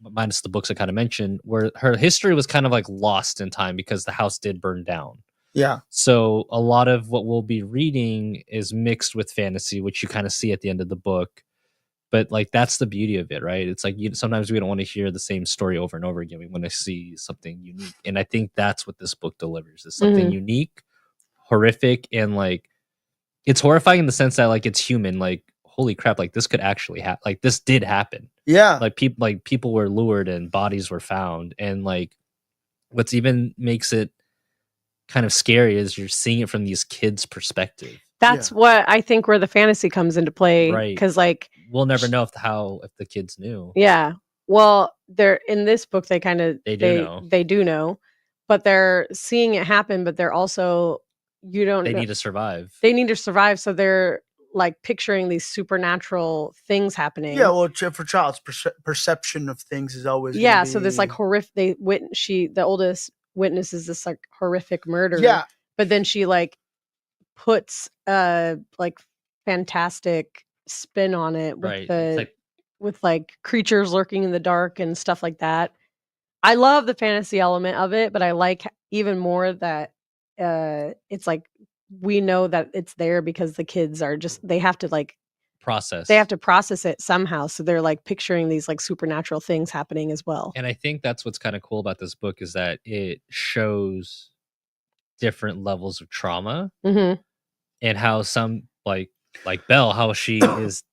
minus the books I kind of mentioned, where her history was kind of like lost in time because the house did burn down. Yeah. So a lot of what we'll be reading is mixed with fantasy, which you kind of see at the end of the book. But like that's the beauty of it, right? It's like sometimes we don't want to hear the same story over and over again. We want to see something unique, and I think that's what this book delivers: is something unique, horrific, and like it's horrifying in the sense that like it's human. Like holy crap, like this could actually happen. Like this did happen. Yeah. Like people were lured and bodies were found, and like what's even makes it kind of scary is you're seeing it from these kids' perspective. That's what I think where the fantasy comes into play. Right. Because like We'll never know if the kids knew. yeah. Well, they're in this book they kind of They do know. but they're seeing it happen, but they're also They need to survive. They need to survive, so they're like picturing these supernatural things happening. Yeah, well, for child's perception of things is always so this like horrific. The oldest witnesses this like horrific murder. Yeah, but then she like puts like fantastic spin on it with with like creatures lurking in the dark and stuff like that. I love the fantasy element of it, but I like even more that it's like we know that it's there because the kids are just they have to process it somehow, so they're like picturing these like supernatural things happening as well. And I think that's what's kind of cool about this book is that it shows different levels of trauma and how some like Belle, how she is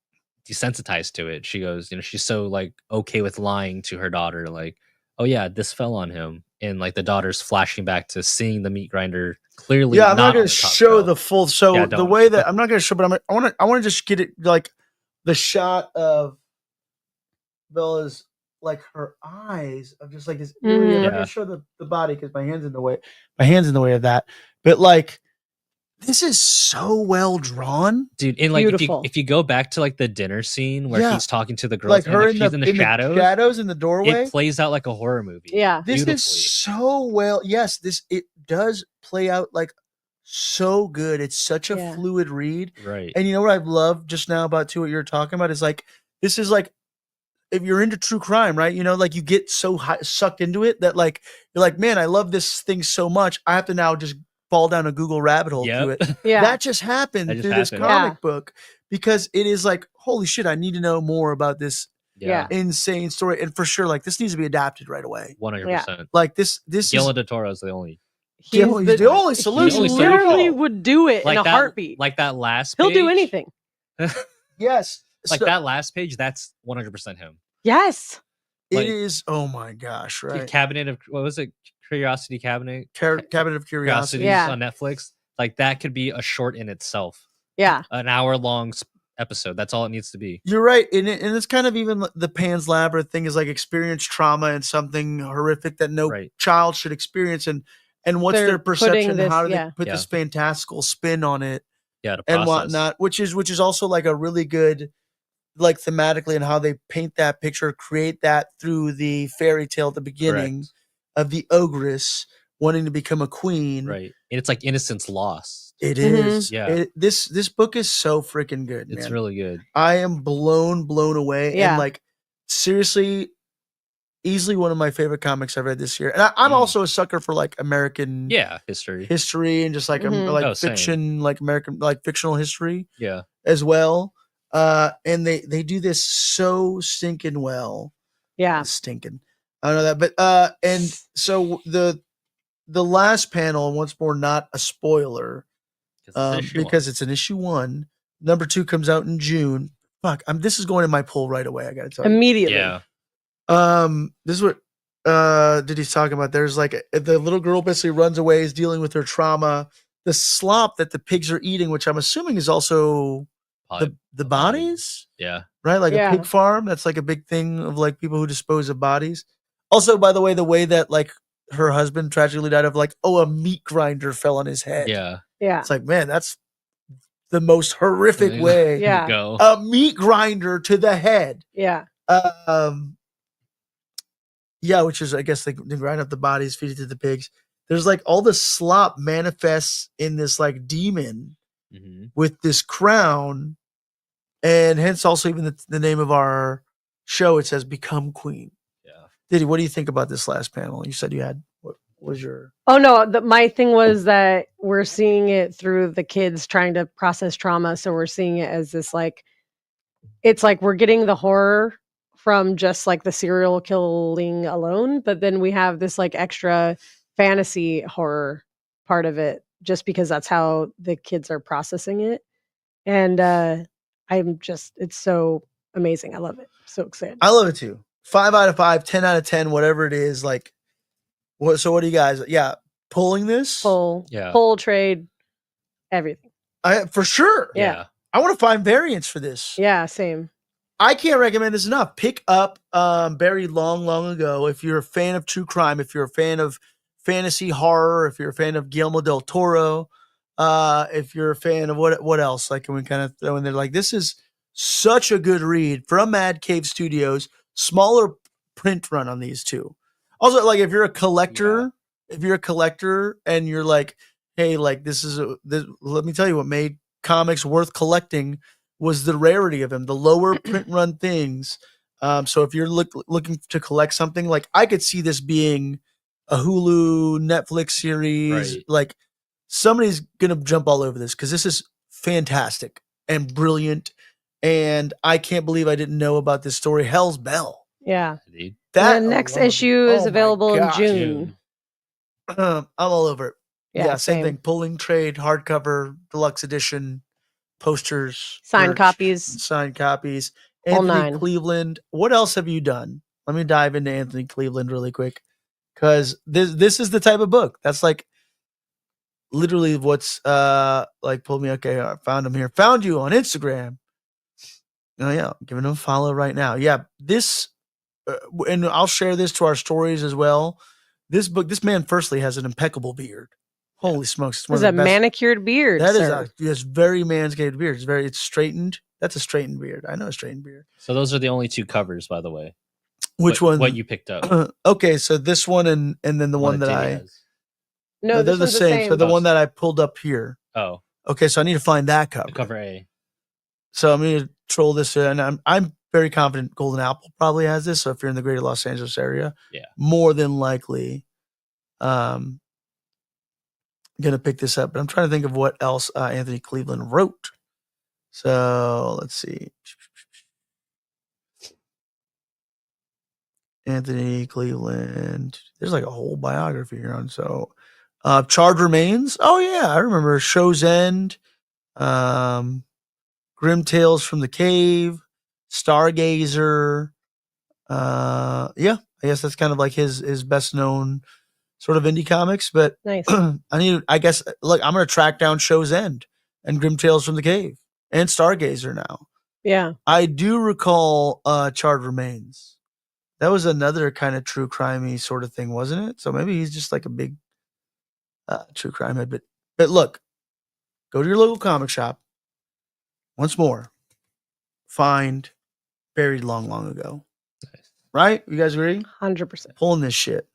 desensitized to it. She goes, she's so like okay with lying to her daughter, like, oh yeah, this fell on him, and like the daughter's flashing back to seeing the meat grinder clearly. Yeah, I'm not going to show the full. So the way that I'm not going to show, but I want to just get it like the shot of Bella's like her eyes of just like this. I'm not going to show the body because my hand's in the way. My hand's in the way of that. But like, this is so well drawn, dude. And like, if you go back to like the dinner scene where he's talking to the girls, like her and, like, in the shadows in the doorway, it plays out like a horror movie. Yeah, this is so well. Yes, it does play out like so good. It's such a fluid read, right? And you know what I've loved just now about what you're talking about is like this is like if you're into true crime, right? Like you get so sucked into it that like you're like, man, I love this thing so much. I have to now just fall down a Google rabbit hole to it. Yeah. That just happened through this comic book because it is like, holy shit, I need to know more about this insane story. And for sure, like this needs to be adapted right away. 100%. Like this Guillermo del Toro is the only. He's the only solution. He literally would do it like in a heartbeat. Like that last page. He'll do anything. Yes. Like that last page, that's 100% him. Yes. It is. Oh my gosh, right. Cabinet of, what was it? Curiosity Cabinet? Cabinet of Curiosities on Netflix. Like that could be a short in itself. Yeah. An hour-long episode. That's all it needs to be. You're right. And it's kind of even the Pan's Labyrinth thing is like experience trauma and something horrific that no child should experience. And what's their perception? How do they put this fantastical spin on it? Yeah, and whatnot, which is also like a really good, like thematically and how they paint that picture, create that through the fairy tale at the beginning of the ogress wanting to become a queen. Right. And it's like innocence lost. It is. Yeah. This book is so freaking good. It's really good. I am blown away. Yeah. And like seriously, easily one of my favorite comics I've read this year. And I'm also a sucker for like American history and just like fiction, like American, like fictional history as well. And they do this so stinking well. Yeah. Stinking. I don't know that, but and so the last panel, once more, not a spoiler, because it's an issue 1. Number 2 comes out in June. Fuck, this is going in my poll right away. I gotta tell you immediately. Yeah. This is what did he's talking about? There's like the little girl basically runs away, is dealing with her trauma. The slop that the pigs are eating, which I'm assuming is also the bodies. Yeah. Right? Like a pig farm. That's like a big thing of like people who dispose of bodies. Also, by the way that like her husband tragically died of like, a meat grinder fell on his head. Yeah. Yeah. It's like, man, that's the most horrific way. Yeah. Go. A meat grinder to the head. Yeah. Yeah, which is, I guess, they grind up the bodies, feed it to the pigs. There's like all the slop manifests in this like demon with this crown, and hence also even the name of our show. It says "Become Queen." Yeah, Diddy, what do you think about this last panel? You said you had what was your? Oh no, my thing was that we're seeing it through the kids trying to process trauma, so we're seeing it as this like it's like we're getting the horror from just like the serial killing alone, but then we have this like extra fantasy horror part of it just because that's how the kids are processing it. And it's so amazing. I love it. So excited. I love it too. 5 out of 5, 10 out of 10, whatever it is. Like, what? So what do you guys? Yeah, pulling this. Pull trade, everything. For sure. Yeah. I want to find variants for this. Yeah, same. I can't recommend this enough. Pick up Buried long ago. If you're a fan of true crime, if you're a fan of fantasy horror, if you're a fan of Guillermo del Toro, if you're a fan of what else? Like, can we kind of throw in there? Like, this is such a good read from Mad Cave Studios. Smaller print run on these two. Also, like, if you're a collector, and you're like, hey, like, let me tell you what made comics worth collecting was the rarity of them, the lower print run things. So if you're looking to collect something, like, I could see this being a Hulu, Netflix series. Right. Like, somebody's gonna jump all over this because this is fantastic and brilliant. And I can't believe I didn't know about this story. Hell's Bell. Yeah. Indeed. The next issue is available in June. I'm all over it. Yeah, same thing. Pulling trade, hardcover, deluxe edition, posters, signed merch, copies. Signed copies. All Anthony 9. Cleveland. What else have you done? Let me dive into Anthony Cleveland really quick. Because this is the type of book that's like literally what's like pulled me. Okay, I found him here. Found you on Instagram. Oh yeah, I'm giving him a follow right now. Yeah, this and I'll share this to our stories as well. This book, this man firstly has an impeccable beard. Holy smokes. It's a manicured beard. That sir. is very manscaped beard. It's straightened. That's a straightened beard. I know a straightened beard. So those are the only 2 covers, by the way. Which one? What you picked up. Okay, so this one and then the one that Davey I has. No, they're the same. So the one that I pulled up here. Oh. Okay, so I need to find that cover. Cover A. So I'm going to troll this in. I'm very confident Golden Apple probably has this. So if you're in the greater Los Angeles area, more than likely gonna pick this up. But I'm trying to think of what else Anthony Cleveland wrote. So let's see. Anthony Cleveland. There's like a whole biography here on. So Charred Remains. Oh yeah, I remember Show's End. Grim Tales from the Cave, Stargazer. I guess that's kind of like his best known sort of indie comics. But nice. I guess, look, I'm going to track down Show's End and Grim Tales from the Cave and Stargazer now. Yeah. I do recall Charred Remains. That was another kind of true crimey sort of thing, wasn't it? So maybe he's just like a big true crime head. But look, go to your local comic shop. Once more, find Buried long ago. Nice. Right? You guys agree? 100%. Pulling this shit.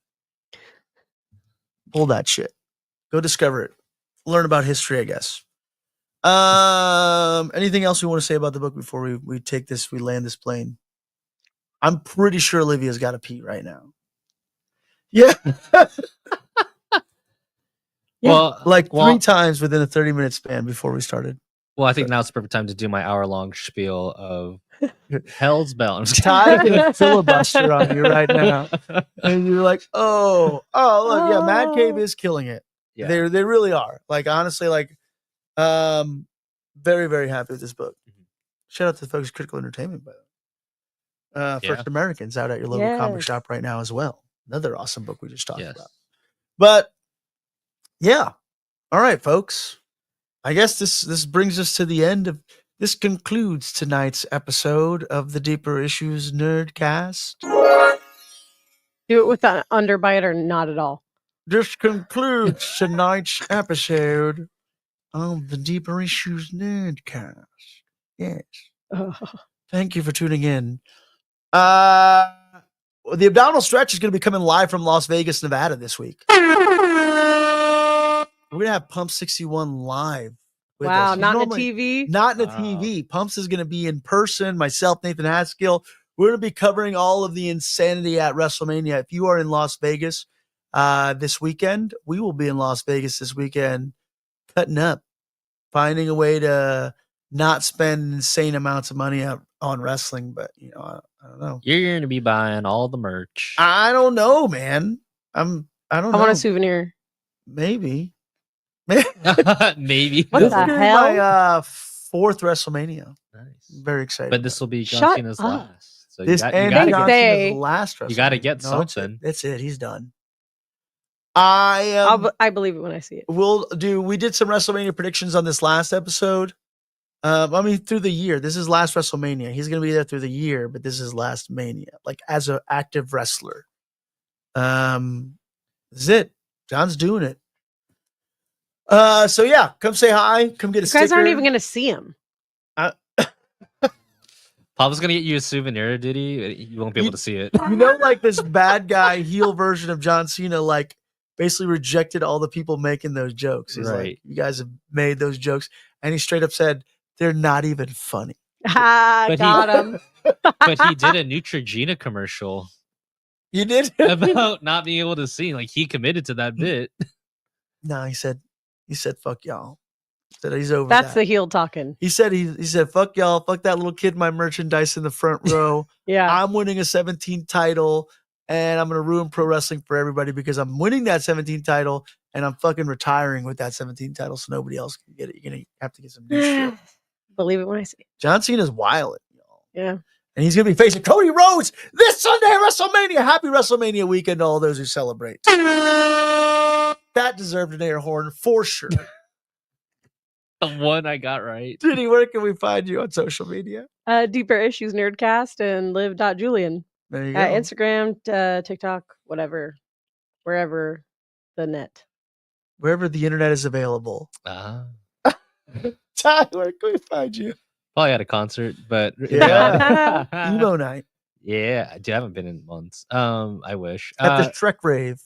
Pull that shit. Go discover it. Learn about history, I guess. Anything else we want to say about the book before we take this, we land this plane? I'm pretty sure Olivia's got to pee right now. Yeah. Well, like 3 times within a 30-minute span before we started. Well, I think now it's the perfect time to do my hour-long spiel of Hell's Bell. Ty can filibuster on you right now, and you're like, look, yeah, Mad Cave is killing it. Yeah, they really are. Like, honestly, like, very, very happy with this book. Mm-hmm. Shout out to the folks at Critical Entertainment, by the way. First Americans out at your local comic shop right now as well. Another awesome book we just talked about. But yeah, all right, folks. I guess this brings us to the end of this. Concludes tonight's episode of the Deeper Issues Nerdcast. Do it with an underbite or not at all. This concludes tonight's episode of the Deeper Issues Nerdcast. Yes. Thank you for tuning in. The abdominal stretch is going to be coming live from Las Vegas, Nevada this week. We're going to have Pump 61 live. Wow, not in a TV? Not in a TV. Pumps is going to be in person. Myself, Nathan Haskill. We're going to be covering all of the insanity at WrestleMania. If you are in Las Vegas this weekend, we will be in Las Vegas this weekend, cutting up, finding a way to not spend insane amounts of money on wrestling, but I don't know. You're going to be buying all the merch. I don't know, man. I don't know. I want a souvenir. Maybe. Maybe. What This the is hell? my fourth WrestleMania. Nice. I'm very excited. But this will be John Shut Cena's up. last. So this you and gotta John get, Cena's last WrestleMania. you got to get No, that's it. something. That's it. He's done. I believe it when I see it. we did some WrestleMania predictions on this last episode. Through the year. This is last WrestleMania. He's gonna be there through the year, but this is last Mania, like as an active wrestler. This is it. John's doing it. So yeah, come say hi. Come get a You sticker. guys aren't even going to see him. Papa's going to get you a souvenir, did he? You won't be able to see it. Like this bad guy heel version of John Cena, like basically rejected all the people making those jokes. He's Right. like, you guys have made those jokes, and he straight up said they're not even funny. But Got him. But he did a Neutrogena commercial You did? about not being able to see. Like, he committed to that bit. No, he said, fuck y'all. Said he's over That's that. the heel talking. He said, fuck y'all, fuck that little kid, my merchandise in the front row. Yeah. I'm winning a 17 title, and I'm going to ruin pro wrestling for everybody because I'm winning that 17 title, and I'm fucking retiring with that 17 title so nobody else can get it. You're going to have to get some new shit. Believe it when I see it. John Cena's wild, y'all. Yeah. And he's going to be facing Cody Rhodes this Sunday at WrestleMania. Happy WrestleMania weekend to all those who celebrate. That deserved an air horn for sure. The one I got right. Diddy, where can we find you on social media? Deeper Issues Nerdcast and live.julian. There you go. Instagram, TikTok, whatever. Wherever the net. Wherever the internet is available. Uh-huh. Ty, where can we find you? Probably at a concert, but Yeah. Emo night. Yeah, I haven't been in months. I wish. At the Shrek rave.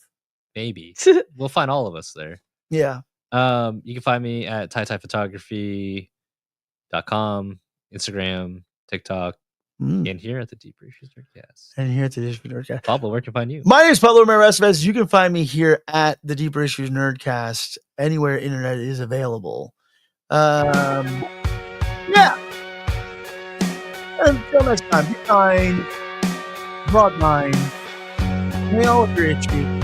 Maybe. We'll find all of us there. Yeah. You can find me at taiphotography.com, Instagram, TikTok, and here at the Deeper Issues Nerdcast. And here at the Deeper Issues Nerdcast. Pablo, where can I find you? My name is Pablo Ramirez. You can find me here at the Deeper Issues Nerdcast, anywhere internet is available. Yeah. Until next time, be kind, broad mind, may all of your issues.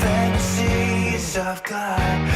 Fantasies of God